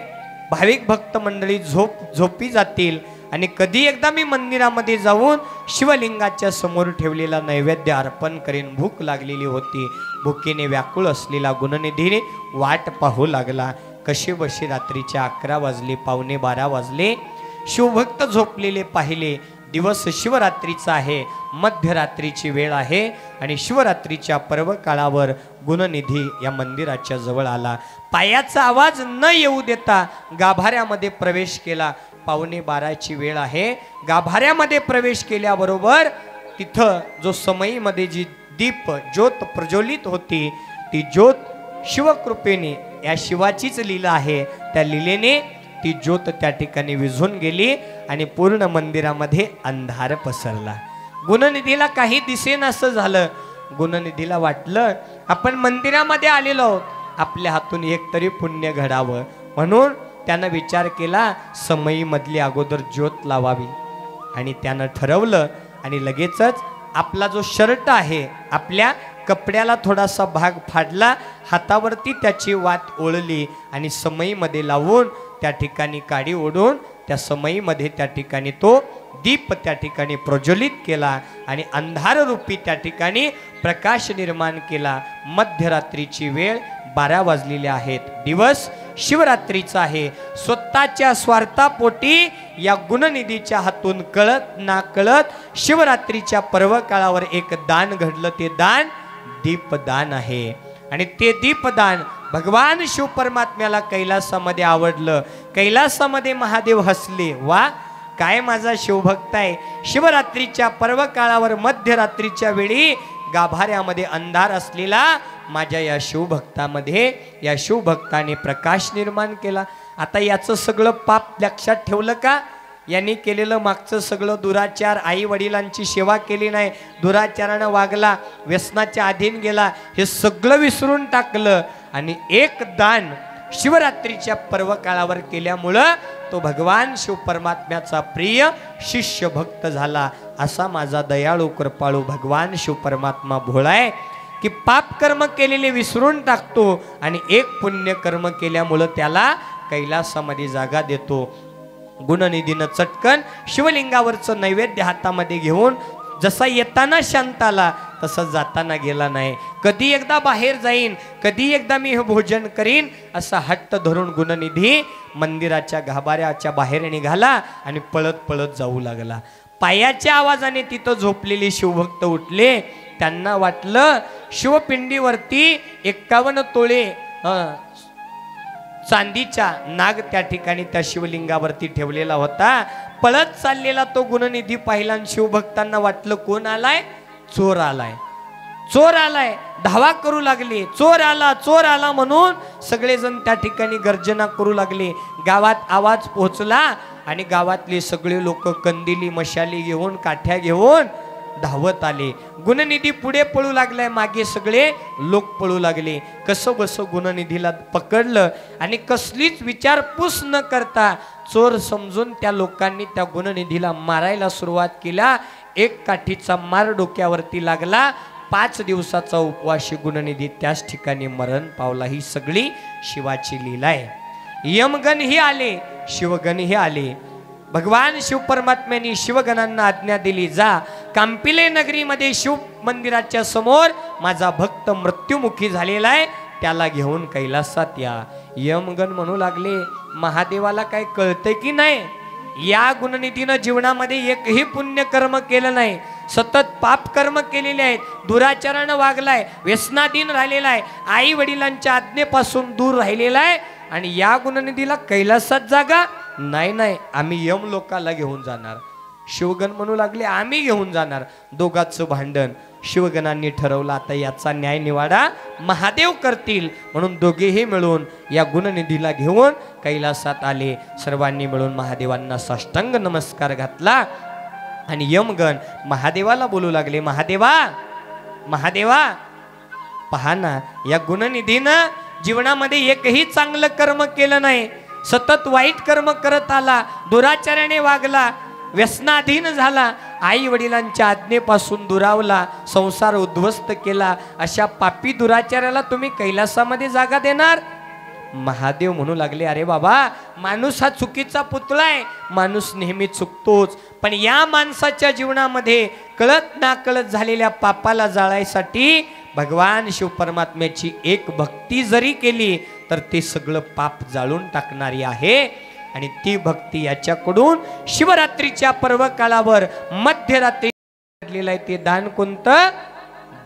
भाविक भक्त मंडळी झोपी जातील आणि कधी एकदा मी मंदिरामध्ये जाऊन शिवलिंगाच्या समोर ठेवलेला नैवेद्य अर्पण करेन. भूक लागलेली होती. भुकेने व्याकुळ असलेला गुणनिधीने वाट पाहू लागला. कशी बशी रात्रीच्या 11 वाजले, पावणे 12 वाजले. शिवभक्त झोपलेले पाहिले. दिवस शिवरात्रीचा आहे, मध्यरात्रीची वेळ आहे आणि शिवरात्रीच्या पर्व काळावर गुणनिधी या मंदिराच्या जवळ आला. पायाचा आवाज न येऊ देता गाभाऱ्यामध्ये प्रवेश केला. पावणे 12ची वेळ आहे. गाभाऱ्यामध्ये प्रवेश केल्याबरोबर तिथं जो समयीमध्ये जी दीप ज्योत प्रज्वलित होती ती ज्योत शिवकृपेने, या शिवाचीच लीला आहे, त्या लीलेने ती ज्योत त्या ठिकाणी विझून गेली आणि पूर्ण मंदिरामध्ये अंधार पसरला. गुणनिधीला काही दिसेनासं झालं. गुणनिधीला वाटलं आपण मंदिरामध्ये आलेलो आहोत, आपल्या हातून एक तरी पुण्य घडावं. म्हणून त्यानं विचार केला समयीमधली अगोदर ज्योत लावावी. आणि त्यानं ठरवलं आणि लगेचच आपला जो शर्ट आहे आपल्या कपड्याला थोडासा भाग फाडला, हातावरती त्याची वात ओळली आणि समयीमध्ये लावून त्या ठिकाणी काडी ओढून त्या समयीमध्ये त्या ठिकाणी तो दीप त्या ठिकाणी प्रज्वलित केला आणि अंधाररूपी त्या ठिकाणी प्रकाश निर्माण केला. मध्यरात्रीची वेळ 12 वाजलेले आहेत. दिवस शिवरात्रीचा आहे. स्वतःच्या स्वार्थापोटी या गुणनिधीच्या हातून कळत ना कळत शिवरात्रीच्या पर्व काळावर एक दान घडलं. ते दान दीपदान आहे आणि ते दीपदान भगवान शिव परमात्म्याला कैलासामध्ये आवडलं. कैलासामध्ये महादेव हसले. वा, काय माझा शिवभक्त आहे. शिवरात्रीच्या पर्व काळावर मध्यरात्रीच्या वेळी गाभाऱ्यामध्ये अंधार असलेला माझ्या या शिवभक्तामध्ये या शिवभक्ताने प्रकाश निर्माण केला. आता याचं सगळं पाप लक्षात ठेवलं का? यांनी केलेलं मागचं सगळं दुराचार, आई वडिलांची सेवा केली नाही, दुराचारानं वागला, व्यसनाच्या अधीन गेला, हे सगळं विसरून टाकलं आणि एक दान शिवरात्रीच्या पर्व काळावर केल्यामुळं तो भगवान शिव परमात्म्याचा प्रिय शिष्य भक्त झाला. असा माझा दयाळू कृपाळू भगवान शिव परमात्मा भोळाय की पाप कर्म केलेले विसरून टाकतो आणि एक पुण्य कर्म केल्यामुळं त्याला कैलासामध्ये जागा देतो. गुणनिधीनं चटकन शिवलिंगावरचं नैवेद्य हातामध्ये घेऊन जसा येताना शांत आला तसा जाताना गेला नाही. कधी एकदा बाहेर जाईन, कधी एकदा मी हे भोजन करीन असा हट्ट धरून गुणनिधी मंदिराच्या गाभाऱ्याच्या बाहेर निघाला आणि पळत पळत जाऊ लागला. पायाच्या आवाजाने तिथं झोपलेले शिवभक्त उठले. त्यांना वाटलं शिवपिंडीवरती 51 तोळे चांदीचा नाग त्या ठिकाणी त्या शिवलिंगावरती ठेवलेला होता. पळत चाललेला तो गुणनिधी पाहिला आणि शिवभक्तांना वाटलं कोण आलाय? चोर आलाय, चोर आलाय. धावा करू लागले. चोर आला, चोर आला म्हणून सगळेजण त्या ठिकाणी गर्जना करू लागले. गावात आवाज पोहोचला आणि गावातले सगळे लोक कंदिली मशाली घेऊन काठ्या घेऊन धावत आले. गुणनिधी पुढे पळू लागलाय, मागे सगळे लोक पळू लागले. कसं बस गुणनिधीला पकडलं आणि कसलीच विचारपूस न करता चोर समजून त्या लोकांनी त्या गुणनिधीला मारायला सुरुवात केला. एक काठीचा मार डोक्यावरती लागला. 5 दिवसाचा उपवासी गुणनिधी त्याच ठिकाणी मरण पावला. ही सगळी शिवाची लीला आहे. यमगणही आले, शिवगणही आले. भगवान शिव परमात्म्यांनी शिवगणांना आज्ञा दिली, जा कांपिले नगरीमध्ये शिव मंदिराच्या समोर माझा भक्त मृत्युमुखी झालेला आहे, त्याला घेऊन कैलासात या. यमगण म्हणू लागले, महादेवाला काय कळतंय की नाही? या गुणनिधीनं जीवनामध्ये एकही पुण्य कर्म केलं नाही, सतत पाप कर्म केलेले आहेत, दुराचारानं वागलाय, व्यसनाधीन राहिलेला आहे, आई वडिलांच्या आज्ञेपासून दूर राहिलेला आहे. आणि या गुणनिधीला कैलासात जागा नाही. नाही, आम्ही यम लोकाला घेऊन जाणार. शिवगण म्हणू लागले, आम्ही घेऊन जाणार. दोघांचं भांडण. शिवगणांनी ठरवलं आता याचा न्याय निवाडा महादेव करतील, म्हणून दोघेही मिळून या गुणनिधीला घेऊन कैलासात आले. सर्वांनी मिळून महादेवांना साष्टांग नमस्कार घातला. आणि यमगण महादेवाला बोलू लागले, महादेवा महादेवा, पहा ना, या गुणनिधीनं जीवनामध्ये एकही चांगलं कर्म केलं नाही, सतत वाईट कर्म करत आला, दुराचाराने वागला, व्यसनाधीन झाला, आई वडिलांच्या आज्ञेपासून दुरावला, संसार उद्ध्वस्त केला. अशा पापी दुराचाराला तुम्ही कैलासामध्ये जागा देणार? महादेव म्हणू लागले, अरे बाबा, माणूस हा चुकीचा पुतळा आहे, माणूस नेहमी चुकतोच, पण या माणसाच्या जीवनामध्ये कळत नाकळत झालेल्या पापाला जाळायसाठी भगवान शिव परमात्म्याची एक भक्ती जरी केली तर ते सगळं पाप जाळून टाकणारी आहे. आणि ती भक्ती याच्याकडून शिवरात्रीच्या पर्व काळावर मध्यरात्री घडलेलं आहे. ते दान कोणतं?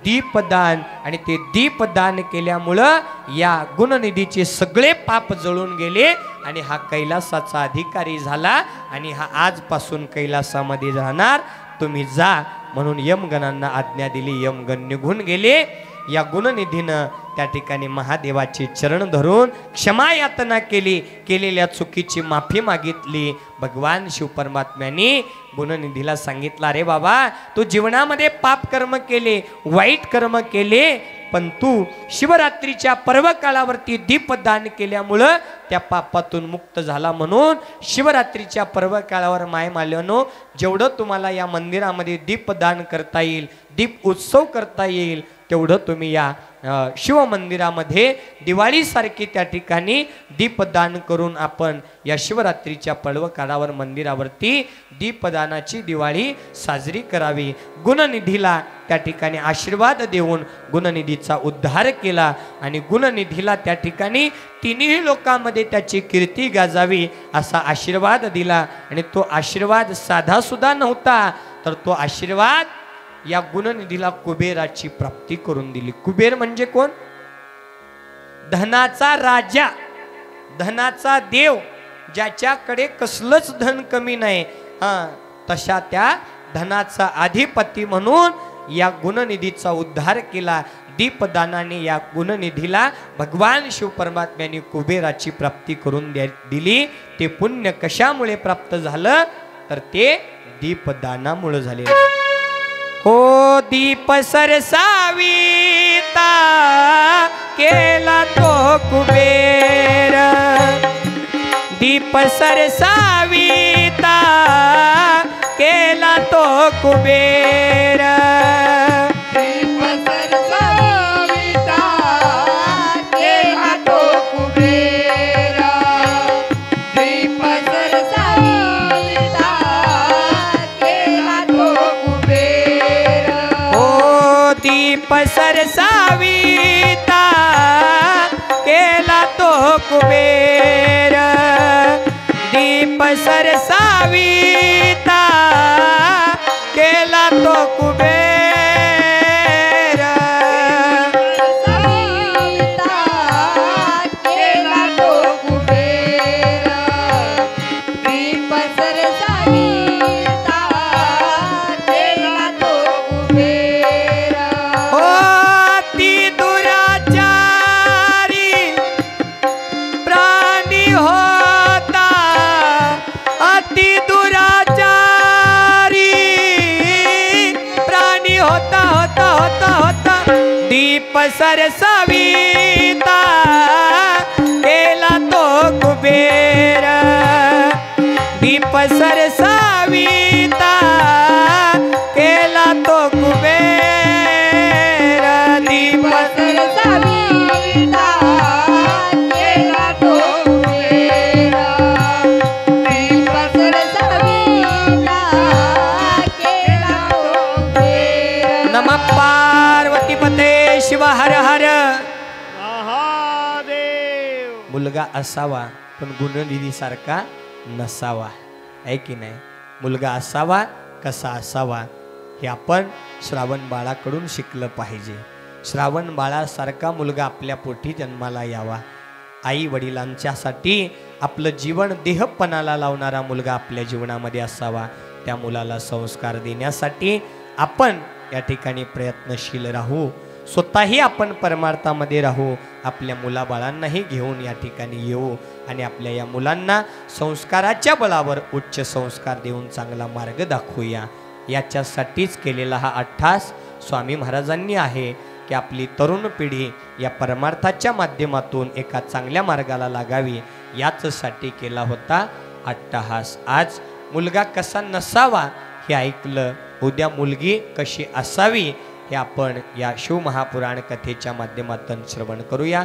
दीपदान. आणि ते दीपदान केल्यामुळं या गुणनिधीचे सगळे पाप जळून गेले आणि हा कैलासाचा अधिकारी झाला. आणि हा आजपासून कैलासामध्ये राहणार, तुम्ही जा म्हणून यमगणांना आज्ञा दिली. यमगण निघून गेले. या गुणनिधीनं त्या ठिकाणी महादेवाचे चरण धरून क्षमा यातना केली, केलेल्या चुकीची माफी मागितली. भगवान शिव परमात्म्याने गुणनिधीला सांगितलं, अरे बाबा, तू जीवनामध्ये पाप कर्म केले, वाईट कर्म केले, पण तू शिवरात्रीच्या पर्व काळावरती दीपदान केल्यामुळं त्या पापातून मुक्त झाला. म्हणून शिवरात्रीच्या पर्व काळावर माय माल्यानो, जेवढं तुम्हाला या मंदिरामध्ये दीपदान करता येईल, दीप उत्सव करता येईल, तेवढं तुम्ही या शिव मंदिरामध्ये दिवाळीसारखी त्या ठिकाणी दीपदान करून आपण या शिवरात्रीच्या पर्व काळावर मंदिरावरती दीपदानाची दिवाळी साजरी करावी. गुणनिधीला त्या ठिकाणी आशीर्वाद देऊन गुणनिधीचा उद्धार केला आणि गुणनिधीला त्या ठिकाणी तिन्ही लोकांमध्ये त्याची कीर्ती गाजावी असा आशीर्वाद दिला. आणि तो आशीर्वाद साधा सुद्धा नव्हता, तर तो आशीर्वाद या गुणनिधीला कुबेराची प्राप्ती करून दिली. कुबेर म्हणजे कोण? धनाचा राजा, धनाचा देव, ज्याच्याकडे कसलंच धन कमी नाही, तशा त्या धनाचा अधिपती म्हणून या गुणनिधीचा उद्धार केला. दीपदानाने या गुणनिधीला भगवान शिव परमात्म्याने कुबेराची प्राप्ती करून दिली. ते पुण्य कशामुळे प्राप्त झालं? तर ते दीपदानामुळे झाले. हो दीप सरसाविता केला तो कुबेर, दीप सरसाविता केला तो कुबेर. दीप सरसाविता केला तो कुबेर, दीप सरसाविता केला तो कुबेर. हो दीप सरसाविता केला तो कुबेर, दीप सरसाविता केला तो कुबेर. सरसाविता केला तो कुबेर, दीप सरसाविता केला तो कुबेर. हो ती दुराचारी प्राणी होता, अति दुराचारी प्राणी होता होता होता होता. दीप सरसाविता केला तो कुबेर, दीप सरसाविता केला तो कुबेर. दीप सरसाविता केला तो कुबेर, दीप सरसाविता केला तो कुबेर. नमः पार्वती पते शिव हर हर. आहा मुलगा असावा पण गुणनिधीसारखा नसावा, आहे की नाही? मुलगा असावा कसा असावा हे आपण श्रावण बाळाकडून शिकलं पाहिजे. श्रावण बाळासारखा मुलगा आपल्या पोटी जन्माला यावा. आई वडिलांच्यासाठी आपलं जीवन देहपणाला लावणारा मुलगा आपल्या जीवनामध्ये असावा. त्या मुलाला संस्कार देण्यासाठी आपण या ठिकाणी प्रयत्नशील राहू. स्वतःही आपण परमार्थामध्ये राहू. आपल्या मुलाबाळांनाही घेऊन या ठिकाणी येऊ आणि आपल्या या मुलांना संस्काराच्या बळावर उच्च संस्कार देऊन चांगला मार्ग दाखवूया. याच्यासाठीच केलेला हा अट्टास स्वामी महाराजांनी आहे की आपली तरुण पिढी या परमार्थाच्या माध्यमातून एका चांगल्या मार्गाला लागावी, याचसाठी केला होता अट्टाहास. आज मुलगा कसा नसावा हे ऐकलं, उद्या मुलगी कशी असावी हे आपण या शिवमहापुराण कथेच्या माध्यमातून श्रवण करूया.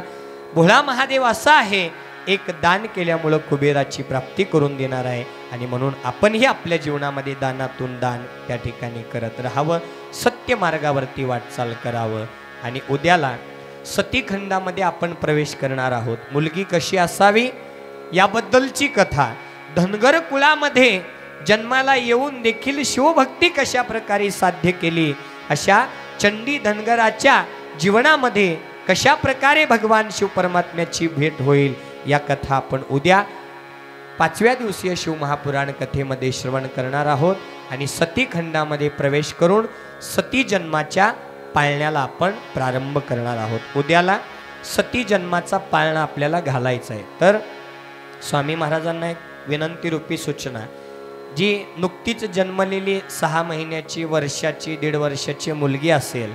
भोळा महादेव असा आहे, एक दान केल्यामुळं कुबेराची प्राप्ती करून देणार आहे आणि म्हणून आपणही आपल्या जीवनामध्ये दानातून दान त्या ठिकाणी करत राहावं, सत्य मार्गावरती वाटचाल करावं. आणि उद्याला सतीखंडामध्ये आपण प्रवेश करणार आहोत. मुलगी कशी असावी याबद्दलची कथा. धनगर कुळामध्ये जन्माला येऊन देखील शिवभक्ती कशा प्रकारे साध्य केली, अशा चंडी धनगराच्या जीवनामध्ये कशा प्रकारे भगवान शिव परमात्म्याची भेट होईल या कथा आपण उद्या 5व्या दिवसीय शिवमहापुराण कथेमध्ये श्रवण करणार आहोत. आणि सतीखंडामध्ये प्रवेश करून सती जन्माच्या पाळण्याला आपण प्रारंभ करणार आहोत. उद्याला सती जन्माचा पाळणा आपल्याला घालायचा आहे. तर स्वामी महाराजांना एक विनंती रूपी सूचना, जी नुकतीच जन्मलेली 6 महिन्याची, वर्षाची, 1.5 वर्षाची मुलगी असेल,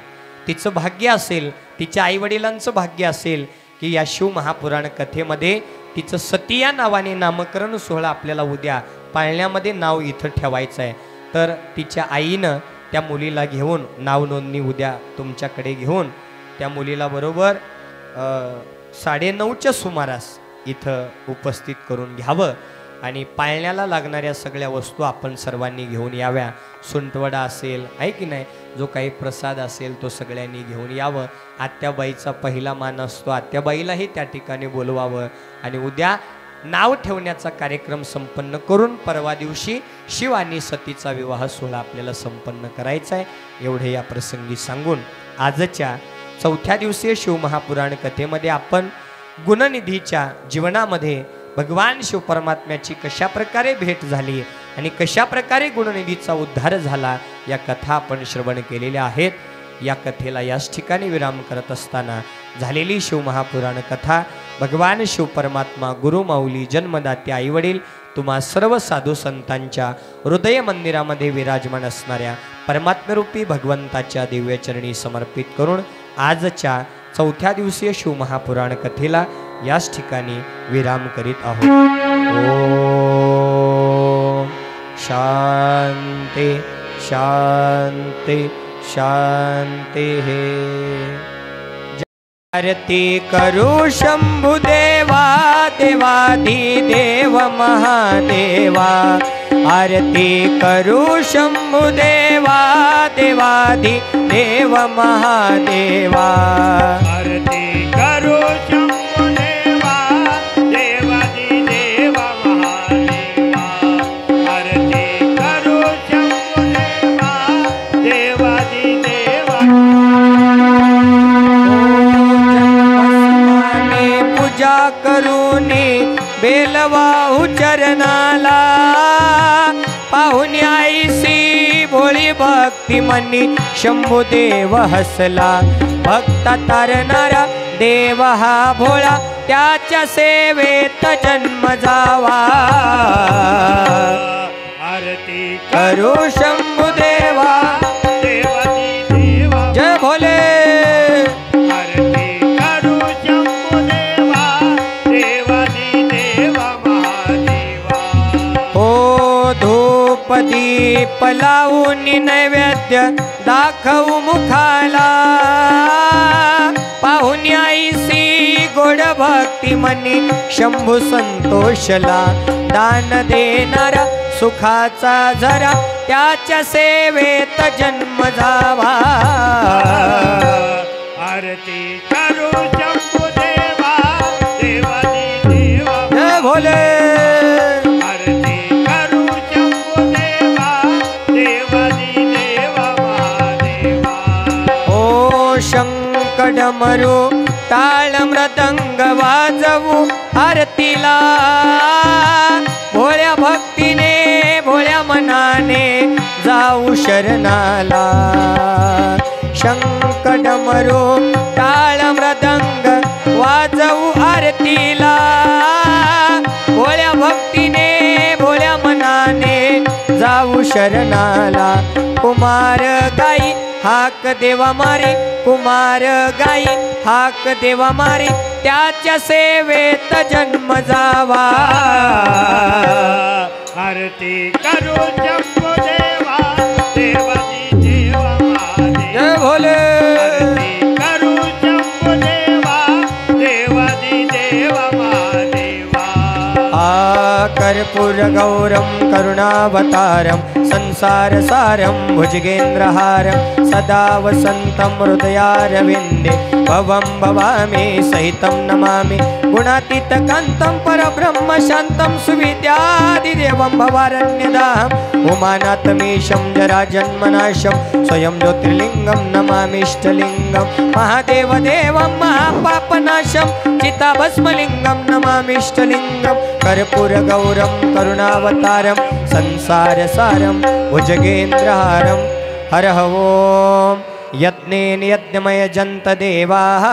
तिचं भाग्य असेल, तिच्या आईवडिलांचं भाग्य असेल की या शिवमहापुराण कथेमध्ये तिचं सती या नावाने नामकरण सोहळा आपल्याला उद्या पाळण्यामध्ये नाव इथं ठेवायचं आहे. तर तिच्या आईनं त्या मुलीला घेऊन नाव नोंदणी उद्या तुमच्याकडे घेऊन त्या मुलीला बरोबर 9:30च्या सुमारास इथं उपस्थित करून घ्यावं. आणि पाळण्याला लागणाऱ्या सगळ्या वस्तू आपण सर्वांनी घेऊन याव्या. सुंटवडा असेल, आहे की नाही, जो काही प्रसाद असेल तो सगळ्यांनी घेऊन यावं. आत्याबाईचा पहिला मान असतो, आत्याबाईलाही त्या ठिकाणी बोलवावं. आणि उद्या नाव ठेवण्याचा कार्यक्रम संपन्न करून परवा दिवशी शिव आणि सतीचा विवाह सोहळा आपल्याला संपन्न करायचा आहे. एवढे या प्रसंगी सांगून आजच्या 4थ्या दिवसीय शिवमहापुराण कथेमध्ये आपण गुणनिधीच्या जीवनामध्ये भगवान शिव परमात्म्याची कशा प्रकारे भेट झाली आणि कशा प्रकारे गुणनिधीचा उद्धार झाला या कथा आपण श्रवण केलेल्या आहेत. या कथेला याच ठिकाणी विराम करत असताना झालेली शिवमहापुराण कथा भगवान शिव परमात्मा, गुरु माऊली, जन्मदाते आईवडील, तुम्हा सर्व साधू संतांच्या हृदय मंदिरामध्ये विराजमान असणाऱ्या परमात्मरूपी भगवंताच्या दिव्यचरणी समर्पित करून आजच्या 4थ्या दिवसीय शिवमहापुराण कथेला याच ठिकाणी विराम करीत आहोत. ओम शांती शांती शांती. आरती करू शंभु देवा देवाधी देव महादेवा. आरती करू शंभु देवा देवाधी देव महादेवा. आरती करू शंभु देवा देवादी देव महादेवा. आरती करू शंभु देवा देवादी देवा. पूजा करूनी बेलवाहू चरणाला, पाहुणी आईसी भोळी भक्ती मनी शंभुदेव हसला. भक्त तारणारा देव हा भोळा, त्याच्या सेवेत जन्म जावा. आरती करू शंभुदेवा देवादी देवा. जय भोले. आरती करू शंभु देवा देवादी देव महादेवा. हो धूप दीप लावून नैवेद्य दाखवू मुखाला, पाहुणी आईसी गोड भक्ती मनी शंभू संतोषला. दान देणारा सुखाचा झरा, त्याच्या सेवेत जन्म जावा. आरती करू शंभु देवा देवादी देवा. डमरू टाळ मृदंग वाजवू आरतीला भोळ्या भक्तीने भोळ्या मनाने जाऊ शरणाला शंख डमरू टाळ मृदंग वाजवू आरतीला भोळ्या भक्तीने भोळ्या मनाने जाऊ शरणाला कुमार गाई हाक देवा मारे कुमार गाई हाक देवा मारे त्याच्या सेवेत जन्म जावा आरती करू शंभुदेवा देवादी देवा महादेवा जय भोले आरती करू शंभुदेवा देवादी देवा महादेवा कर्पूर गौरम करुणावतारम संसार सारम भुजगेन्द्रहारम सदा वसंतम हृदयारविंदे भवं भवामि सहितं नमामि गुणातीत कांतं परब्रह्म शांतं सुविद्यादिदेवं भवारण्यदाहम् उमानाथमीशं जराजन्मनाशं स्वयं ज्योतिर्लिंगं नमामिष्टलिंगं महादेवदेवं महापापनाशं चिताभस्मलिंगं नमामिष्टलिंगं कर्पूर गौरम करुणावतारम संसार सारम भुजगेन्द्रहारम हर ओम यज्ञेन यज्ञमय जंत देवाः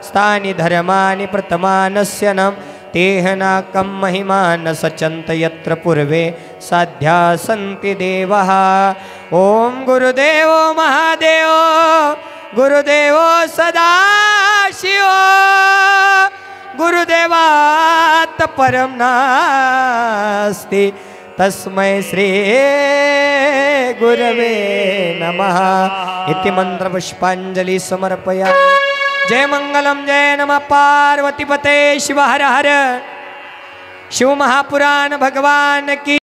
स्थानि धर्मानि प्रतमानस्य नम तेहनाकं महिमान सचन्त यत्र पूर्वे साध्या सन्ति देवाः ओम गुरुदेवो महादेवो गुरुदेवो सदाशिव गुरुदेवात् परं नास्ति तस्मै श्री गुरवे नमः इति मंत्रपुष्पांजलि समर्पयामि जय मंगलम जय नमः पार्वतीपते शिव हर हर शिव महापुराण भगवान की